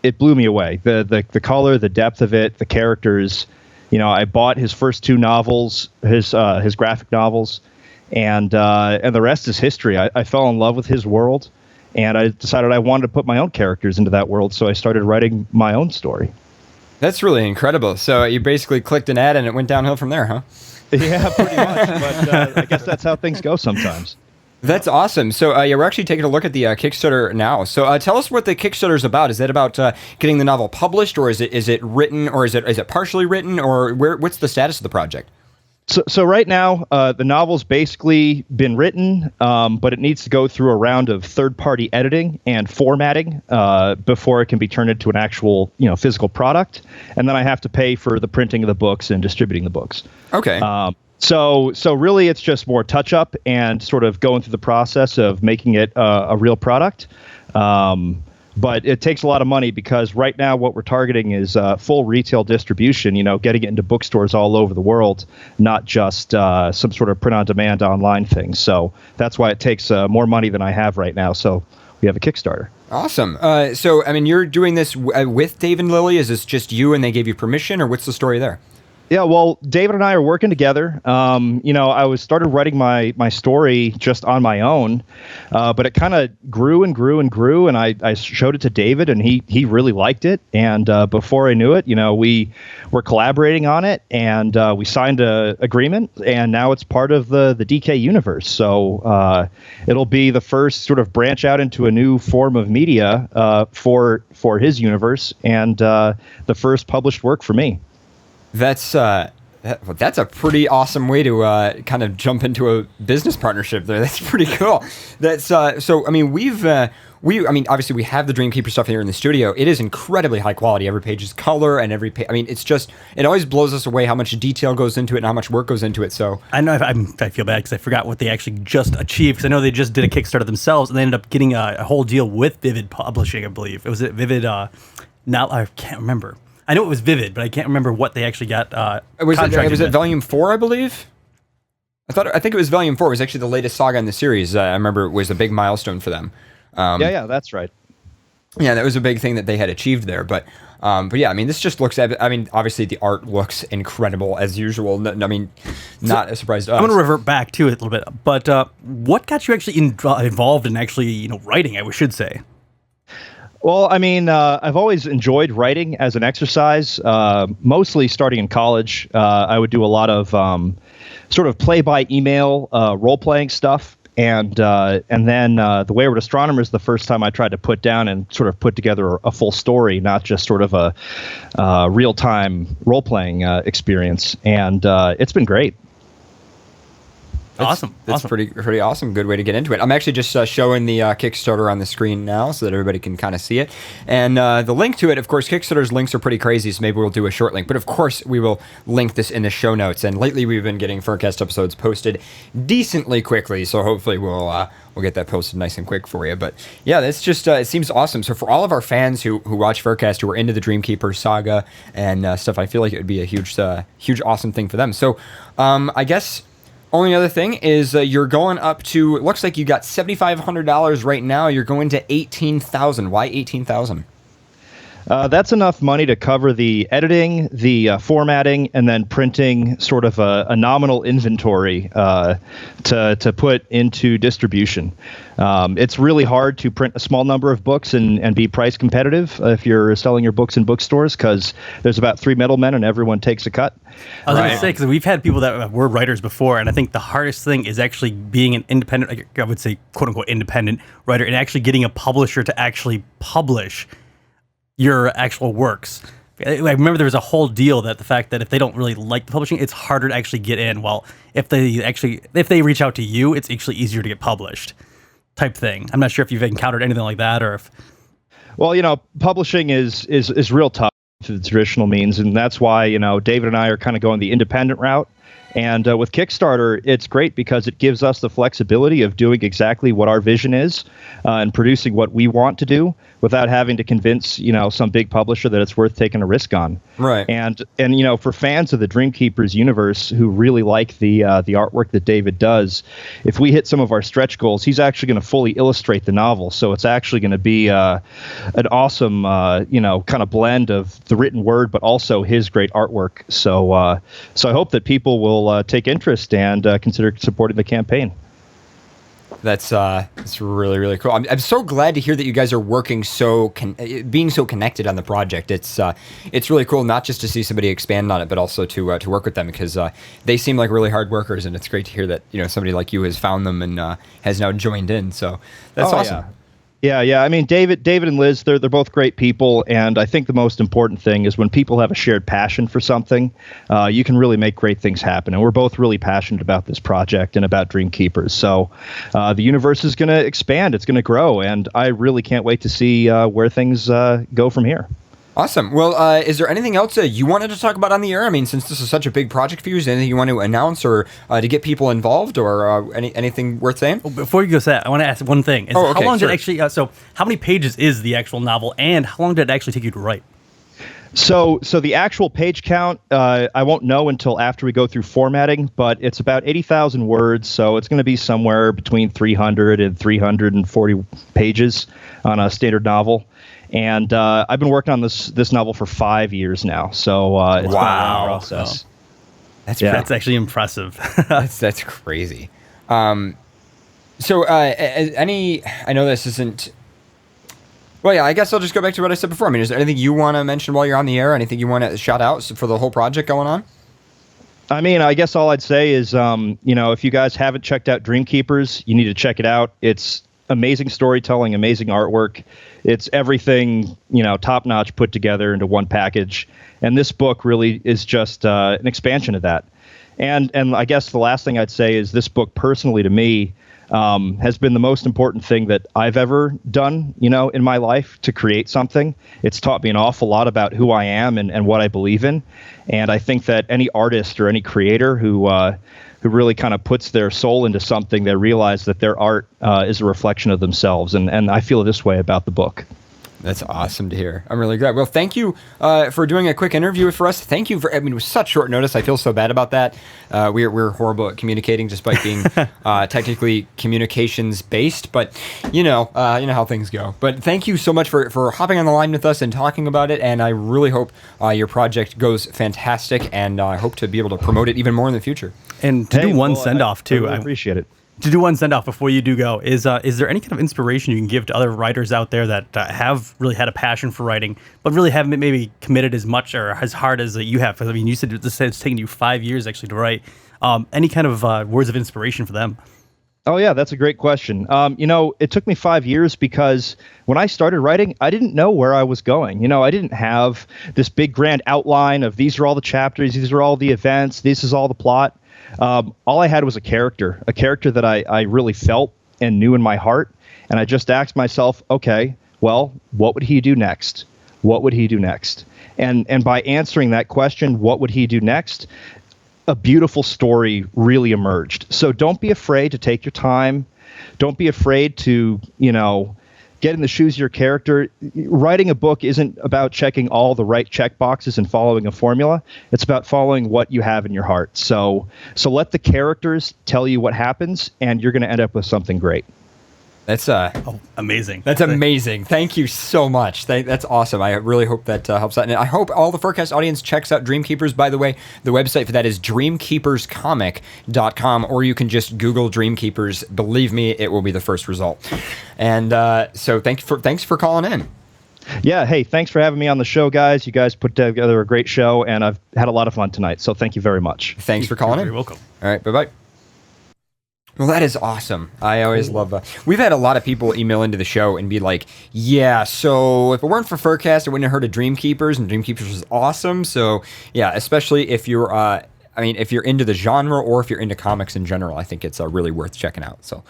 it blew me away. The color, the depth of it, the characters. You know, I bought his first two novels, his graphic novels, and the rest is history. I fell in love with his world, and I decided I wanted to put my own characters into that world, so I started writing my own story. That's really incredible. So you basically clicked an ad, and it went downhill from there, huh? Yeah, pretty much. But I guess that's how things go sometimes. That's awesome. So yeah, we're actually taking a look at the Kickstarter now. So tell us what the Kickstarter is about. Is that about getting the novel published, or is it written, or is it partially written, or what's the status of the project? So right now, the novel's basically been written, but it needs to go through a round of third-party editing and formatting before it can be turned into an actual, you know, physical product. And then I have to pay for the printing of the books and distributing the books. Okay. So really, it's just more touch-up and sort of going through the process of making it a real product. But it takes a lot of money because right now what we're targeting is full retail distribution, you know, getting it into bookstores all over the world, not just some sort of print-on-demand online thing. So that's why it takes more money than I have right now. So we have a Kickstarter. Awesome. So, I mean, you're doing this with Dave and Lily? Is this just you and they gave you permission, or what's the story there? Yeah, well, David and I are working together. You know, I started writing my story just on my own, but it kind of grew and grew and grew, and I showed it to David, and he really liked it. And before I knew it, you know, we were collaborating on it, and we signed an agreement, and now it's part of the DK universe. So it'll be the first sort of branch out into a new form of media for his universe, and the first published work for me. That's That's a pretty awesome way to kind of jump into a business partnership there. That's pretty cool. That's so. I mean, obviously we have the Dreamkeeper stuff here in the studio. It is incredibly high quality. Every page is color, and every page. I mean, it always blows us away how much detail goes into it and how much work goes into it. So I know I feel bad because I forgot what they actually just achieved. Because I know they just did a Kickstarter themselves, and they ended up getting a whole deal with Vivid Publishing, I believe. It was Vivid. Now I can't remember. I know it was Vivid, but I can't remember what they actually got. Was it Volume 4, I believe? I think it was Volume 4. It was actually the latest saga in the series. I remember it was a big milestone for them. Yeah, that's right. Yeah, that was a big thing that they had achieved there. But yeah, I mean, this just looks. I mean, obviously the art looks incredible as usual. I mean, not a surprise to us. I'm going to revert back to it a little bit. But what got you actually involved in actually writing? I should say. Well, I mean, I've always enjoyed writing as an exercise, mostly starting in college. I would do a lot of sort of play-by-email role-playing stuff. And then The Wayward Astronomer is the first time I tried to put down and sort of put together a full story, not just sort of a real-time role-playing experience. And it's been great. Awesome. That's pretty awesome. Good way to get into it. I'm actually just showing the Kickstarter on the screen now so that everybody can kind of see it. And the link to it, of course, Kickstarter's links are pretty crazy, so maybe we'll do a short link. But of course, we will link this in the show notes. And lately, we've been getting FurCast episodes posted decently quickly, so hopefully we'll get that posted nice and quick for you. But yeah, that's just it seems awesome. So for all of our fans who watch FurCast, who are into the Dreamkeeper saga and stuff, I feel like it would be a huge awesome thing for them. So I guess. Only other thing is you're going up to, it looks like you got $7,500 right now. You're going to $18,000. Why $18,000? That's enough money to cover the editing, the formatting, and then printing sort of a nominal inventory to put into distribution. It's really hard to print a small number of books and be price competitive if you're selling your books in bookstores because there's about 3 middlemen and everyone takes a cut. I was going to say, because we've had people that were writers before, and I think the hardest thing is actually being an independent, I would say, quote-unquote, independent writer, and actually getting a publisher to actually publish your actual works. I remember there was a whole deal that the fact that if they don't really like the publishing, it's harder to actually get in. Well, if they reach out to you, it's actually easier to get published type thing. I'm not sure if you've encountered anything like that or if... Well, publishing is real tough through the traditional means, and that's why, David and I are kind of going the independent route. And with Kickstarter, it's great because it gives us the flexibility of doing exactly what our vision is and producing what we want to do without having to convince, some big publisher that it's worth taking a risk on. Right. And for fans of the Dreamkeepers universe who really like the artwork that David does, if we hit some of our stretch goals, he's actually going to fully illustrate the novel. So it's actually going to be an awesome, kind of blend of the written word, but also his great artwork. So I hope that people will take interest and consider supporting the campaign. That's really, really cool. I'm so glad to hear that you guys are working being so connected on the project. It's really cool not just to see somebody expand on it, but also to work with them because they seem like really hard workers, and it's great to hear that somebody like you has found them and has now joined in. So that's awesome. Yeah. I mean, David and Liz, they're both great people, and I think the most important thing is when people have a shared passion for something, you can really make great things happen. And we're both really passionate about this project and about Dreamkeepers. So the universe is going to expand, it's going to grow, and I really can't wait to see where things go from here. Awesome. Well, is there anything else you wanted to talk about on the air? I mean, since this is such a big project for you, is there anything you want to announce or to get people involved or anything worth saying? Well, before you go to that, I want to ask one thing. How long did it actually, so how many pages is the actual novel and how long did it actually take you to write? So the actual page count, I won't know until after we go through formatting, but it's about 80,000 words, so it's going to be somewhere between 300 and 340 pages on a standard novel. And I've been working on this novel for 5 years now, so it's been a long process. That's actually impressive. that's crazy. So I know this isn't. Well, yeah, I guess I'll just go back to what I said before. I mean, is there anything you want to mention while you're on the air? Anything you want to shout out for the whole project going on? I mean, I guess all I'd say is, if you guys haven't checked out Dreamkeepers, you need to check it out. It's amazing storytelling, amazing artwork. It's everything, top notch put together into one package. And this book really is just an expansion of that. And I guess the last thing I'd say is this book personally to me has been the most important thing that I've ever done, in my life to create something. It's taught me an awful lot about who I am and what I believe in. And I think that any artist or any creator who really kind of puts their soul into something, they realize that their art is a reflection of themselves. And I feel this way about the book. That's awesome to hear. I'm really glad. Well, thank you for doing a quick interview for us. Thank you it was such short notice. I feel so bad about that. We're horrible at communicating, despite being technically communications based, but you know how things go. But thank you so much for hopping on the line with us and talking about it. And I really hope your project goes fantastic, and I hope to be able to promote it even more in the future. And to do one send-off, too. I really appreciate it. To do one send-off before you do go, is there any kind of inspiration you can give to other writers out there that have really had a passion for writing, but really haven't maybe committed as much or as hard as you have? Because, you said it's taken you 5 years actually to write. Any kind of words of inspiration for them? Oh, yeah, that's a great question. It took me 5 years because when I started writing, I didn't know where I was going. I didn't have this big grand outline of these are all the chapters, these are all the events, this is all the plot. All I had was a character that I really felt and knew in my heart. And I just asked myself, okay, well, what would he do next? What would he do next? And by answering that question, what would he do next? A beautiful story really emerged. So don't be afraid to take your time. Don't be afraid to, get in the shoes of your character. Writing a book isn't about checking all the right check boxes and following a formula. It's about following what you have in your heart. So let the characters tell you what happens, and you're going to end up with something great. That's amazing. That's amazing. Thank you so much. That's awesome. I really hope that helps out. And I hope all the FurCast audience checks out Dreamkeepers. By the way, the website for that is dreamkeeperscomic.com, or you can just Google Dreamkeepers. Believe me, it will be the first result. And so thanks for calling in. Yeah, hey, thanks for having me on the show, guys. You guys put together a great show, and I've had a lot of fun tonight. So thank you very much. Thanks for calling in. You're welcome. All right, bye-bye. Well, that is awesome. I always love we've had a lot of people email into the show and be like, yeah, so if it weren't for FurCast, I wouldn't have heard of Dreamkeepers, and Dreamkeepers was awesome. So, yeah, especially if you're, if you're into the genre or if you're into comics in general, I think it's really worth checking out. So,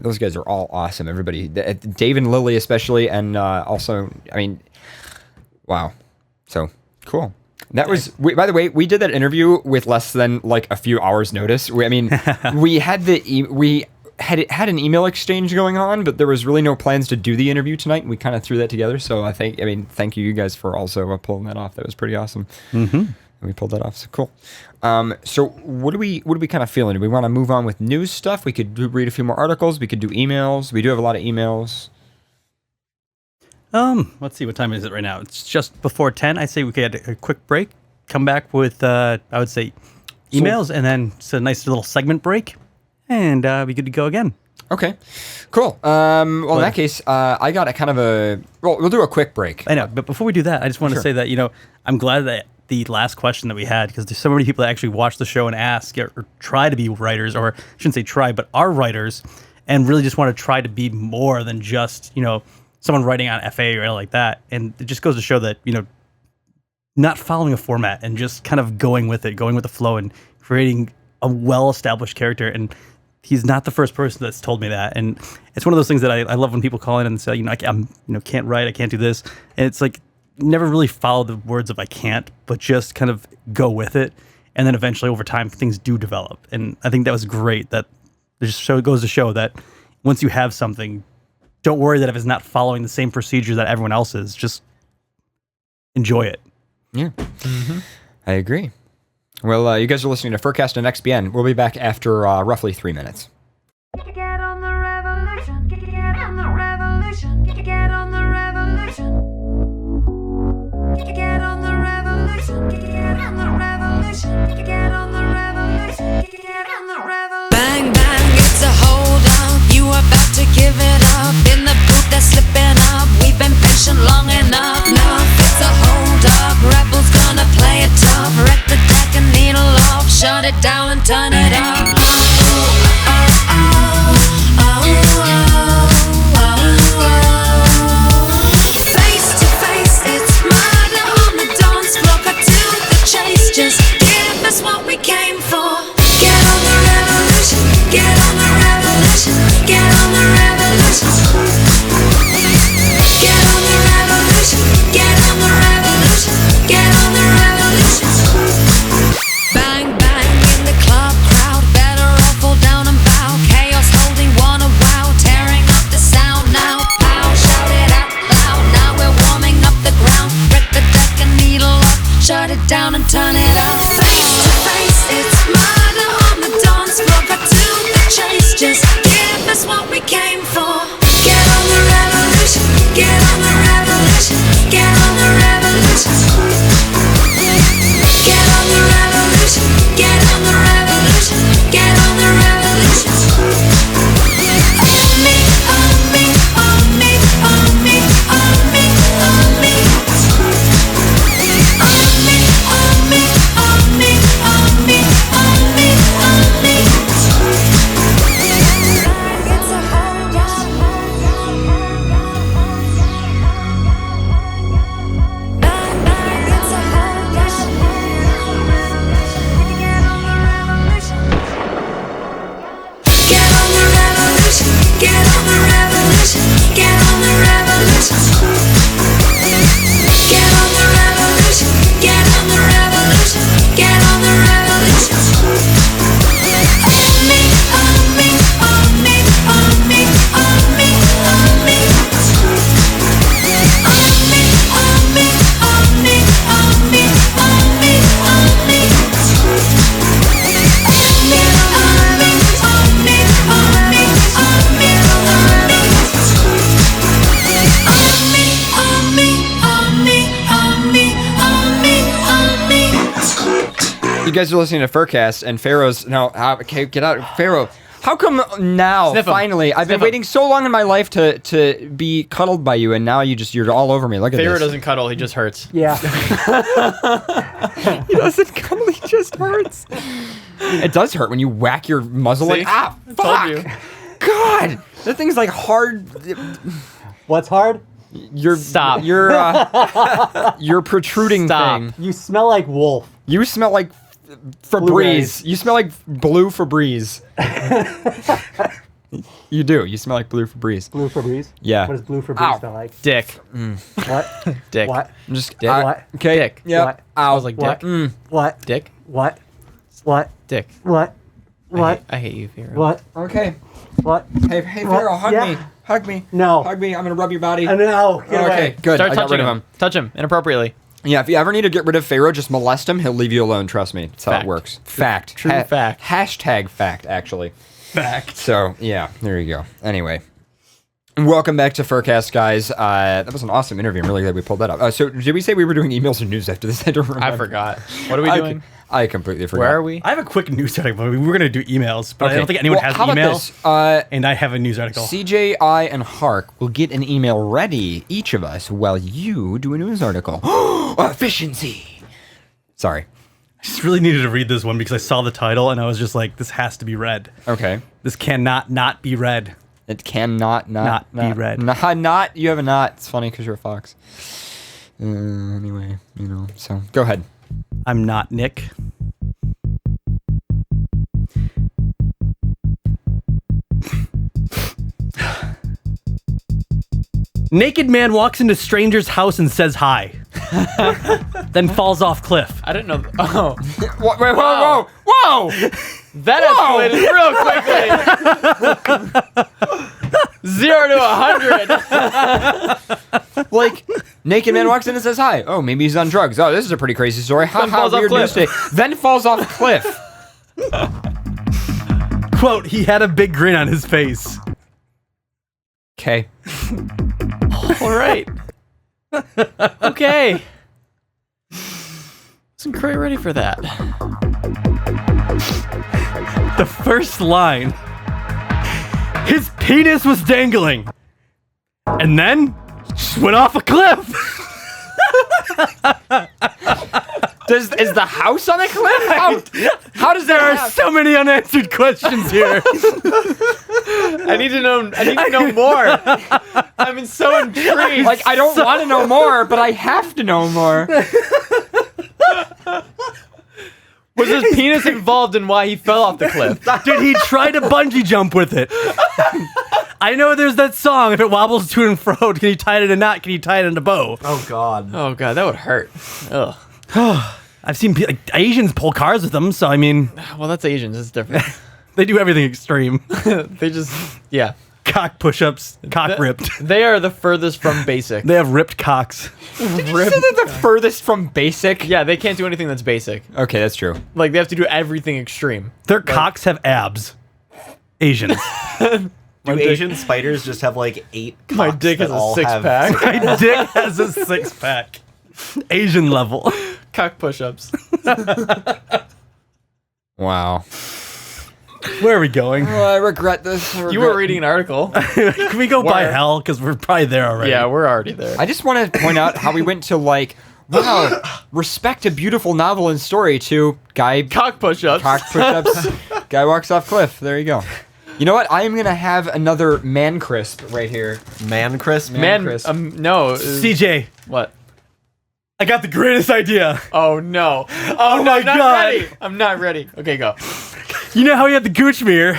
those guys are all awesome. Everybody, Dave and Lily especially, and also, wow. So, cool. That was, by the way, we did that interview with less than like a few hours notice. We had had an email exchange going on, but there was really no plans to do the interview tonight. We kind of threw that together. So thank you guys for also pulling that off. That was pretty awesome. Mm-hmm. We pulled that off. So cool. So what do we kind of feeling? Do we want to move on with news stuff? We could read a few more articles. We could do emails. We do have a lot of emails. Let's see, what time is it right now? It's just before 10. I say we could have a quick break, come back with, I would say, emails, and then it's a nice little segment break, and be good to go again. Okay, cool. In that case, I got we'll do a quick break. I know, but before we do that, I just want to say that, I'm glad that the last question that we had, because there's so many people that actually watch the show and ask or try to be writers, or I shouldn't say try, but are writers, and really just want to try to be more than just, someone writing on FA or like that. And it just goes to show that, not following a format and just kind of going with the flow and creating a well-established character. And he's not the first person that's told me that. And it's one of those things that I love when people call in and say, I can't write, I can't do this. And it's like, never really follow the words of I can't, but just kind of go with it. And then eventually over time, things do develop. And I think that was great that it goes to show that once you have something, don't worry that if it's not following the same procedure that everyone else is, just enjoy it. Yeah, I agree. Well, you guys are listening to FurCast and XBN. We'll be back after roughly 3 minutes. Get on the revolution. Get on the revolution. Get on the revolution. Get on the revolution. Get on the revolution. Get on the revolution. Get on the revolution. Bang, bang, it's a hold up. You are about to give it up. In the booth, they're slipping up. We've been patient long enough. Enough, it's a hold up. Rebels gonna play it tough. Wreck the deck and needle off. Shut it down and turn it up. Oh, oh, oh, oh, oh. the revolution. Get on the revolution. Get on the revolution. Get on the revolution. Get on the revolution. On me, on me, on me, on me, on me, on me. On me, on me, on me, on me, on me, on me. You guys are listening to FurCast, and Pharaoh's okay. Get out, Pharaoh. How come now? Sniff 'em. Finally, I've been Sniff 'em. waiting so long in my life to be cuddled by you, and now you're all over me. Look at Pharaoh this. doesn't cuddle, he just hurts. Yeah. He doesn't cuddle. He just hurts. It does hurt when you whack your muzzle See? like I fuck. told you. God, that thing's like hard. What's hard? Stop. Your protruding thing. You smell like wolf. You smell like Febreze. Blu-rays. You smell like blue Febreze. You do. You smell like blue Febreze. Blue Febreze? Yeah. What does blue Febreze Ow. smell like? Dick. What? Dick. What? I'm just Dick. What? Okay. Dick. Yeah. What? I was like, What? dick. What? Dick. What? What? Dick. What? What? I hate you, Pharaoh. What? Okay. What? Hey, What? Pharaoh, hug Yeah. me. Hug me. No. Hug me. I'm gonna rub your body. No. Get Okay, away. good. Start I got touching rid of him. him. Touch him inappropriately. Yeah, if you ever need to get rid of Pharaoh, just molest him. He'll leave you alone. Trust me. That's how Fact. it works. Fact. True fact. Hashtag fact, actually. Fact. So, yeah, there you go. Anyway. Welcome back to FurCast, guys. That was an awesome interview. I'm really glad we pulled that up. So, did we say we were doing emails and news after this? I don't remember. I forgot. What are we doing? I completely forgot. Where are we? I have a quick news article. We were going to do emails, but I Okay. don't think anyone Well, has how about email. this? And I have a news article. CJ, I, and Hark will get an email ready, each of us, while you do a news article. Efficiency! Sorry. I just really needed to read this one because I saw the title and I was just like, this has to be read. Okay. This cannot not be read. It cannot not be read. Not, you have a not. It's funny because you're a fox. Anyway, so go ahead. I'm not Nick. Naked man walks into stranger's house and says hi. Then falls off cliff. I didn't know. Oh. Wait, Wow. whoa! That escalated real quickly. 0 to 100. Like, naked man walks in and says hi. Oh, maybe he's on drugs. Oh, this is a pretty crazy story. Ha ha, falls off weird news cliff. day. Then falls off a cliff. Quote, he had a big grin on his face. Okay. All right. Okay. Wasn't quite ready for that. The first line. His penis was dangling. And then just went off a cliff. Is the house on a cliff? How does There that are happen? so many unanswered questions here. I need to know more. I'm so intrigued. Like, I don't want to know more, but I have to know more. Was his penis involved in why he fell off the cliff? Did he try to bungee jump with it? I know there's that song, if it wobbles to and fro, can you tie it in a knot? Can you tie it in a bow? Oh, God. Oh, God, that would hurt. Ugh. I've seen Asians pull cars with them, so I mean... Well, that's Asians. It's different. They do everything extreme. They just... Yeah. Cock push-ups, cock ripped. They are the furthest from basic. They have ripped cocks. Did you say they're the furthest from basic? Yeah, they can't do anything that's basic. Okay, that's true. Like, they have to do everything extreme. Their cocks have abs. Asians. Do Asian spiders just have like 8 cocks? My dick that is a all have- 6-pack. My dick has a 6-pack. Asian level. Cock push-ups. Wow. Where are we going? Oh, I regret this. You were reading an article. Can we go by Where? hell? Because we're probably there already. Yeah, we're already there. I just want to point out how we went to, like, wow, respect a beautiful novel and story to guy... Cock push-ups. Cock push-ups. Guy walks off cliff. There you go. You know what? I am going to have another man crisp right here. Man crisp? Man, crisp. no. CJ, What? I got the greatest idea. Oh, no. Oh, no, my I'm not God. ready. I'm not ready. Okay, go. You know how he had the gooch mirror?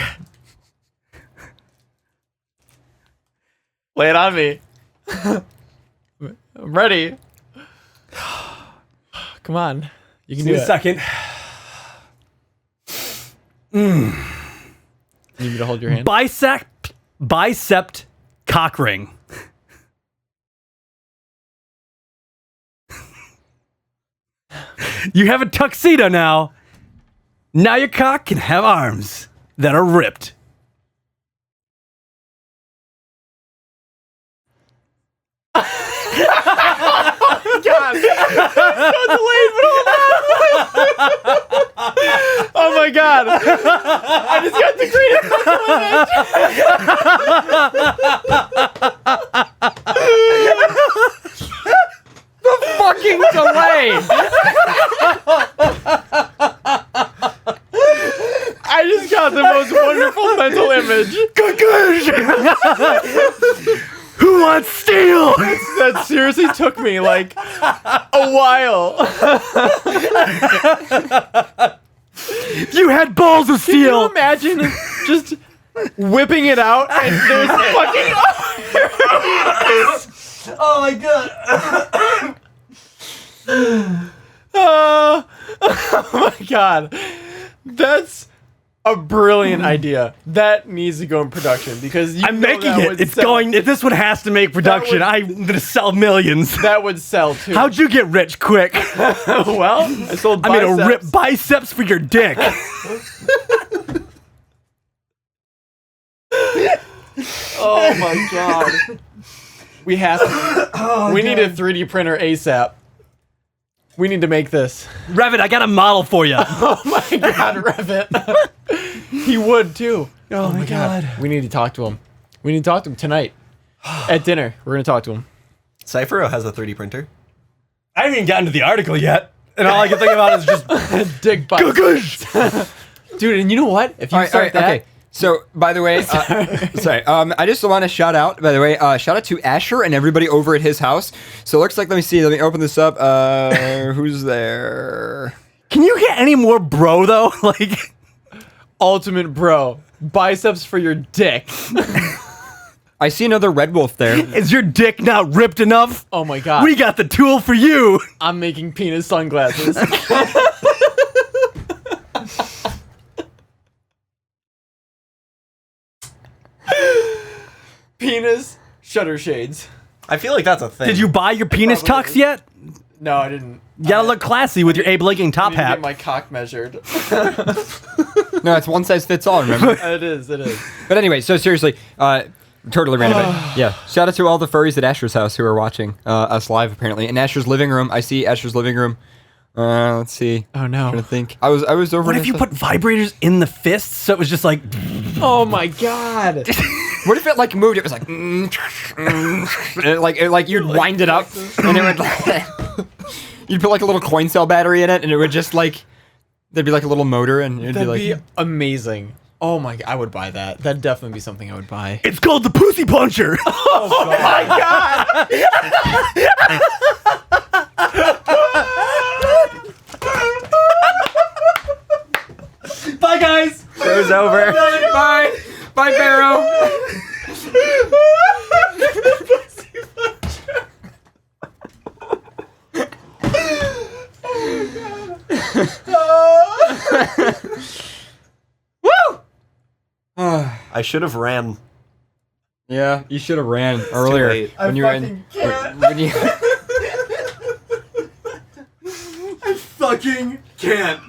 Lay it on me. I'm ready. Come on. You can do it. a second. You need me to hold your hand? Bicep cock ring. You have a tuxedo now. Now your cock can have arms that are ripped. God. So delayed, but oh my God. I just got the greatest the fucking delay. I just got the most wonderful mental image. Who wants steel? That seriously took me like a while. You had balls of Can you steel. imagine just whipping it out and there's fucking Oh my god. oh my God. That's a brilliant idea. That needs to go in production because I'm making it. It's going. If this one has to make production, I'm gonna sell millions. That would sell too. How'd you get rich quick? Well, I sold I biceps. made a rip biceps for your dick. Oh my God. We have to. We need a 3D printer ASAP. We need to make this. Revit, I got a model for you. Oh my God, Revit. He would too. Oh my God. We need to talk to him. We need to talk to him tonight. At dinner, we're going to talk to him. Cyphero has a 3D printer. I haven't even gotten to the article yet. And all I can think about is just dick bites. Dude, and you know what? If you start that. Okay. So, by the way, sorry. I just want to shout out. By the way, shout out to Asher and everybody over at his house. So it looks like. Let me see. Let me open this up. Who's there? Can you get any more bro though? Like ultimate bro, biceps for your dick. I see another red wolf there. Is your dick not ripped enough? Oh my God. We got the tool for you. I'm making penis sunglasses. Penis shutter shades. I feel like that's a thing. Did you buy your penis tux yet? No, I didn't. You gotta look classy with your Abe Lincoln top I need to hat. get my cock measured. No, it's one size fits all. Remember? It is. But anyway, so seriously, totally random. Yeah, shout out to all the furries at Asher's house who are watching us live. Apparently, in Asher's living room. I see Asher's living room. Let's see. Oh no! I'm trying to think. I was over. What if you put vibrators in the fists so it was just like? Oh my God! What if it like moved? It was like, and it, like you'd wind it up, and it would. You'd put like a little coin cell battery in it, and it would just like there'd be like a little motor, and it'd That'd be like amazing. Oh my God, I would buy that. That'd definitely be something I would buy. It's called the Pussy Puncher. Oh my God! Bye guys. Show's over. Bye. Bye, Barrow. Woo! I should have ran. Yeah, you should have ran earlier late. when you were in. When you, I fucking can't.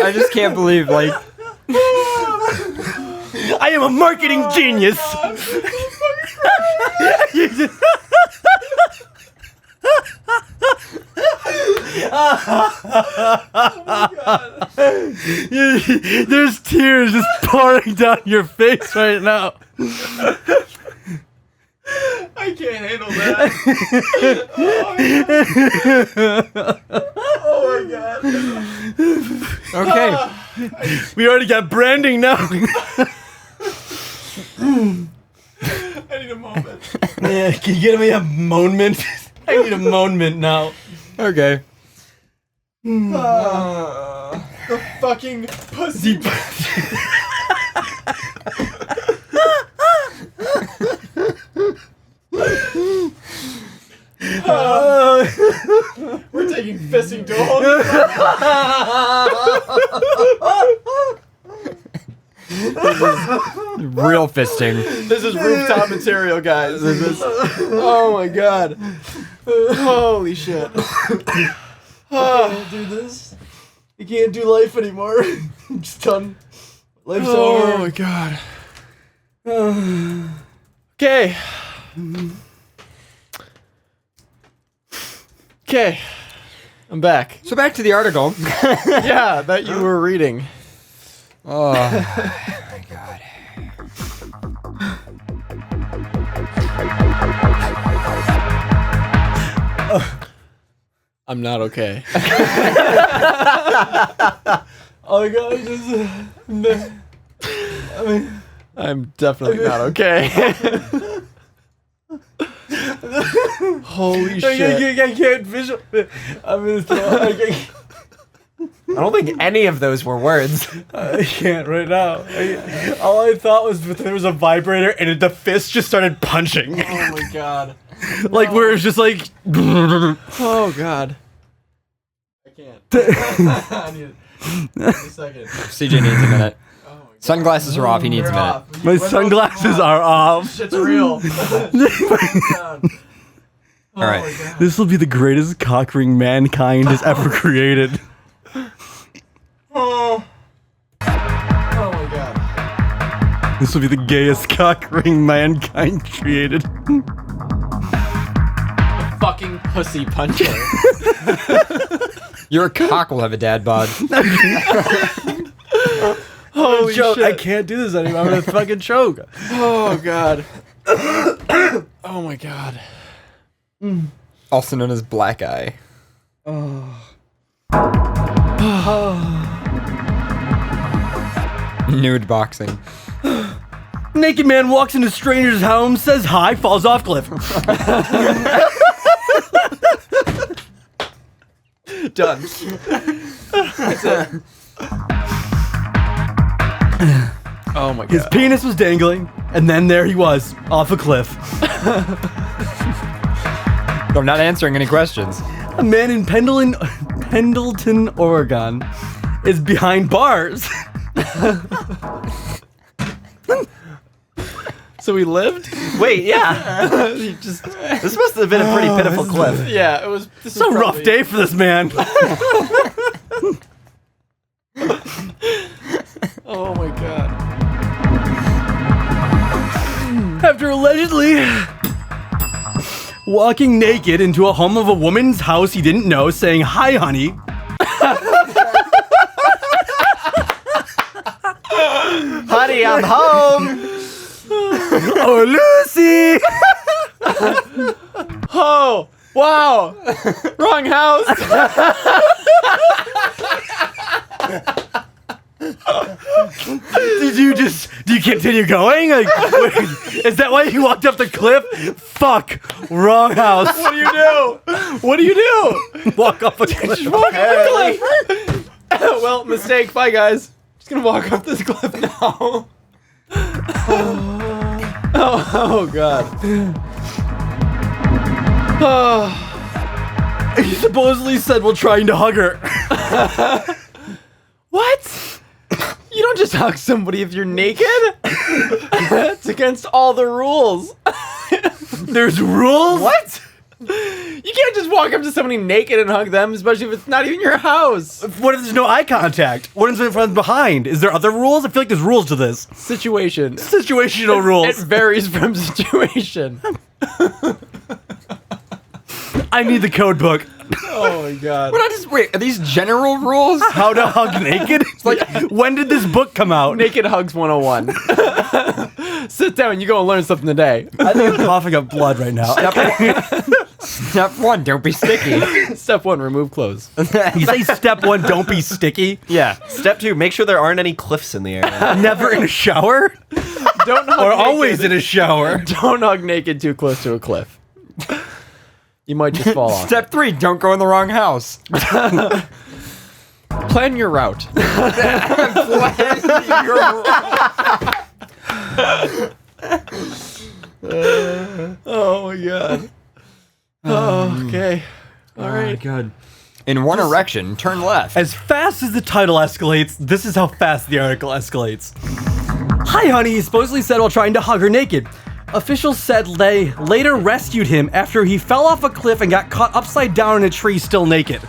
I just can't believe like. I am a marketing genius. There's tears just pouring down your face right now. I can't handle that. Oh my God. Okay. We already got branding now. I need a moment. Yeah, can you get me a moment? I need a moment now. Okay. The fucking pussy. We're taking fisting to a whole new Real fisting. This is rooftop material, guys. This is. Oh my god. Holy shit. I can't do this. You can't do life anymore. I'm just done. Life's over. Oh my god. Okay. Okay. I'm back. So back to the article. Yeah, that you were reading. Oh my god. I'm not okay. Oh my god, I mean, I'm definitely not okay. Holy shit. I can't visual. I mean, I don't think any of those were words. I can't right now. All I thought was that there was a vibrator and the fist just started punching. Oh my god. Like where it was just like. Oh god. I can't. I need a second. CJ needs a minute. Sunglasses are off. He needs a minute. My sunglasses are off. Shit's real. All right. This will be the greatest cock ring mankind has ever created. Oh my god. This will be the gayest cock ring mankind created. Fucking pussy puncher. Your cock will have a dad bod. Holy shit. I shit. can't do this anymore. I'm gonna fucking choke. Oh god. Oh my god. Also known as black eye. Nude boxing. Naked man walks into stranger's home, says hi, falls off cliff. Done. That's it. Oh my god. His penis was dangling, and then there he was, off a cliff. I'm not answering any questions. A man in Pendleton, Oregon, is behind bars. So he lived? Wait, yeah. He just. This must have been a pretty pitiful cliff. Yeah, it was. This is a rough day for this man. Oh my god. After allegedly walking naked into a home of a woman's house he didn't know, saying, "Hi, honey." Honey, I'm home. Oh, Lucy. Oh, wow. Wrong house. Do you continue going? Like, wait, is that why you walked up the cliff? Fuck, wrong house. What do you do? What do you do? Walk up a cliff. Just walk up the cliff. Well, mistake. Bye, guys. Just gonna walk up this cliff now. Oh god. He supposedly said while trying to hug her. What? You don't just hug somebody if you're naked. It's against all the rules. There's rules? What? You can't just walk up to somebody naked and hug them, especially if it's not even your house. What if there's no eye contact? What if from behind? Is there other rules? I feel like there's rules to this. Situation. Situational rules. It varies from situation. I need the code book. Oh my god. Wait, are these general rules? How to hug naked? Like, when did this book come out? Naked Hugs 101. Sit down, you go and learn something today. I think I'm coughing up blood right now. Step one, don't be sticky. Step one, remove clothes. You say step one, don't be sticky? Yeah. Step two, make sure there aren't any cliffs in the area. Never in a shower? Don't hug Or naked. always in a shower? Don't hug naked too close to a cliff. You might just fall off. Step three, don't go in the wrong house. Plan your route. Oh my god. Oh, okay. All right. God. In one erection, turn left. As fast as the title escalates, this is how fast the article escalates. Hi, honey, he supposedly said while trying to hug her naked. Officials said they later rescued him after he fell off a cliff and got caught upside down in a tree still naked.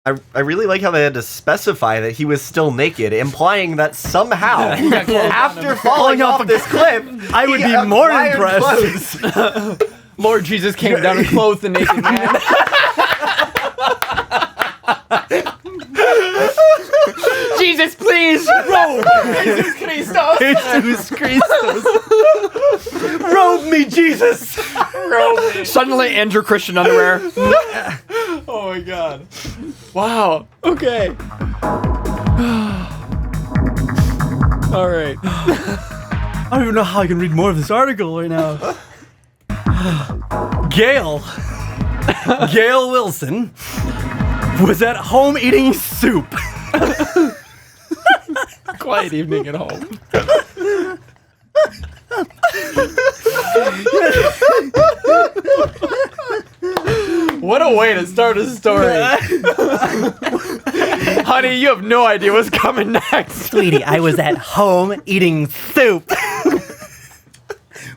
I really like how they had to specify that he was still naked, implying that somehow, after falling off this cliff, I would be more impressed. Lord Jesus came down and clothed the naked man. Jesus, please! Robe! Jesus Christos! Jesus Christos! Robe me, Jesus! Robe me. Suddenly, Andrew Christian underwear. Oh my god. Wow. Okay. All right. I don't even know how I can read more of this article right now. Gail Wilson was at home eating soup. Quiet evening at home. What a way to start a story. Honey, you have no idea what's coming next. Sweetie, I was at home eating soup.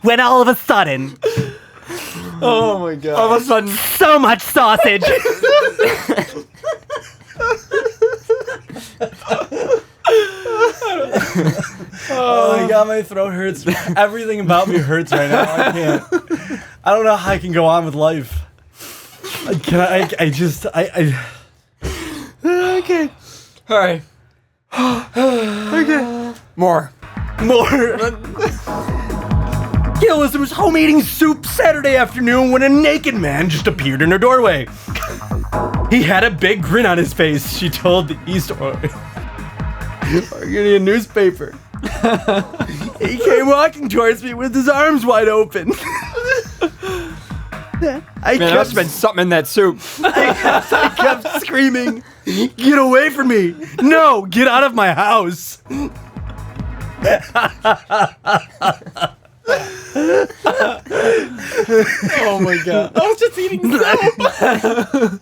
When all of a sudden, Oh my god. All of a sudden, so much sausage. Oh my god, my throat hurts. Everything about me hurts right now. I can't. I don't know how I can go on with life. Okay. All right. okay. More. Gail was home eating soup Saturday afternoon when a naked man just appeared in her doorway. He had a big grin on his face. She told the East Or getting a newspaper. He came walking towards me with his arms wide open. I must have been something in that soup. I kept screaming, "Get away from me! No, get out of my house!" Oh my god. I was just eating soup.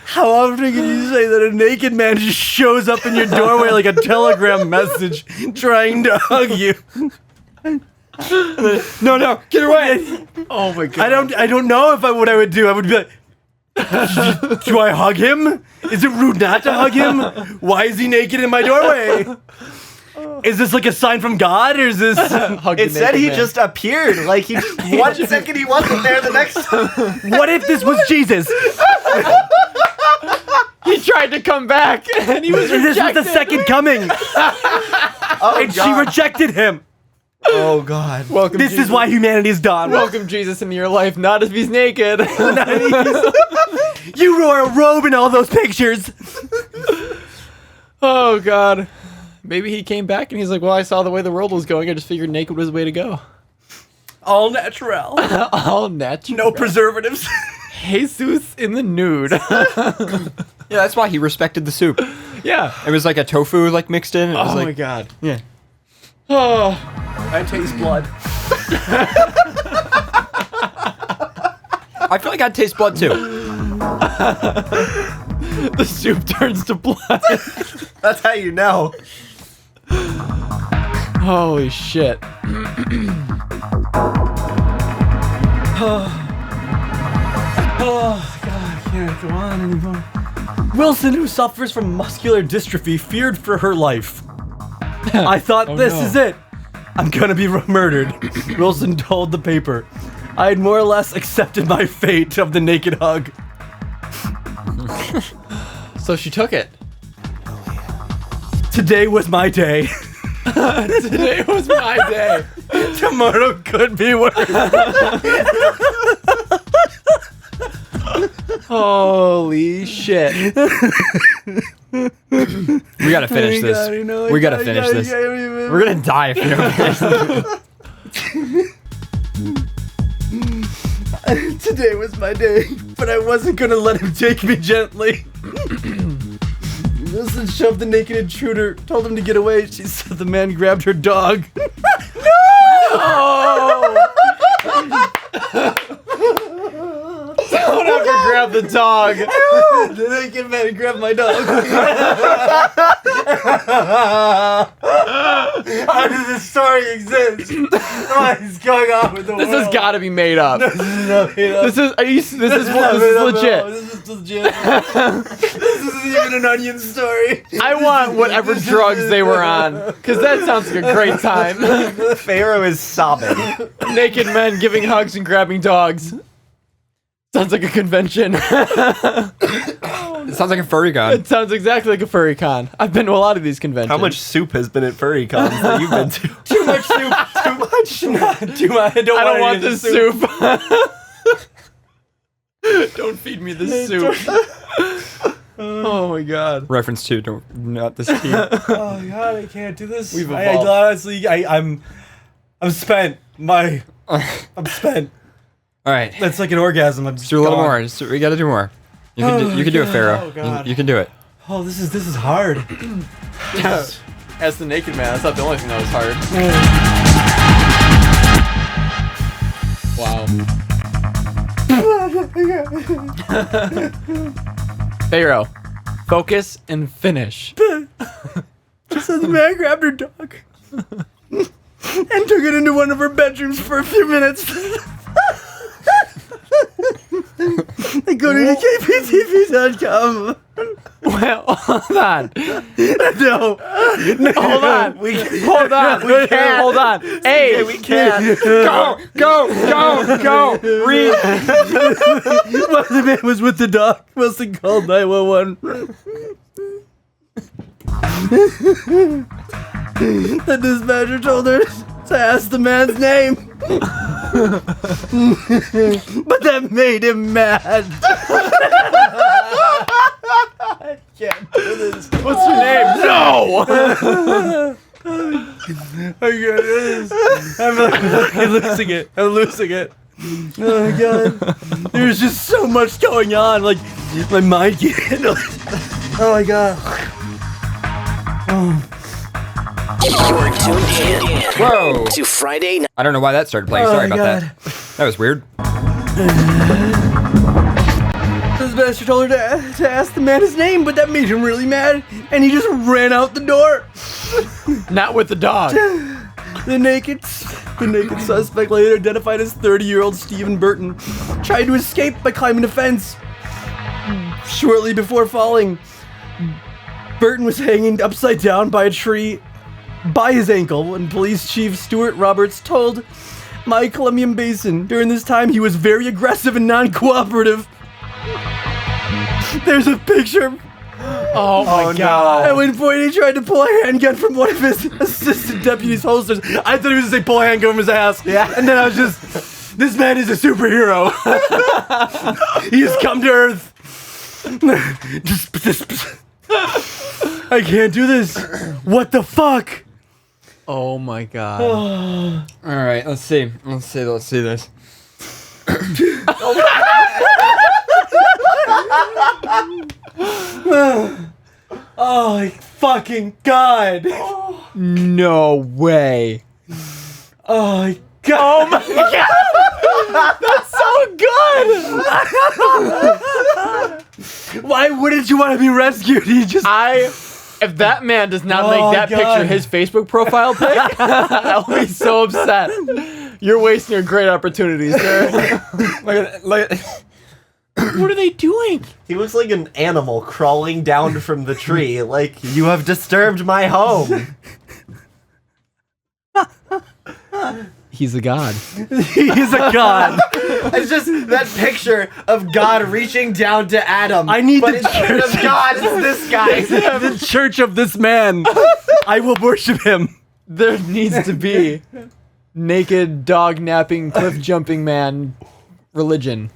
How often can you say that a naked man just shows up in your doorway like a telegram message trying to hug you? No, get away! Oh my god. I don't know what I would do. I would be like, do I hug him? Is it rude not to hug him? Why is he naked in my doorway? Is this like a sign from God, or is this? It said he just appeared. Like he just 1 second he wasn't there, the next. What if this was Jesus? He tried to come back, and he was rejected. This was the second coming, and she rejected him. Oh God! Welcome. This Jesus. is why humanity is done. Welcome Jesus into your life, not if he's naked. You wore a robe in all those pictures. Oh God. Maybe he came back and he's like, well, I saw the way the world was going. I just figured naked was the way to go. All natural. All natural. No preservatives. Jesus in the nude. Yeah, that's why he respected the soup. Yeah. It was like a tofu mixed in. It was my God. Yeah. Oh. I taste blood. I feel like I'd taste blood too. The soup turns to blood. That's how you know. Holy shit. Oh, God, I can't go on anymore. Wilson, who suffers from muscular dystrophy, feared for her life. I thought, this is it. I'm gonna be murdered. Wilson told the paper. I had more or less accepted my fate of the naked hug. So she took it. Today was my day. Today was my day. Tomorrow could be worse. Holy shit. We gotta finish this. We gotta finish this. We're gonna die if we don't finish this. Today was my day, but I wasn't gonna let him take me gently. Wilson shoved the naked intruder, told him to get away. She said the man grabbed her dog. Someone ever grab the dog. The naked man grabbed my dog. How does this story exist? What is going on with the world? This has got to be made up. This is not made up. This is legit. No, this is legit. This isn't even an Onion story. I want whatever drugs they were on, because that sounds like a great time. Pharaoh is sobbing. Naked men giving hugs and grabbing dogs. Sounds like a convention. It sounds like a furry con. It sounds exactly like a furry con. I've been to a lot of these conventions. How much soup has been at furry cons that you've been to? Too much soup. Too much. Too much. I don't want this soup. Don't feed me this soup. Oh my god. Reference to not this team. Oh god, I can't do this. We've I evolved. honestly, I'm spent. I'm spent. All right. That's like an orgasm. I'm just Do a little gone. more. We got to do more. You can do it, Pharaoh. Oh, God. You can do it. Oh, this is hard. As the naked man, that's not the only thing that was hard. Wow. Pharaoh, focus and finish. Just as the man grabbed her dog and took it into one of her bedrooms for a few minutes. They go to kptv.com. Well, hold on. No. Hold on. Hold on. We can't. Hold on. Hey, we can't. Go. Read. While the man was with the dog, Wilson called 911. The dispatcher told her to ask the man's name. But that made him mad. I can't do this. What's your name? No! I can't do this. I'm losing it. I'm losing it. Oh my god. There's just so much going on. Like, my mind can't handle it. Oh my god. You're tuned in. Whoa. To Friday night. I don't know why that started playing. Oh Sorry my about God. that. That was weird. This bastard told her to ask the man his name, but that made him really mad, and he just ran out the door. Not with the dog. The naked suspect, later identified as 30-year-old Stephen Burton, tried to escape by climbing a fence. Shortly before falling, Burton was hanging upside down by a tree by his ankle, and Police Chief Stuart Roberts told My Columbian Basin during this time he was very aggressive and non-cooperative. There's a picture. Oh my god. At one point, he tried to pull a handgun from one of his assistant deputies' holsters. I thought he was going to say pull a handgun from his ass. Yeah. And then I was just, this man is a superhero. He has come to Earth. I can't do this. What the fuck? Oh my god. All right, let's see this. Oh my fucking god. No way. Oh my god. Oh my god. That's so good. Why wouldn't you want to be rescued? He just. If that man does not Oh, make that God. picture his Facebook profile pic, I'll be so upset. You're wasting your great opportunity, sir. Look at What are they doing? He looks like an animal crawling down from the tree. Like, you have disturbed my home. He's a god. He's a god. It's just that picture of God reaching down to Adam. I need the church of God. It's this guy. The church of this man. I will worship him. There needs to be naked dog napping cliff jumping man religion.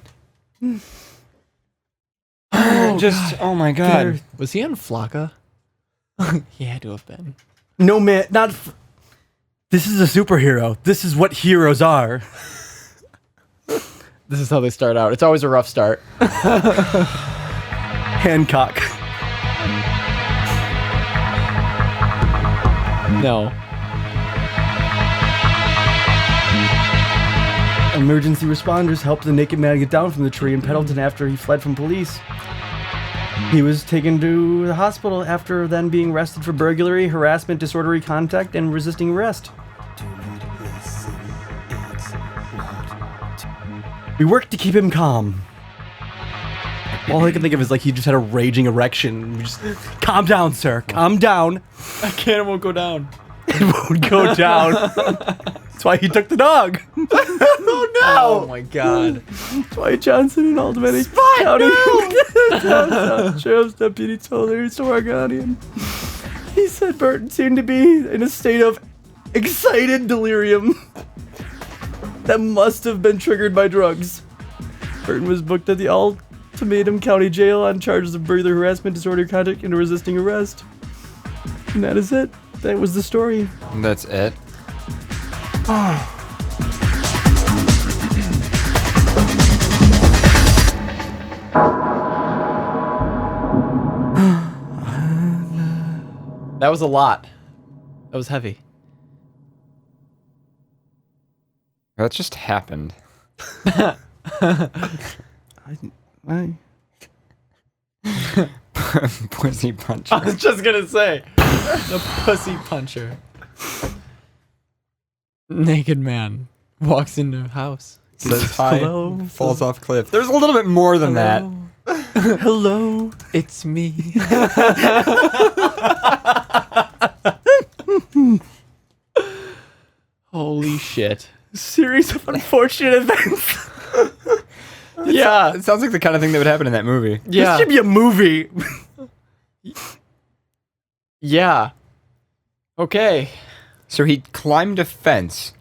Oh my god. Was he on Flocka? He had to have been. No, man. Not. This is a superhero. This is what heroes are. This is how they start out. It's always a rough start. Hancock. No. Emergency responders helped the naked man get down from the tree in Pendleton after he fled from police. He was taken to the hospital after then being arrested for burglary, harassment, disorderly conduct, and resisting arrest. We worked to keep him calm. All I can think of is like he just had a raging erection. We just, calm down, sir. Calm down. I can't. It won't go down. It won't go down. That's why he took the dog. Oh no! Oh my god. That's why Johnson and Albany County Sheriff's deputy told her to our guardian. He said Burton seemed to be in a state of excited delirium that must have been triggered by drugs. Burton was booked at the Ultimatum County Jail on charges of burglary, harassment, disorderly conduct, and resisting arrest. And that is it. That was the story. That's it. That was a lot. That was heavy. That just happened. Pussy puncher. I was just gonna say. The pussy puncher. Naked man walks into a house. Says hi. Hello. Falls off cliff. There's a little bit more than that. Hello. It's me. Holy shit. Series of unfortunate events. Yeah. It sounds like the kind of thing that would happen in that movie. Yeah. This should be a movie. Yeah. Okay. So he climbed a fence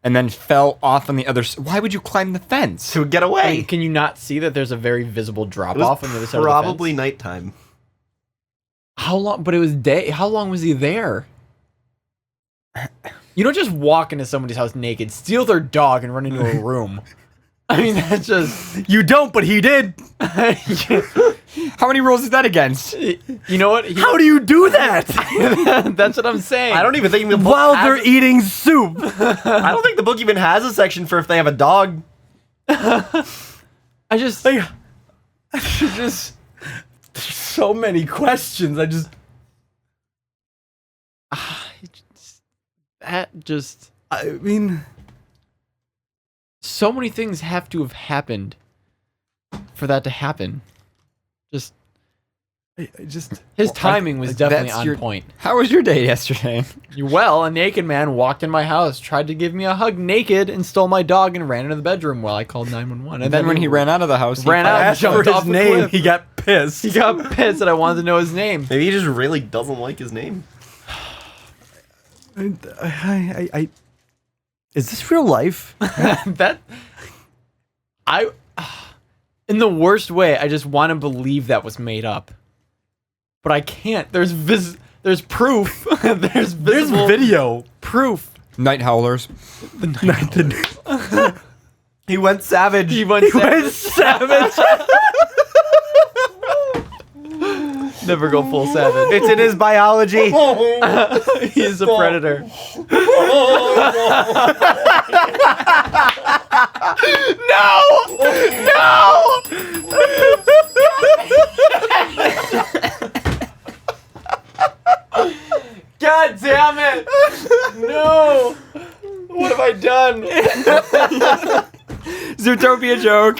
and then fell off on the other side. Why would you climb the fence? To get away. I mean, can you not see that there's a very visible drop It was off on the other side of the probably fence? nighttime. How long? But it was day. How long was he there? You don't just walk into somebody's house naked, steal their dog, and run into a room. I mean, that's just... You don't, but he did. How many rules is that against? You know what? How do you do that? That's what I'm saying. I don't even think the book While has they're eating soup. I don't think the book even has a section for if they have a dog. I just... There's so many questions. I mean... So many things have to have happened for that to happen. His timing was definitely on point. How was your day yesterday? Well, a naked man walked in my house, tried to give me a hug naked, and stole my dog and ran into the bedroom while I called 911. And then when he ran out of the house, ran out and asked jumped for off his the name. cliff. He got pissed. He got pissed that I wanted to know his name. Maybe he just really doesn't like his name. Is this real life? In the worst way, I just want to believe that was made up, but I can't. There's proof. there's video proof. Night howlers. He went savage. He went savage. Never go full savage. It's in his biology. He's a predator. No! God damn it! No! What have I done? Zootopia joke.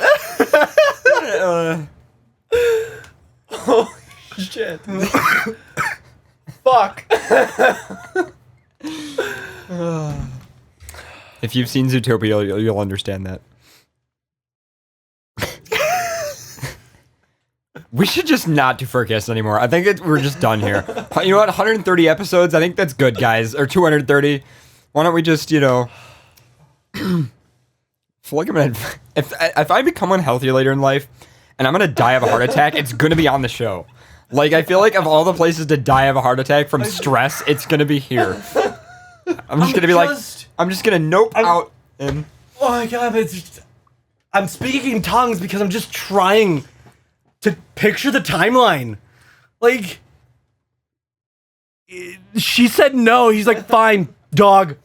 Oh shit! Fuck! If you've seen Zootopia, you'll understand that. We should just not do FurCast anymore. I think we're just done here. You know what? 130 episodes. I think that's good, guys. Or 230. Why don't we just, if I become unhealthy later in life and I'm gonna die of a heart attack, it's gonna be on the show. Like, I feel like of all the places to die of a heart attack from stress, it's gonna be here. I'm just gonna nope out and. Oh my god, it's just, I'm speaking in tongues because I'm just trying to picture the timeline. Like, she said no. He's like, fine, dog.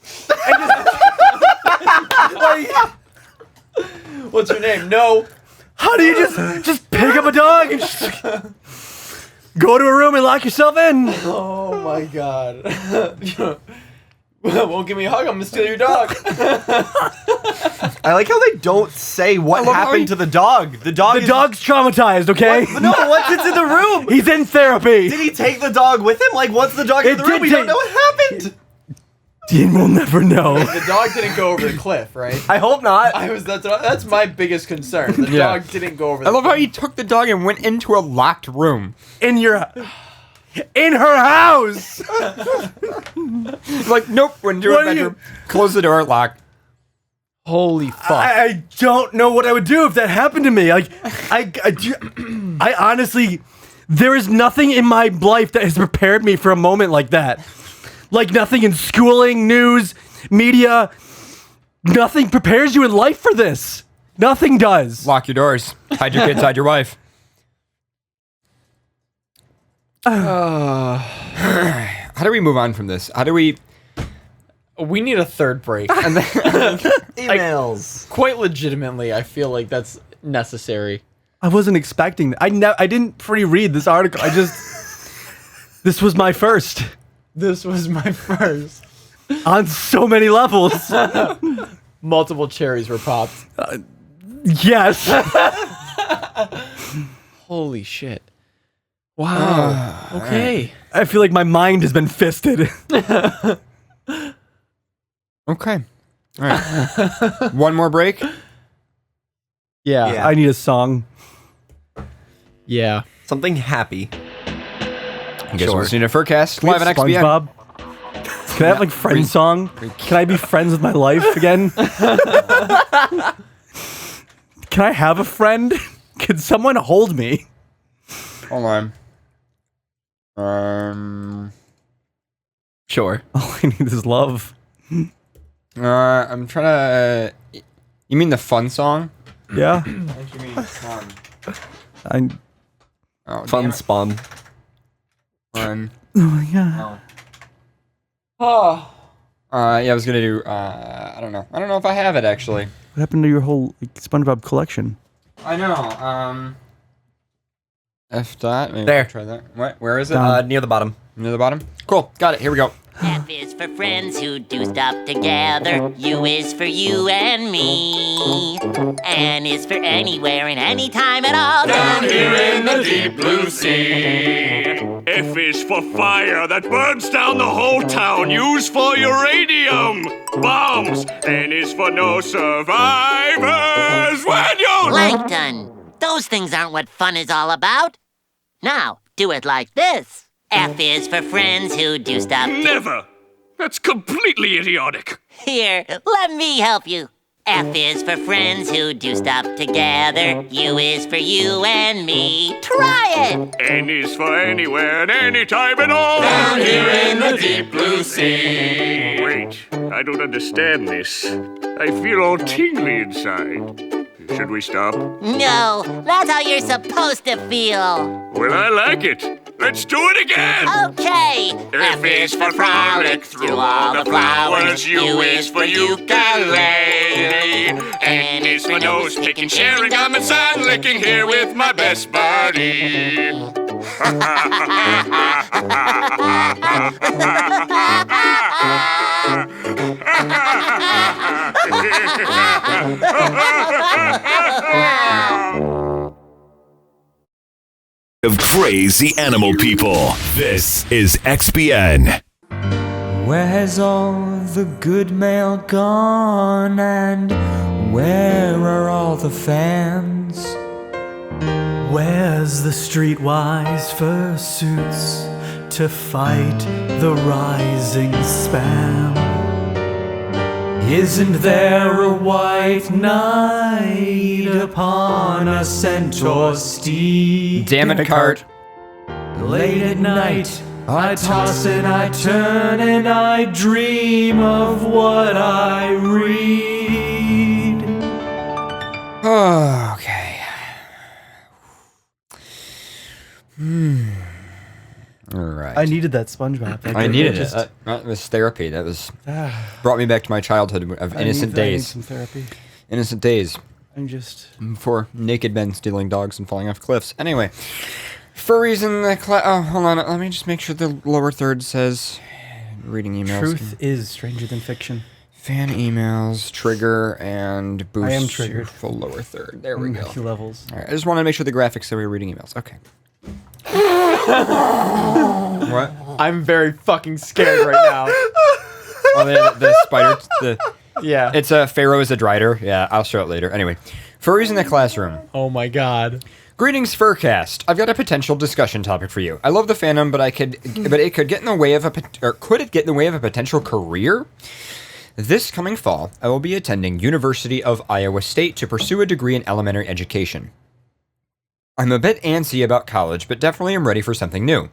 Like, what's your name? No. How do you just pick up a dog and just go to a room and lock yourself in? Oh my god. Won't give me a hug, I'm gonna steal your dog. I like how they don't say what happened to the dog. The dog's traumatized, okay? What? No, once it's in the room. He's in therapy. Did he take the dog with him? Like, once the dog's in the room, we don't know what happened. Dean will never know. The dog didn't go over the cliff, right? I hope not. That's my biggest concern. The dog didn't go over the I love cliff. how he took the dog and went into a locked room. In her house. Like, nope, went into a bedroom, closed the door, locked. Holy fuck. I don't know what I would do if that happened to me. Like, I honestly, there is nothing in my life that has prepared me for a moment like that. Like, nothing in schooling, news, media, nothing prepares you in life for this. Nothing does. Lock your doors. Hide your kids, hide your wife. How do we move on from this? How do we... We need a third break. And then, emails. Quite legitimately, I feel like that's necessary. I wasn't expecting that. I didn't pre-read this article. This was my first. This was my first. On so many levels. Multiple cherries were popped. Yes. Holy shit. Wow. Okay. I feel like my mind has been fisted. Okay. All right. One more break? Yeah. I need a song. Yeah. Something happy. I guess we're listening to FurCast Can we live have at XBN. SpongeBob? Can I have like friend song? Can I be friends with my life again? Can I have a friend? Can someone hold me? Hold on. Sure. All I need is love. I'm trying to... You mean the fun song? Yeah. What do you mean fun? Fun spawn. Fun. Oh my god. Oh. Yeah, I was gonna do. I don't know. I don't know if I have it actually. What happened to your whole SpongeBob collection? I know. F dot. Maybe There. I'll try that. What? Where is it? Near the bottom. Near the bottom. Cool. Got it. Here we go. F is for friends who do stuff together. U is for you and me. N is for anywhere and anytime at all. Down here in the deep blue sea. F is for fire that burns down the whole town. U's for uranium bombs. N is for no survivors when you're... Plankton. Those things aren't what fun is all about. Now, do it like this. F is for friends who do stuff. Never. That's completely idiotic. Here, let me help you. F is for friends who do stuff together. U is for you and me. Try it! N is for anywhere and anytime at all. Down here in the deep blue sea. Wait, I don't understand this. I feel all tingly inside. Should we stop? No, that's how you're supposed to feel. Well, I like it. Let's do it again! Okay! F is for frolic through all the flowers. U is for ukulele. N is for nose picking, sharing gum and sand licking here with my best buddy. Of crazy animal people. This is XBN. Where has all the good mail gone, and where are all the fans? Where's the streetwise fursuits to fight the rising spam? Isn't there a white knight upon a centaur steed? Damn it, cart. Late at night, I toss and I turn and I dream of what I read. Okay. All right. I needed that sponge bath. I needed it. That was therapy. That was brought me back to my childhood of innocent I need days. some therapy. Innocent days. I'm just Before naked men stealing dogs and falling off cliffs. Anyway, furries in the class. Oh, hold on. Let me just make sure the lower third says reading emails. Truth is stranger than fiction. Fan emails, trigger, and boost. I am triggered. Full lower third. There we go. Levels. All right. I just wanted to make sure the graphics that we were reading emails. Okay. What? I'm very fucking scared right now. Oh, the spider. Yeah. It's a Pharaoh is a Drider. Yeah, I'll show it later. Anyway, furries in the classroom. Oh my god. Greetings, FurCast. I've got a potential discussion topic for you. I love the fandom, but it could get in the way of could it get in the way of a potential career? This coming fall, I will be attending University of Iowa State to pursue a degree in elementary education. I'm a bit antsy about college, but definitely am ready for something new.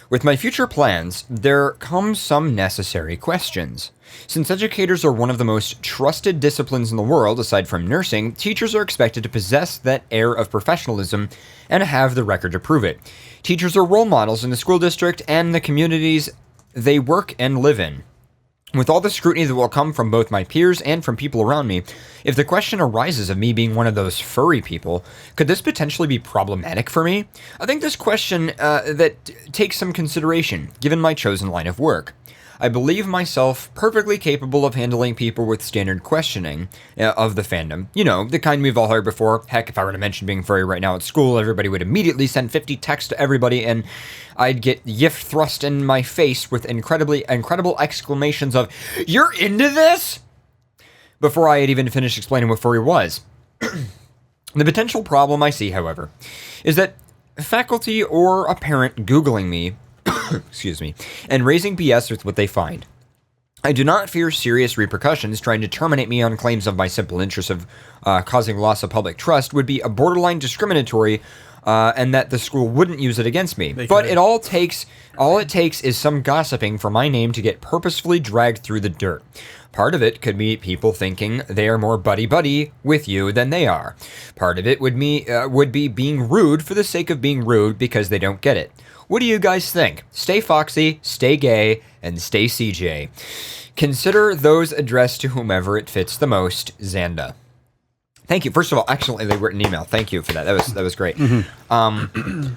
With my future plans, there come some necessary questions. Since educators are one of the most trusted disciplines in the world, aside from nursing, teachers are expected to possess that air of professionalism and have the record to prove it. Teachers are role models in the school district and the communities they work and live in. With all the scrutiny that will come from both my peers and from people around me, if the question arises of me being one of those furry people, could this potentially be problematic for me? I think this question that takes some consideration, given my chosen line of work. I believe myself perfectly capable of handling people with standard questioning of the fandom. You know, the kind we've all heard before. Heck, if I were to mention being furry right now at school, everybody would immediately send 50 texts to everybody, and I'd get yiff thrust in my face with incredible exclamations of, "You're into this?" before I had even finished explaining what furry was. The potential problem I see, however, is that faculty or a parent Googling me excuse me, and raising BS with what they find. I do not fear serious repercussions. Trying to terminate me on claims of my simple interest of causing loss of public trust would be a borderline discriminatory, and that the school wouldn't use it against me. But all it takes is some gossiping for my name to get purposefully dragged through the dirt. Part of it could be people thinking they are more buddy-buddy with you than they are. Part of it would be being rude for the sake of being rude because they don't get it. What do you guys think? Stay foxy, stay gay, and stay CJ. Consider those addressed to whomever it fits the most, Xanda. Thank you. First of all, excellently written email. Thank you for that. That was great. I'll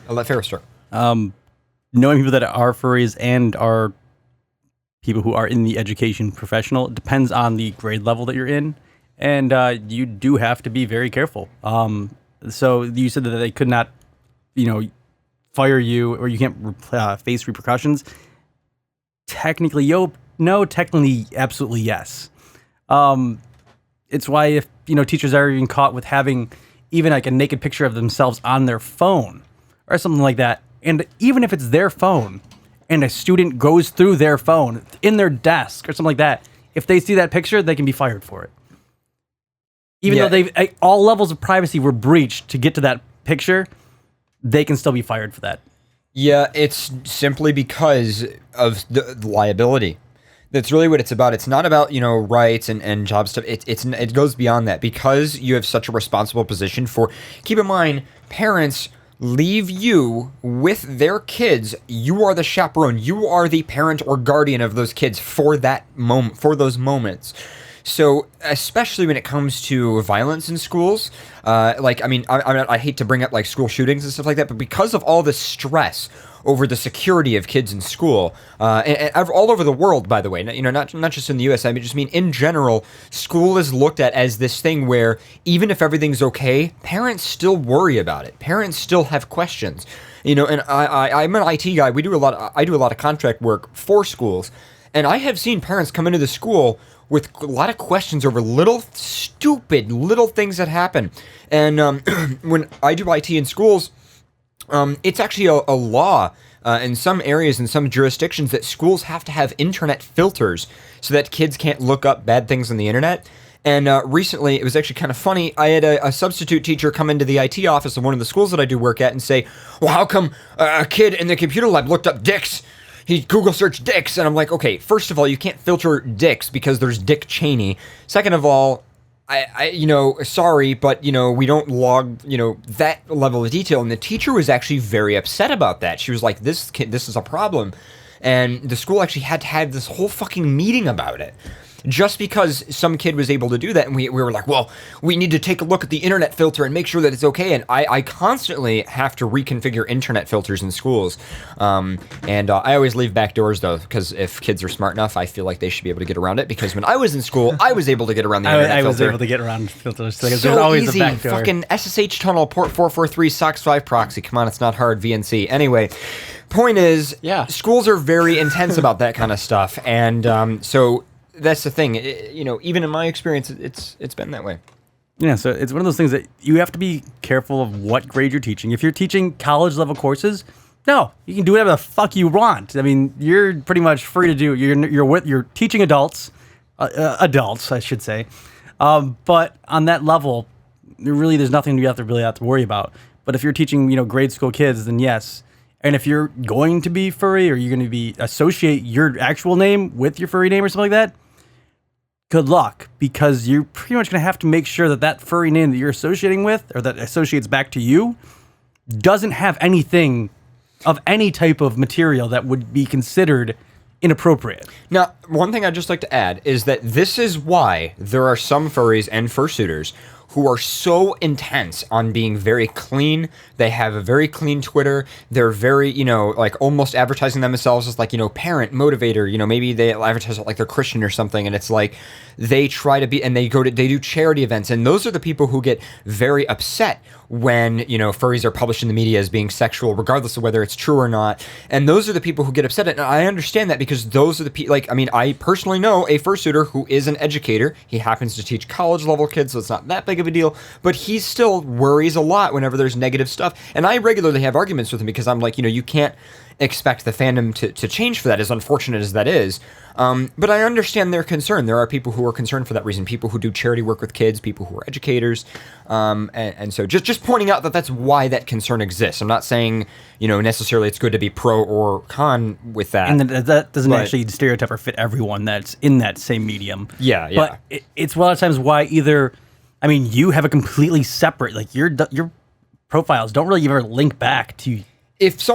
let Ferris start. Knowing people that are furries and are people who are in the education professional, it depends on the grade level that you're in, and you do have to be very careful. So you said that they could not, fire you, or you can't face repercussions. Technically, technically, absolutely yes. It's why if teachers are even caught with having even like a naked picture of themselves on their phone or something like that, and even if it's their phone and a student goes through their phone in their desk or something like that, if they see that picture, they can be fired for it. Even though all levels of privacy were breached to get to that picture, they can still be fired for that. Yeah, it's simply because of the liability. That's really what it's about. It's not about, rights and job stuff. It goes beyond that, because you have such a responsible position for, keep in mind, parents leave you with their kids. You are the chaperone. You are the parent or guardian of those kids for that moment, for those moments. So, especially when it comes to violence in schools, I hate to bring up like school shootings and stuff like that, but because of all the stress over the security of kids in school, and all over the world, by the way, not just in the U.S. I just mean in general, school is looked at as this thing where even if everything's okay, parents still worry about it. Parents still have questions, and I'm an IT guy. I do a lot of contract work for schools, and I have seen parents come into the school with a lot of questions over stupid little things that happen. And when I do IT in schools, it's actually a law in some areas, in some jurisdictions, that schools have to have internet filters so that kids can't look up bad things on the internet. And recently, it was actually kind of funny. I had a substitute teacher come into the IT office of one of the schools that I do work at and say, "Well, how come a kid in the computer lab looked up dicks? He Google searched dicks." And I'm like, okay, first of all, you can't filter dicks because there's Dick Cheney. Second of all, sorry, but, we don't log, that level of detail. And the teacher was actually very upset about that. She was like, this is a problem. And the school actually had to have this whole fucking meeting about it. Just because some kid was able to do that, and we were like, well, we need to take a look at the internet filter and make sure that it's okay. And I constantly have to reconfigure internet filters in schools. And I always leave back doors, though, because if kids are smart enough, I feel like they should be able to get around it. Because when I was in school, I was able to get around the internet filter. I was able to get around filters. There's So always easy. a back door. Fucking SSH tunnel, port 443, SOCKS 5 proxy. Come on, it's not hard. VNC. Anyway, point is, schools are very intense about that kind of stuff. And so... that's the thing, even in my experience, it's been that way. Yeah, so it's one of those things that you have to be careful of what grade you're teaching. If you're teaching college level courses, no, you can do whatever the fuck you want. I mean, you're pretty much free to do. You're teaching adults, I should say. But on that level, there's nothing you really have to worry about. But if you're teaching, grade school kids, then yes. And if you're going to be furry, or you're going to associate your actual name with your furry name or something like that, good luck, because you're pretty much going to have to make sure that furry name that you're associating with, or that associates back to you, doesn't have anything of any type of material that would be considered inappropriate. Now, one thing I'd just like to add is that this is why there are some furries and fursuiters who are so intense on being very clean. They have a very clean Twitter. They're very, almost advertising themselves as parent, motivator. Maybe they advertise it like they're Christian or something. And it's like they try to be, and they do charity events. And those are the people who get very upset when, furries are published in the media as being sexual, regardless of whether it's true or not. And those are the people who get upset. And I understand that, because those are the people, I personally know a fursuiter who is an educator. He happens to teach college level kids, so it's not that big of a deal, but he still worries a lot whenever there's negative stuff. And I regularly have arguments with him, because I'm like, you can't expect the fandom to change for that, as unfortunate as that is. But I understand their concern. There are people who are concerned for that reason, people who do charity work with kids, people who are educators. And so just pointing out that that's why that concern exists. I'm not saying, necessarily it's good to be pro or con with that. And that doesn't actually stereotype or fit everyone that's in that same medium. Yeah. But it's a lot of times why you have a completely separate, your profiles don't really ever link back to. If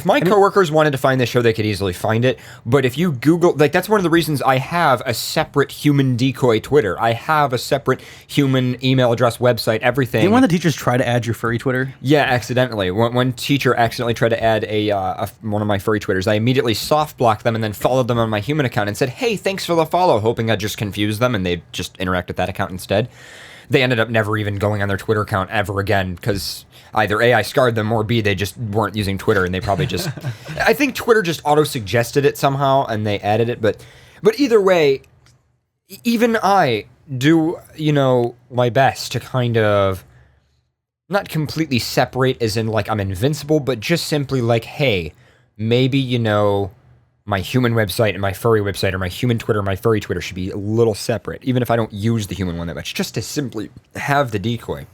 my coworkers wanted to find this show, they could easily find it. But if you Google, that's one of the reasons I have a separate human decoy Twitter. I have a separate human email address, website, everything. Didn't one of the teachers try to add your furry Twitter? Yeah, accidentally. One teacher accidentally tried to add one of my furry Twitters. I immediately soft blocked them and then followed them on my human account and said, hey, thanks for the follow, hoping I'd just confuse them, and they'd just interact with that account instead. They ended up never even going on their Twitter account ever again, because either A, I scarred them, or B, they just weren't using Twitter, and they probably just... I think Twitter just auto-suggested it somehow, and they added it, but either way, even I do, my best to kind of not completely separate as in, I'm invincible, but just simply hey, maybe, my human website and my furry website, or my human Twitter and my furry Twitter should be a little separate, even if I don't use the human one that much, just to simply have the decoy.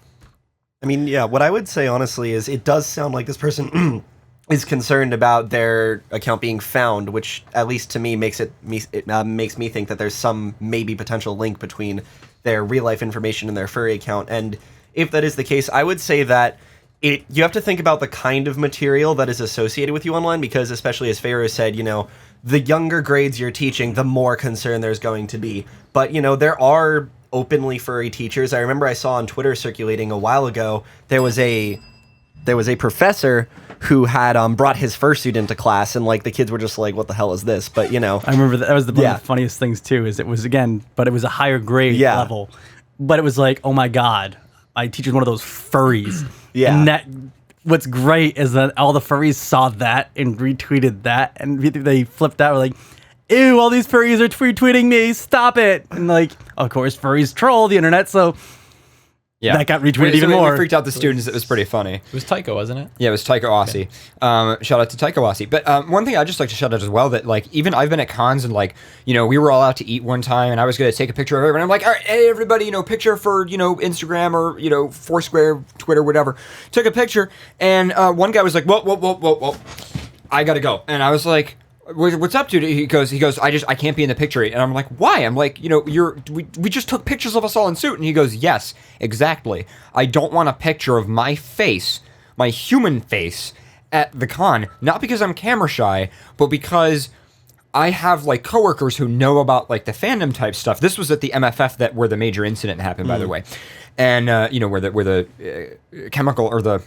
I mean, yeah, what I would say, honestly, is it does sound like this person is concerned about their account being found, which, at least to me, makes me think that there's some maybe potential link between their real-life information and their furry account. And if that is the case, I would say that you have to think about the kind of material that is associated with you online, because, especially as Pharaoh said, the younger grades you're teaching, the more concern there's going to be. But, there are openly furry teachers. I remember I saw on Twitter circulating a while ago, there was a professor who had brought his fursuit into class, and the kids were just like, what the hell is this? But, I remember that was one of the funniest things too, is it was a higher grade level. But it was like, oh my God, my teacher's one of those furries. Yeah. And what's great is that all the furries saw that and retweeted that, and they flipped out, like, ew, all these furries are retweeting me, stop it. And of course, furries troll the internet, so that got retweeted even more. It freaked out the students. It was pretty funny. It was Tycho, wasn't it? Yeah, it was Tycho Aussie. Okay. Shout out to Tycho Aussie. But one thing I'd just like to shout out as well, that even I've been at cons, and we were all out to eat one time, and I was going to take a picture of everyone. I'm like, all right, hey, everybody, picture for, Instagram or, Foursquare, Twitter, whatever. Took a picture, and one guy was like, whoa, I got to go. And I was like, what's up, dude? He goes, I can't be in the picture. And I'm like, why? I'm like, we just took pictures of us all in suit. And he goes, yes, exactly. I don't want a picture of my face, my human face at the con, not because I'm camera shy, but because I have like coworkers who know about like the fandom type stuff. This was at the MFF where the major incident happened, by the way. And, where the chemical or the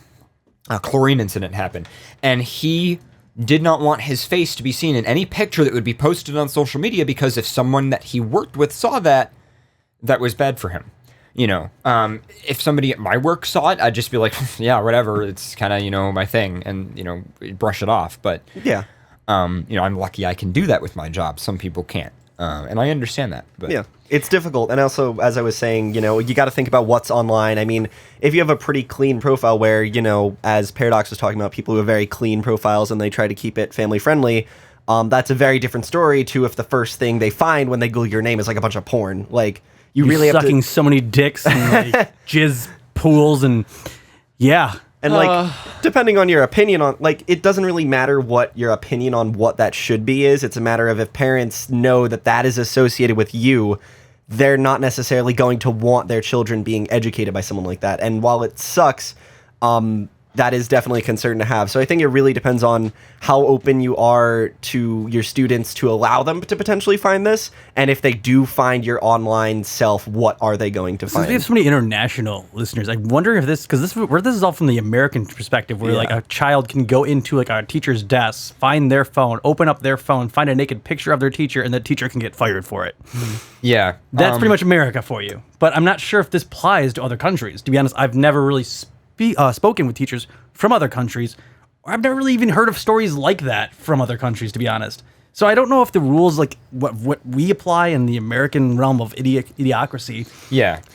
chlorine incident happened. And he did not want his face to be seen in any picture that would be posted on social media, because if someone that he worked with saw that was bad for him. If somebody at my work saw it, I'd just be like, yeah, whatever. It's kind of, my thing, and, brush it off. But, yeah, I'm lucky I can do that with my job. Some people can't. And I understand that. But yeah, it's difficult. And also, as I was saying, you got to think about what's online. I mean, if you have a pretty clean profile where, as Paradox was talking about, people who have very clean profiles and they try to keep it family friendly, that's a very different story to if the first thing they find when they Google your name is like a bunch of porn. Like, you're really sucking have to... so many dicks and like jizz pools and yeah. And like, depending on your opinion on, like, it doesn't really matter what your opinion on what that should be is. It's a matter of if parents know that is associated with you, they're not necessarily going to want their children being educated by someone like that. And while it sucks, that is definitely a concern to have. So I think it really depends on how open you are to your students to allow them to potentially find this. And if they do find your online self, what are they going to find? Since we have so many international listeners, I wonder if this is all from the American perspective, where like a child can go into like a teacher's desk, find their phone, open up their phone, find a naked picture of their teacher, and the teacher can get fired for it. Yeah. That's pretty much America for you. But I'm not sure if this applies to other countries. To be honest, I've never really spoken with teachers from other countries, or I've never really even heard of stories like that from other countries, to be honest. So I don't know if the rules, like what we apply in the American realm of idiocracy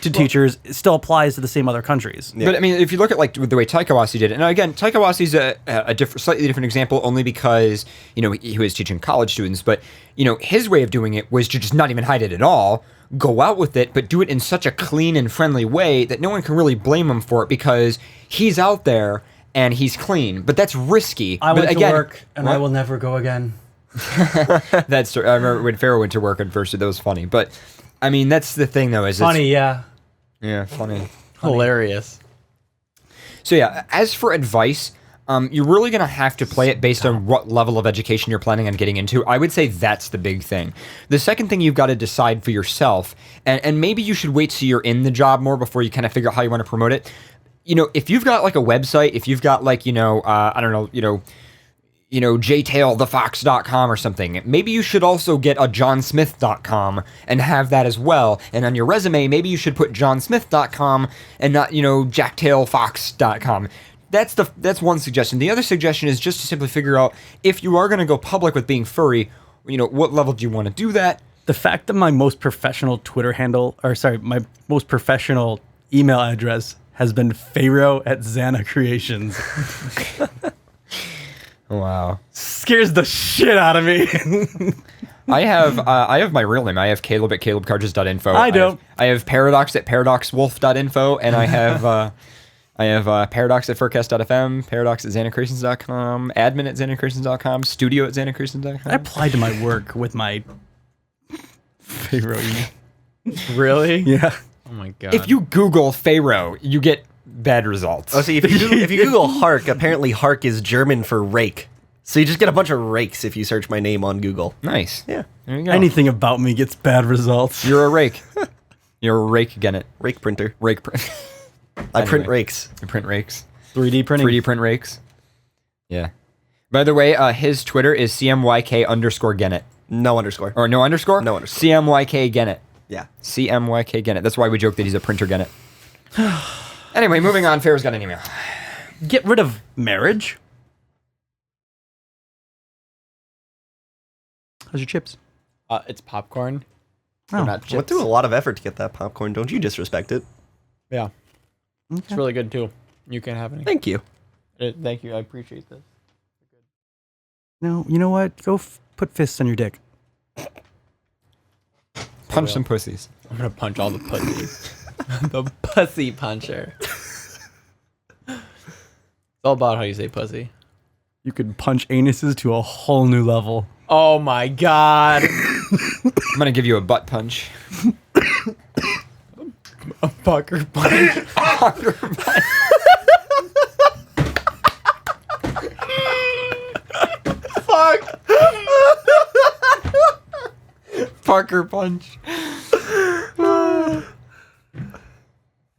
to teachers still applies to the same other countries. But I mean, if you look at like the way Taika Waititi did it, and again, Taika Waititi's a slightly different example, only because he was teaching college students, but his way of doing it was to just not even hide it at all, go out with it, but do it in such a clean and friendly way that no one can really blame him for it, because he's out there and he's clean. But that's risky. I but went again, to work and I will never go again. That's true. I remember when Pharaoh went to work at first, that was funny. But I mean, that's the thing though, is funny, yeah, funny, hilarious. So yeah, as for advice, you're really going to have to play it based on what level of education you're planning on getting into. I would say that's the big thing. The second thing you've got to decide for yourself, and maybe you should wait till you're in the job more before you kind of figure out how you want to promote it. If you've got like a website, if you've got like, I don't know, jtailthefox.com or something, maybe you should also get a johnsmith.com and have that as well. And on your resume, maybe you should put johnsmith.com and not, jacktailfox.com. That's one suggestion. The other suggestion is just to simply figure out, if you are going to go public with being furry, what level do you want to do that? The fact that my most professional Twitter handle, my most professional email address has been Pharaoh@Xana Creations. Wow. Scares the shit out of me. I have my real name. I have Caleb at calebcarges.info. I don't. I have Paradox at paradoxwolf.info, and I have Paradox at FurCast.fm, Paradox at XanaCreations.com, admin at XanaCreations.com, studio at XanaCreations.com. I applied to my work with my Pharaoh email. Really? Yeah. Oh my god. If you Google Pharaoh, you get bad results. Oh, see, if you Google Hark, apparently Hark is German for rake. So you just get a bunch of rakes if you search my name on Google. Nice. Yeah. There you go. Anything about me gets bad results. You're a rake. You're a rake, Gennett. Rake printer. Rake print. I print rakes. I print rakes. 3D printing. 3D print rakes. Yeah. By the way, his Twitter is CMYK_Gennett. No underscore. Or no underscore? No underscore. CMYK Gennett. Yeah. CMYK Gennett. That's why we joke that he's a printer Gennett. Anyway, moving on. Pharaoh's got an email. Get rid of marriage. How's your chips? It's popcorn. Oh. Not I chips. went through a lot of effort to get that popcorn. Don't you disrespect it. Yeah. Okay. It's really good too. You can have any. Thank you. Thank you. I appreciate this. No, you know what? Go put fists on your dick. Punch some pussies. I'm gonna punch all the pussies. The pussy puncher. It's all about how you say pussy. You could punch anuses to a whole new level. Oh my god. I'm gonna give you a butt punch. A pucker punch. Fuck. Pucker punch.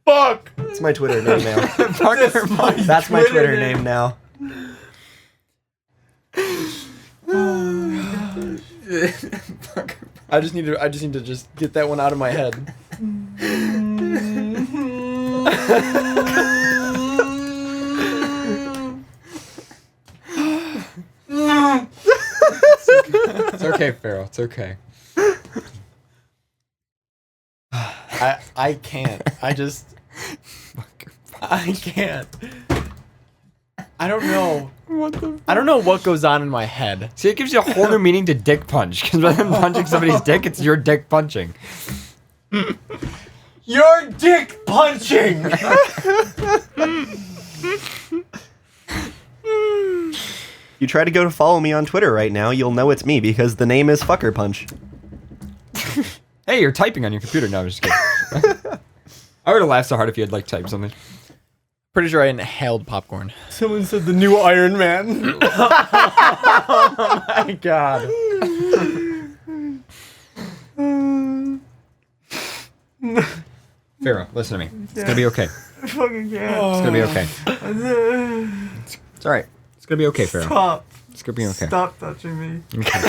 Fuck. It's my Twitter name now. Pucker punch. That's my Twitter name now. I just need to just get that one out of my head. It's okay, Pharaoh. It's okay. I can't. I can't. I don't know. I don't know what goes on in my head. See, it gives you a whole new meaning to dick punch. Because rather than punching somebody's dick, it's your dick punching. Your dick punching! You try to go to follow me on Twitter right now, you'll know it's me because the name is Fucker Punch. Hey, you're typing on your computer. No, I'm just kidding. I would have laughed so hard if you had like typed something. Pretty sure I inhaled popcorn. Someone said the new Iron Man. Oh my god. Pharaoh, listen to me. It's gonna be okay. I fucking can't. It's gonna be okay. It's alright. It's gonna be okay, Pharaoh. Stop. It's gonna be okay. Stop touching me. Okay.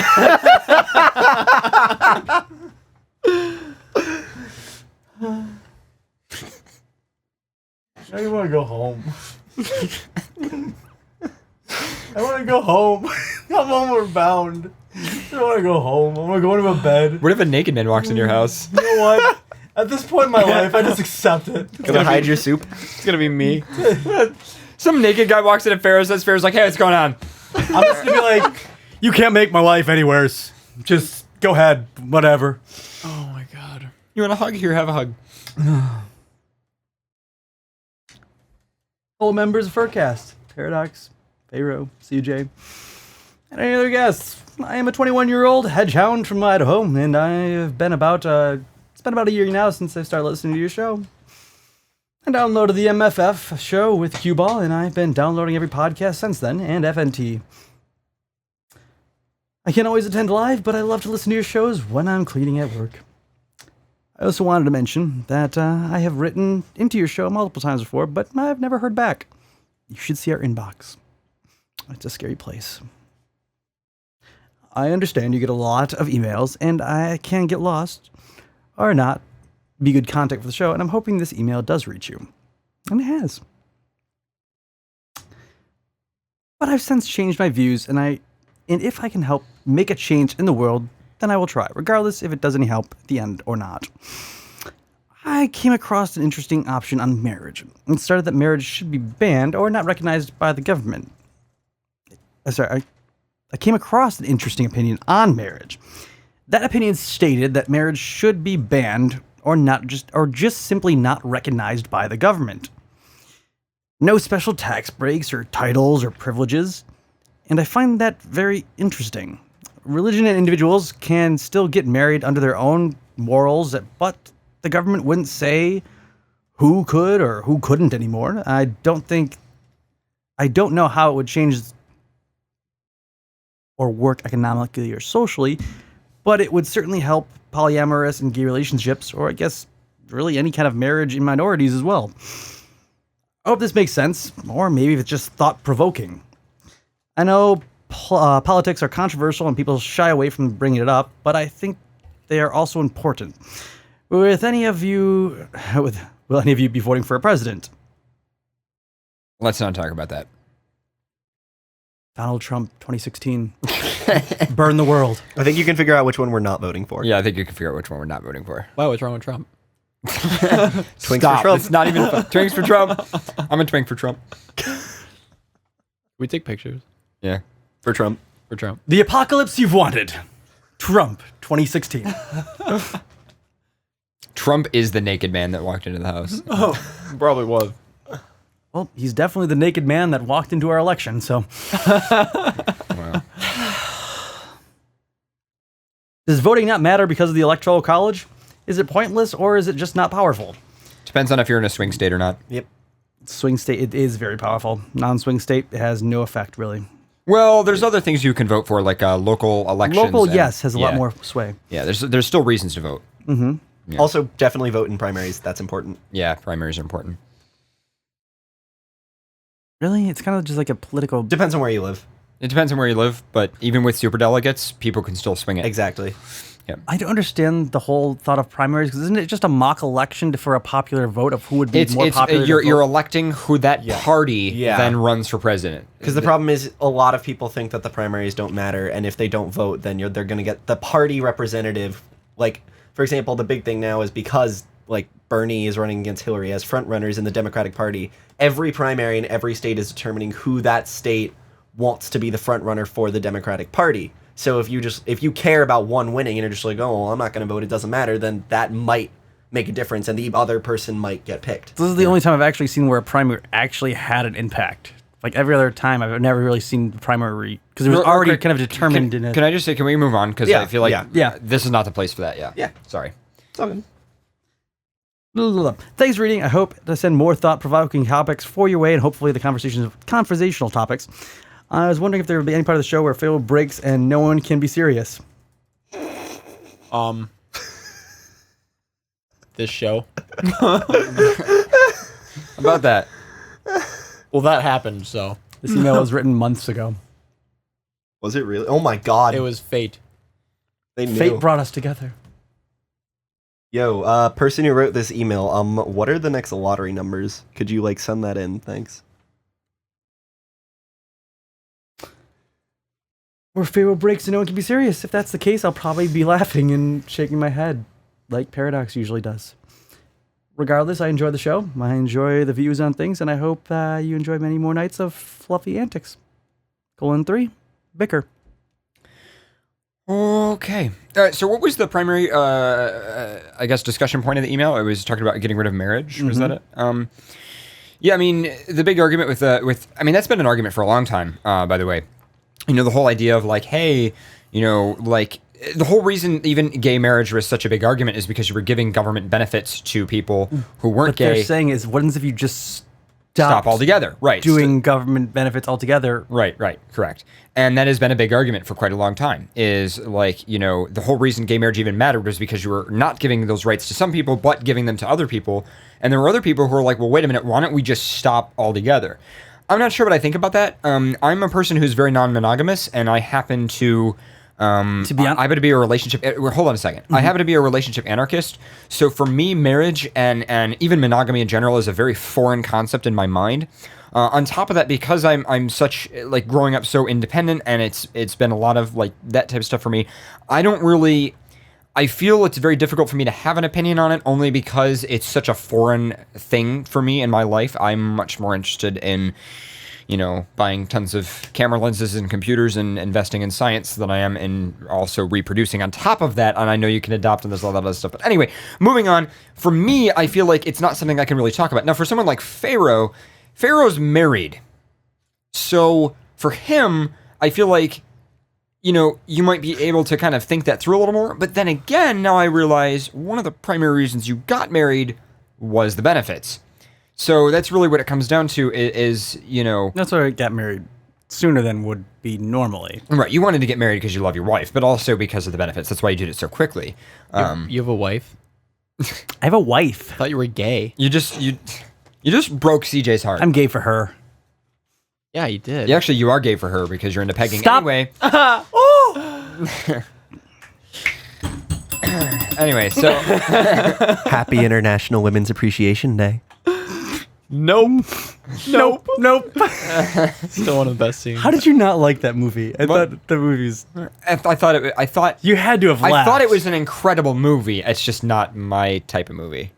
I want to go home. I want to go home. I'm homeward bound. I want to go home. I want to go into a bed. What if a naked man walks in your house? You know what? At this point in my life, I just accept it. Gonna hide your soup? It's gonna be me. Some naked guy walks in at Pharaoh, says Pharaoh's like, hey, what's going on? I'm just gonna be like, you can't make my life anywheres. Just go ahead, whatever. Oh my god. You want a hug? Here, have a hug. Full members of FurCast, Paradox, Pharaoh, CJ, and any other guests. I am a 21-year-old hedgehound from Idaho, and I've been about it's been about a year now since I started listening to your show. I downloaded the MFF show with Cue Ball, and I've been downloading every podcast since then, and FNT. I can't always attend live, but I love to listen to your shows when I'm cleaning at work. I also wanted to mention that I have written into your show multiple times before, but I've never heard back. You should see our inbox. It's a scary place. I understand you get a lot of emails, and I can get lost, or not be good contact for the show, and I'm hoping this email does reach you. And it has. But I've since changed my views, and if I can help make a change in the world, then I will try, regardless if it does any help at the end or not. I came across an interesting option on marriage, and started that marriage should be banned or not recognized by the government. I came across an interesting opinion on marriage. That opinion stated that marriage should be banned or just simply not recognized by the government. No special tax breaks or titles or privileges, and I find that very interesting. Religion and individuals can still get married under their own morals, but the government wouldn't say who could or who couldn't anymore. I don't know how it would change or work economically or socially, but it would certainly help polyamorous and gay relationships, or I guess really any kind of marriage in minorities as well. I hope this makes sense, or maybe it's just thought-provoking. I know politics are controversial and people shy away from bringing it up, but I think they are also important. Will any of you be voting for a president? Let's not talk about that. Donald Trump, 2016. Burn the world. I think you can figure out which one we're not voting for. Yeah, I think you can figure out which one we're not voting for. Wow, what's wrong with Trump? Twinks Stop. for Trump. It's not even fun. Twinks for Trump. I'm a twink for Trump. We take pictures. Yeah. For Trump. For Trump. The apocalypse you've wanted. Trump, 2016. Trump is the naked man that walked into the house. Oh, probably was. Well, he's definitely the naked man that walked into our election, so. Wow. Does voting not matter because of the Electoral College? Is it pointless, or is it just not powerful? Depends on if you're in a swing state or not. Yep. Swing state, it is very powerful. Non-swing state, it has no effect, really. Well, there's other things you can vote for, like local elections. Local, yes, has a lot more sway. Yeah, there's still reasons to vote. Mm-hmm. Yeah. Also, definitely vote in primaries. That's important. Yeah, primaries are important. Really? It's kind of just like a political... Depends on where you live. It depends on where you live, but even with superdelegates, people can still swing it. Exactly. Yeah. I don't understand the whole thought of primaries, because isn't it just a mock election for a popular vote of who would be more popular? You're electing who that party then runs for president. Because the problem is a lot of people think that the primaries don't matter, and if they don't vote, then they're going to get the party representative. Like, for example, the big thing now is because like Bernie is running against Hillary as front runners in the Democratic Party, every primary in every state is determining who that state wants to be the front runner for the Democratic Party. So if you care about one winning and you're just like, oh, well, I'm not going to vote, it doesn't matter, then that might make a difference, and the other person might get picked. This is the only time I've actually seen where a primary actually had an impact. Like every other time, I've never really seen the primary, because it was already kind of determined. Can I just say, can we move on? Because I feel like this is not the place for that. Yeah. Sorry. It's all good. Thanks for reading. I hope to send more thought-provoking topics for your way, and hopefully the conversational topics. I was wondering if there would be any part of the show where Phil breaks and no one can be serious. This show. About that. Well, that happened, so. This email was written months ago. Was it really? Oh my god. It was fate. They knew. Fate brought us together. Yo, person who wrote this email, what are the next lottery numbers? Could you, like, send that in? Thanks. Where Pharaoh breaks and no one can be serious. If that's the case, I'll probably be laughing and shaking my head, like Paradox usually does. Regardless, I enjoy the show. I enjoy the views on things, and I hope you enjoy many more nights of fluffy antics. 3, bicker. Okay. So what was the primary, I guess, discussion point of the email? It was talking about getting rid of marriage. Was that it? Yeah, I mean, the big argument with I mean, that's been an argument for a long time, by the way. You know, the whole idea of like, hey, you know, like the whole reason even gay marriage was such a big argument is because you were giving government benefits to people who weren't what gay. What they're saying is, what if you just stop altogether? Right. Doing government benefits altogether. Right, correct. And that has been a big argument for quite a long time, is like, you know, the whole reason gay marriage even mattered was because you were not giving those rights to some people, but giving them to other people. And there were other people who were like, well, wait a minute, why don't we just stop altogether? I'm not sure what I think about that. I'm a person who's very non-monogamous, and I happen to be I happen to be a relationship. Hold on a second. I happen to be a relationship anarchist. So for me, marriage and even monogamy in general is a very foreign concept in my mind. On top of that, because I'm such like growing up so independent, and it's been a lot of like that type of stuff for me. I feel it's very difficult for me to have an opinion on it, only because it's such a foreign thing for me in my life. I'm much more interested in, you know, buying tons of camera lenses and computers and investing in science than I am in also reproducing on top of that. And I know you can adopt and there's all that other stuff. But anyway, moving on. For me, I feel like it's not something I can really talk about. Now, for someone like Pharaoh's married. So for him, I feel like, you know, you might be able to kind of think that through a little more. But then again, now I realize one of the primary reasons you got married was the benefits. So that's really what it comes down to is, you know... That's why I got married sooner than would be normally. Right, you wanted to get married because you love your wife, but also because of the benefits. That's why you did it so quickly. You have a wife? I have a wife. I thought you were gay. You just broke CJ's heart. I'm gay for her. Yeah, you did. Yeah, actually, you are gay for her because you're into pegging. Stop. Anyway. Oh! Anyway, so... Happy International Women's Appreciation Day. Nope. Nope. Still one of the best scenes. How did you not like that movie? I thought the movie's... I thought... You had to have laughed. I thought it was an incredible movie. It's just not my type of movie.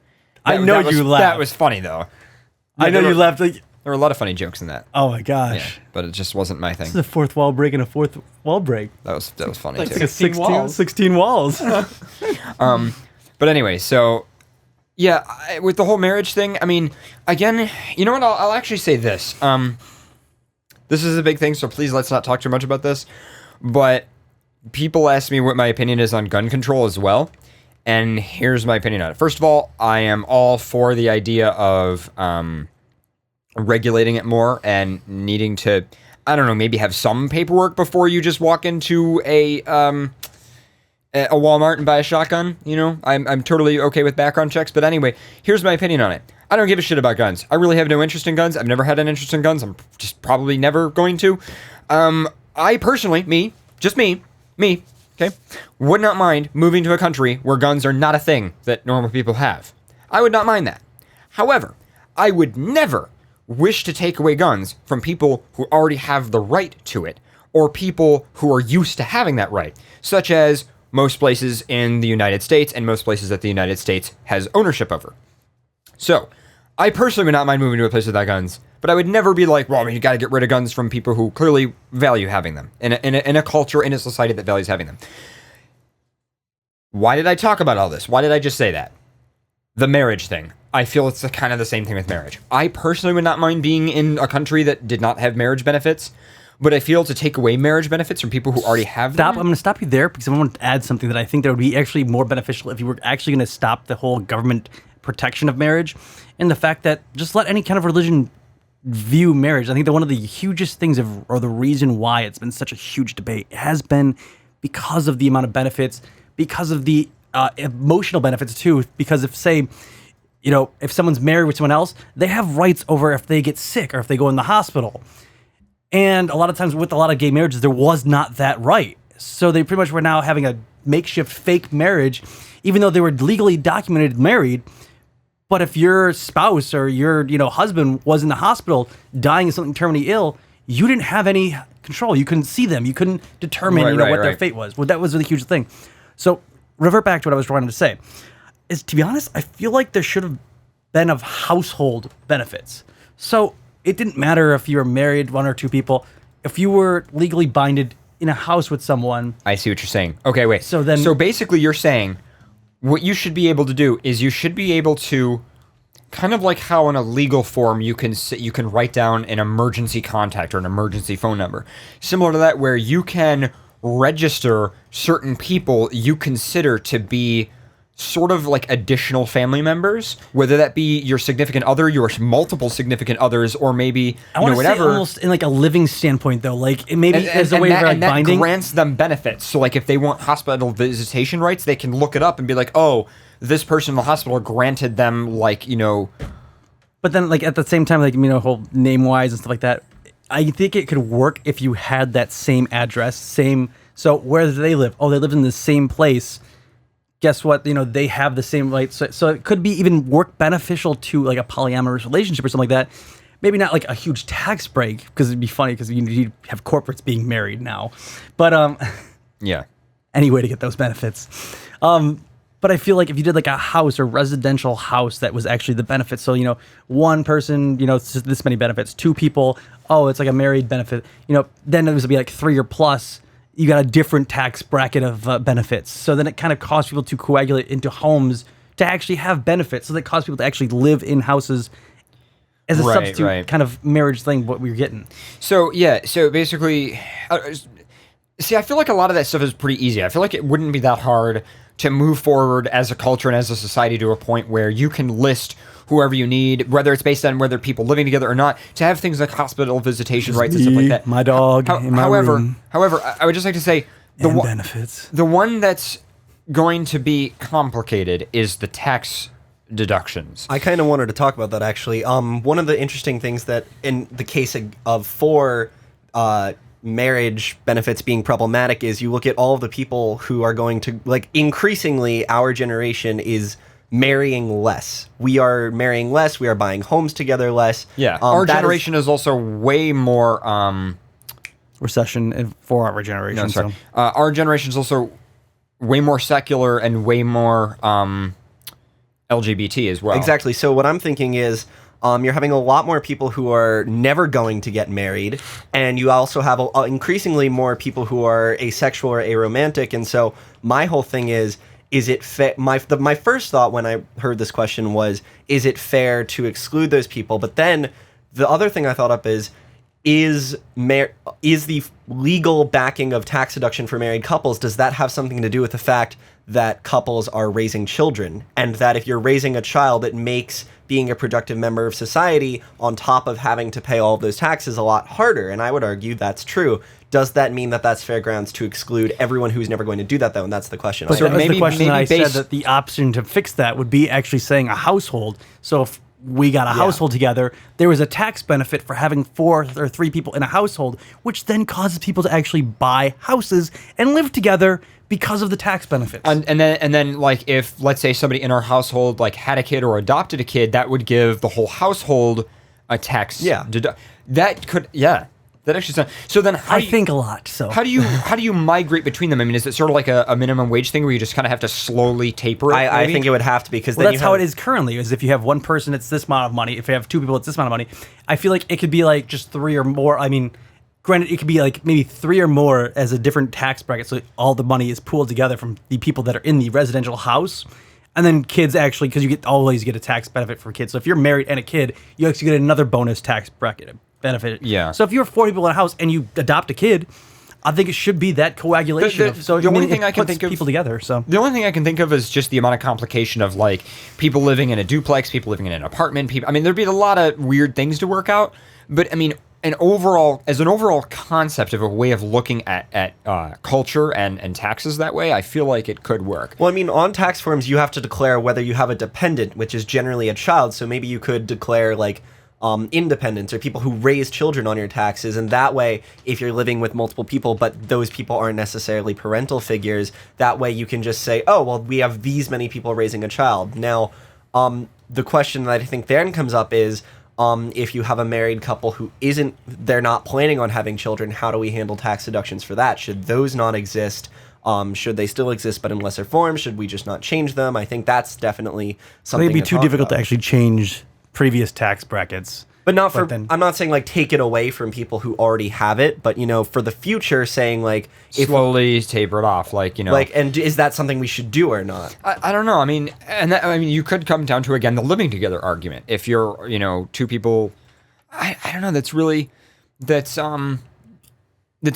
I know you laughed. That was funny, though. I know you laughed. Like, there were a lot of funny jokes in that. Oh my gosh. Yeah, but it just wasn't my thing. This is a fourth wall break and a fourth wall break. That was funny like too. 16 walls. 16 walls. But anyway, so Yeah, with the whole marriage thing, I mean, again, you know what? I'll actually say this. This is a big thing, so please let's not talk too much about this. But people ask me what my opinion is on gun control as well. And here's my opinion on it. First of all, I am all for the idea of regulating it more and needing to, I don't know, maybe have some paperwork before you just walk into a Walmart and buy a shotgun. You know, I'm totally okay with background checks. But anyway, here's my opinion on it. I don't give a shit about guns. I really have no interest in guns. I've never had an interest in guns. I'm just probably never going to. I personally, just me, okay, would not mind moving to a country where guns are not a thing that normal people have. I would not mind that. However, I would never wish to take away guns from people who already have the right to it, or people who are used to having that right, such as most places in the United States and most places that the United States has ownership over. So, I personally would not mind moving to a place without guns, but I would never be like, well, I mean, you got to get rid of guns from people who clearly value having them, in a culture, in a society that values having them. Why did I talk about all this? Why did I just say that? The marriage thing. I feel it's kind of the same thing with marriage. I personally would not mind being in a country that did not have marriage benefits, but I feel to take away marriage benefits from people who already have them. I'm going to stop you there because I want to add something that I think that would be actually more beneficial if you were actually going to stop the whole government protection of marriage, and the fact that just let any kind of religion view marriage. I think that one of the hugest things or the reason why it's been such a huge debate has been because of the amount of benefits, because of the emotional benefits too. Because if, say, you know, if someone's married with someone else, they have rights over if they get sick or if they go in the hospital. And a lot of times with a lot of gay marriages, there was not that right. So they pretty much were now having a makeshift fake marriage, even though they were legally documented married. But if your spouse or your, husband was in the hospital dying of something terminally ill, you didn't have any control. You couldn't see them. You couldn't determine, what their fate was. Well, that was a really huge thing. So revert back to what I was trying to say. Is, to be honest, I feel like there should have been of household benefits. So it didn't matter if you were married, one or two people. If you were legally binded in a house with someone. I see what you're saying. Okay, wait. So basically you're saying what you should be able to do is you should be able to, kind of like how in a legal form you can write down an emergency contact or an emergency phone number. Similar to that, where you can register certain people you consider to be sort of like additional family members, whether that be your significant other, your multiple significant others, or maybe whatever. Say almost in like a living standpoint, though, like maybe as a way of like binding. That grants them benefits. So like if they want hospital visitation rights, they can look it up and be like, oh, this person in the hospital granted them But then like at the same time, whole name wise and stuff like that, I think it could work if you had that same address, so where do they live? Oh, they live in the same place. Guess what? They have the same rights. So it could be even work beneficial to like a polyamorous relationship or something like that. Maybe not like a huge tax break, because it'd be funny because you have corporates being married now. But yeah. Any way to get those benefits. But I feel like if you did like a house or residential house that was actually the benefit. So, one person, it's just this many benefits. Two people, oh, it's like a married benefit. Then it would be like 3 or plus. You got a different tax bracket of benefits. So then it kind of caused people to coagulate into homes to actually have benefits. So that caused people to actually live in houses as a substitute kind of marriage thing, what we were getting. So, yeah. So basically, see, I feel like a lot of that stuff is pretty easy. I feel like it wouldn't be that hard to move forward as a culture and as a society to a point where you can list whoever you need, whether it's based on whether people living together or not, to have things like hospital visitation rights and stuff like that. My dog in my room. However, I would just like to say benefits. The one that's going to be complicated is the tax deductions. I kind of wanted to talk about that actually. One of the interesting things that in the case of marriage benefits being problematic is you look at all of the people who are going to, like, increasingly our generation is marrying less. We are marrying less. We are buying homes together less. Yeah. Our generation is also way more recession for our generation. No, sorry. Our generation is also way more secular and way more LGBT as well. Exactly. So what I'm thinking is you're having a lot more people who are never going to get married, and you also have increasingly more people who are asexual or aromantic. And so my whole thing is, is it fair? My first thought when I heard this question was, is it fair to exclude those people? But then the other thing I thought up is the legal backing of tax deduction for married couples, does that have something to do with the fact that couples are raising children, and that if you're raising a child, it makes being a productive member of society on top of having to pay all of those taxes a lot harder? And I would argue that's true. Does that mean that that's fair grounds to exclude everyone who's never going to do that, though? And that's the question. But that's the question that I said, that the option to fix that would be actually saying a household. So if we got a household together, there was a tax benefit for having 4 or 3 people in a household, which then causes people to actually buy houses and live together because of the tax benefits. And then like if, let's say, somebody in our household like had a kid or adopted a kid, that would give the whole household a tax. That actually sounds. So then, I think a lot. So how do you migrate between them? I mean, is it sort of like a minimum wage thing where you just kind of have to slowly taper it? I think it would have to be, because that's how it is currently. Is if you have one person, it's this amount of money. If you have 2 people, it's this amount of money. I feel like it could be like just 3 or more. I mean, granted, it could be like maybe 3 or more as a different tax bracket, so all the money is pooled together from the people that are in the residential house. And then kids actually, because you always get a tax benefit for kids. So if you're married and a kid, you actually get another bonus tax bracket benefit. Yeah. So if you're 4 people in a house and you adopt a kid, I think it should be that coagulation. The only thing I can think of, people together. So the only thing I can think of is just the amount of complication of like people living in a duplex, people living in an apartment. I mean, there'd be a lot of weird things to work out. But I mean, as an overall concept of a way of looking at culture and taxes that way, I feel like it could work. Well, I mean, on tax forms, you have to declare whether you have a dependent, which is generally a child. So maybe you could declare like independents or people who raise children on your taxes, and that way, if you're living with multiple people but those people aren't necessarily parental figures, that way you can just say, oh well, we have these many people raising a child. Now the question that I think then comes up is, if you have a married couple who they're not planning on having children, how do we handle tax deductions for that? Should those not exist? Should they still exist but in lesser form? Should we just not change them? I think that's definitely something. It'd be too difficult to actually change previous tax brackets. But not for, I'm not saying like take it away from people who already have it, but for the future, saying like slowly taper it off, like and is that something we should do or not? I don't know. I mean, you could come down to again the living together argument. If you're 2 people, I don't know. That's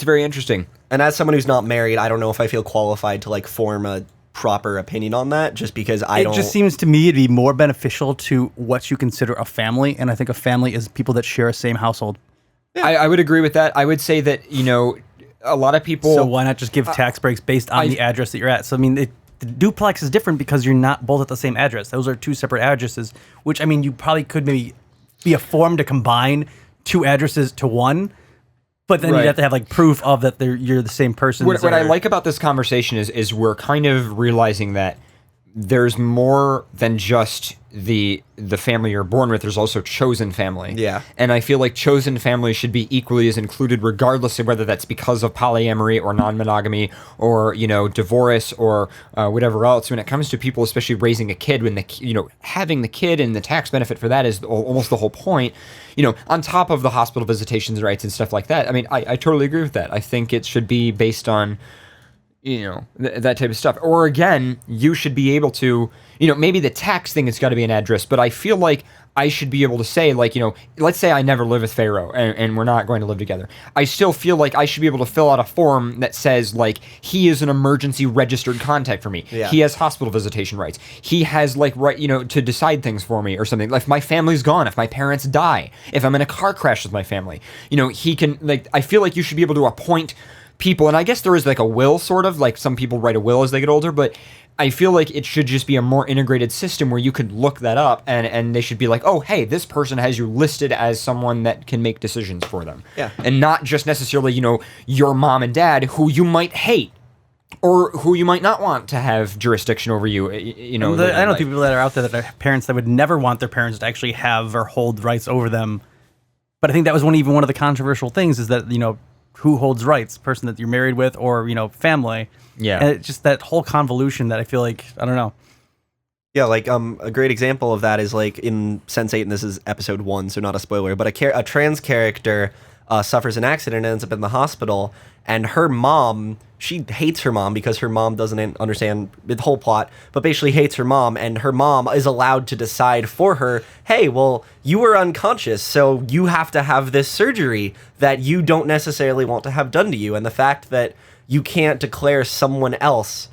very interesting. And as someone who's not married, I don't know if I feel qualified to like form a proper opinion on that, just because it just seems to me to be more beneficial to what you consider a family, and I think a family is people that share a same household. Yeah. I would agree with that. I would say that a lot of people. So why not just give tax breaks based on the address that you're at? So I mean, the duplex is different because you're not both at the same address. Those are 2 separate addresses, which I mean, you probably could maybe be a form to combine 2 addresses to one. But then you have to have like proof of that you're the same person. What I like about this conversation is we're kind of realizing that there's more than just the family you're born with. There's also chosen family. Yeah. And I feel like chosen family should be equally as included, regardless of whether that's because of polyamory or non-monogamy or divorce or whatever else. When it comes to people, especially raising a kid, when having the kid and the tax benefit for that is almost the whole point. On top of the hospital visitations rights and stuff like that. I mean, I totally agree with that. I think it should be based on that type of stuff. Or again, you should be able to, maybe the tax thing has got to be an address, but I feel like I should be able to say, like, let's say I never live with Pharaoh and we're not going to live together. I still feel like I should be able to fill out a form that says, like, he is an emergency registered contact for me. Yeah. He has hospital visitation rights. He has, like, right, to decide things for me or something. Like, if my family's gone, if my parents die, if I'm in a car crash with my family, he can, like, I feel like you should be able to appoint people, and I guess there is like a will, sort of, like some people write a will as they get older, but I feel like it should just be a more integrated system where you could look that up and they should be like, oh, hey, this person has you listed as someone that can make decisions for them. Yeah. And not just necessarily, your mom and dad who you might hate or who you might not want to have jurisdiction over you. I know people that are out there that are parents that would never want their parents to actually have or hold rights over them. But I think that was one of the controversial things is that, who holds rights, person that you're married with or, family. Yeah. And it's just that whole convolution that I feel like, I don't know. Yeah, like a great example of that is like in Sense8, and this is episode 1, so not a spoiler, but a trans character suffers an accident and ends up in the hospital. And her mom, she hates her mom because her mom doesn't understand the whole plot, but basically hates her mom. And her mom is allowed to decide for her, hey, well, you were unconscious, so you have to have this surgery that you don't necessarily want to have done to you. And the fact that you can't declare someone else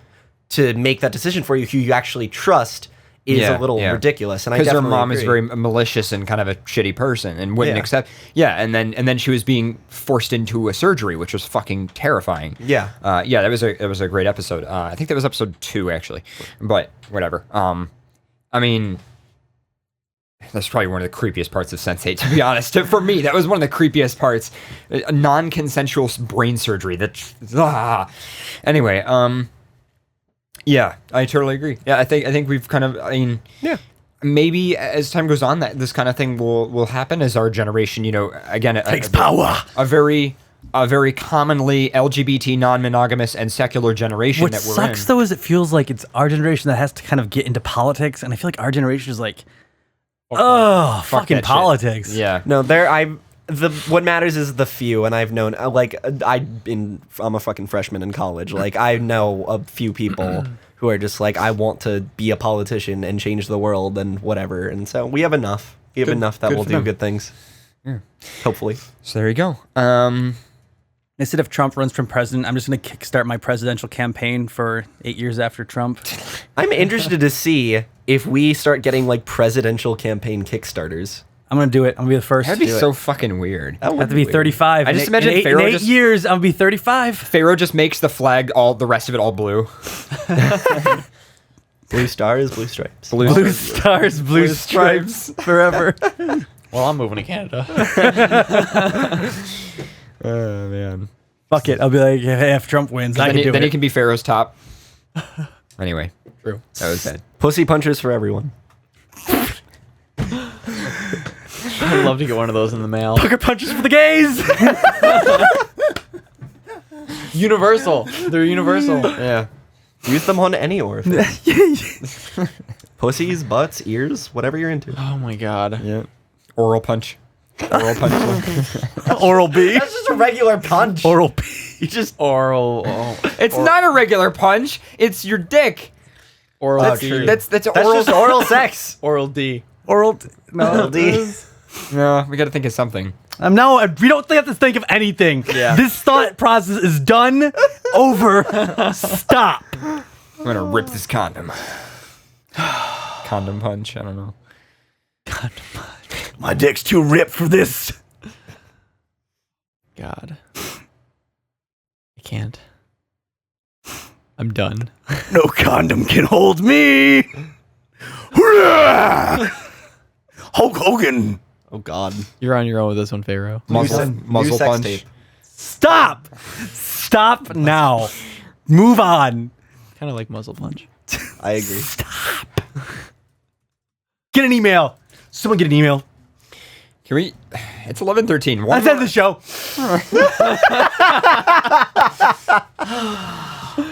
to make that decision for you who you actually trust is a little ridiculous. And I because her definitely mom is agree. very malicious and kind of a shitty person and wouldn't accept. Yeah, and then she was being forced into a surgery, which was fucking terrifying. Yeah. Yeah, that was a great episode. I think that was episode 2 actually, but whatever. I mean, that's probably one of the creepiest parts of Sense8, to be honest. For me, that was one of the creepiest parts. A non-consensual brain surgery. Anyway, yeah, I totally agree. Yeah, I think we've kind of, I mean, maybe as time goes on, that this kind of thing will happen as our generation, you know, again, Takes power. A very commonly LGBT, non-monogamous, and secular generation What that we're sucks in. though is it feels like it's our generation that has to kind of get into politics, and I feel like our generation is like, oh, Fuck fucking that shit. politics. Yeah. No, what matters is the few, and I've known I'm a fucking freshman in college. Like I know a few people who are just like, I want to be a politician and change the world and whatever. And so we have enough. We have enough that will do good things. Yeah. Hopefully. So there you go. Instead of Trump runs for president, I'm just going to kickstart my presidential campaign for 8 years after Trump. I'm interested to see if we start getting like presidential campaign Kickstarters. I'm going to do it. I'm going to be the first. That'd be so fucking weird. I have to be 35. I just in imagine in Pharaoh in 8 just- years, I'll be 35. Pharaoh just makes the flag the rest of it all blue. Blue stars, blue stripes. Blue stars, blue stripes forever. Well, I'm moving to Canada. Oh man. Fuck it. I'll be like, hey, if Trump wins, I can do then it. he can be Pharaoh's top. Anyway. True. That was bad. Pussy punchers for everyone. I'd love to get one of those in the mail. Pucker punches for the gays. Universal. They're universal. Yeah. Use them on any orifice. Pussies, butts, ears, whatever you're into. Oh my god. Yeah. Oral punch. Oral punch. Oral B. That's just a regular punch. Oral B. You just Oral. It's not a regular punch. It's your dick. Oral Oh, D. true. That's That's oral. just oral sex. Oral D. Oral. No. D. No, we got to think of something. We don't have to think of anything. Yeah. This thought process is done. Over. Stop. I'm gonna rip this condom. Condom punch. I don't know. My dick's too ripped for this. God. I can't. I'm done. No condom can hold me. Hulk Hogan. Oh God. You're on your own with this one, Pharaoh. Muzzle New sex punch. tape. Stop. Stop now. Move on. Kind of like muzzle punch. I agree. Stop. Get an email. Someone get an email. Can we? It's 11:13. Let's end the show.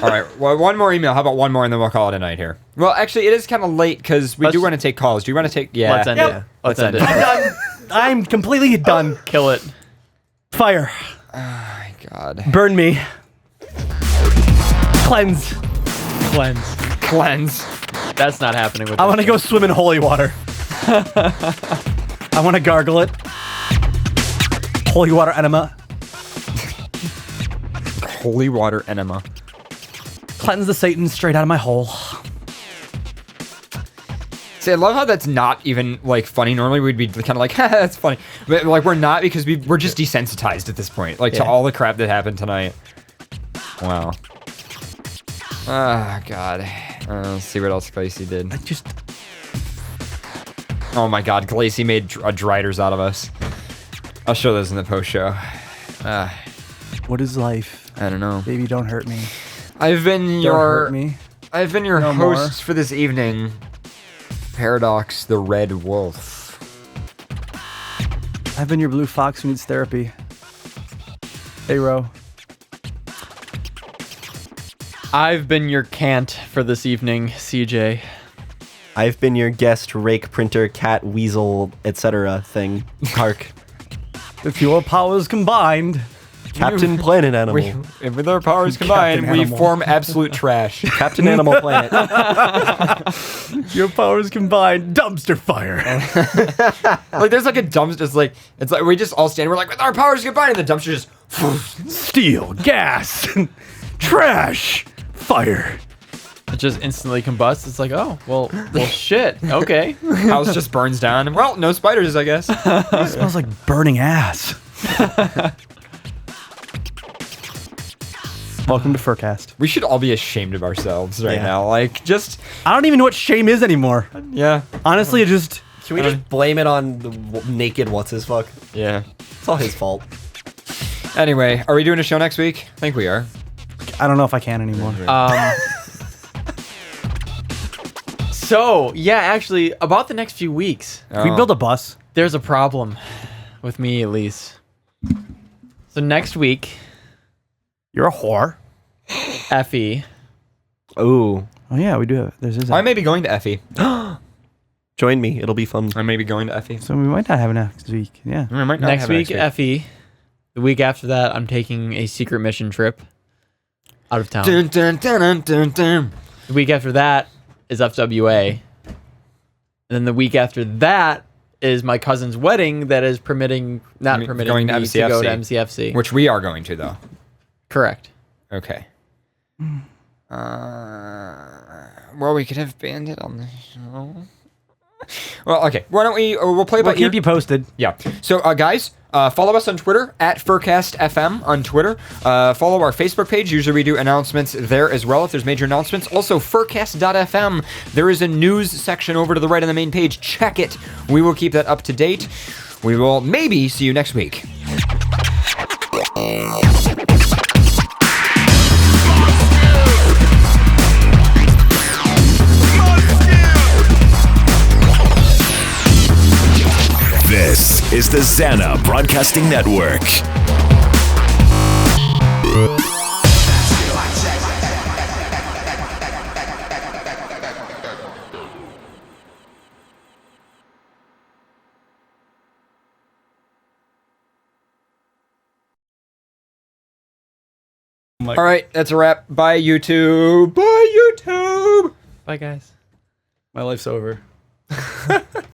All right. Well, one more email. How about one more and then we'll call it a night here? Well, actually, it is kind of late because we do want to take calls. Do you want to take? Yeah. Let's end it. Let's end it. I'm done. I'm completely done. Kill it. Fire. Oh my God. Burn me. Cleanse. Cleanse. That's not happening with I this want to show. go swim in holy water. I want to gargle it. Holy water enema. Holy water enema. Cleanse the Satan straight out of my hole. See, I love how that's not even like funny. Normally we'd be kind of like, haha, that's funny, but like we're not because we're just desensitized at this point, like to all the crap that happened tonight. Wow. Ah, God. Let's see what else Glacy did. Oh my God, Glacy made driders out of us. I'll show those in the post show. What is life? I don't know. Baby, don't hurt me. I've been Don't your hurt me. I've been your No host for this evening, Paradox the Red Wolf. I've been your blue fox who needs therapy. Hey, Ro. I've been your cant for this evening, CJ. I've been your guest rake, printer, cat, weasel, etc. thing. Park. With your powers combined. Captain Planet Animal. With our powers combined, Captain we Animal. form absolute trash. Captain Animal Planet. Your powers combined. Dumpster fire. Like there's like a dumpster. It's like we just all stand. We're like with our powers combined, and the dumpster just Steel, gas, trash, fire. It just instantly combusts. It's like, oh, well, shit. Okay. House just burns down. Well, no spiders, I guess. It smells like burning ass. Welcome to FurCast. We should all be ashamed of ourselves right now. Like, just I don't even know what shame is anymore. Yeah. Honestly, it just. Can we just blame it on the naked what's his fuck? Yeah. It's all his fault. Anyway, are we doing a show next week? I think we are. I don't know if I can anymore. So, yeah, actually, about the next few weeks. Can we build a bus? There's a problem. With me, at least. So, next week. You're a whore. Effie. Ooh. Oh, yeah, we do have. There's I may be going to Effie. Join me. It'll be fun. I may be going to Effie. So, we might not have it next week. Yeah. We might not Next have week, it Effie. The week after that, I'm taking a secret mission trip out of town. Dun, dun, dun, dun, dun, dun. The week after that is FWA. And then the week after that is my cousin's wedding that is permitting Going me to to go to MCFC. MCFC. Which we are going to, though. Correct. Okay. Well, we could have banned it on the show. Well, okay. Why don't we'll play by We'll keep you posted. Yeah. So, guys, follow us on Twitter at FurCastFM on Twitter. Follow our Facebook page. Usually we do announcements there as well if there's major announcements. Also, FurCast.fm. There is a news section over to the right on the main page. Check it. We will keep that up to date. We will maybe see you next week. This is the Zana Broadcasting Network. All right, that's a wrap. Bye, YouTube. Bye, YouTube. Bye, guys. My life's over.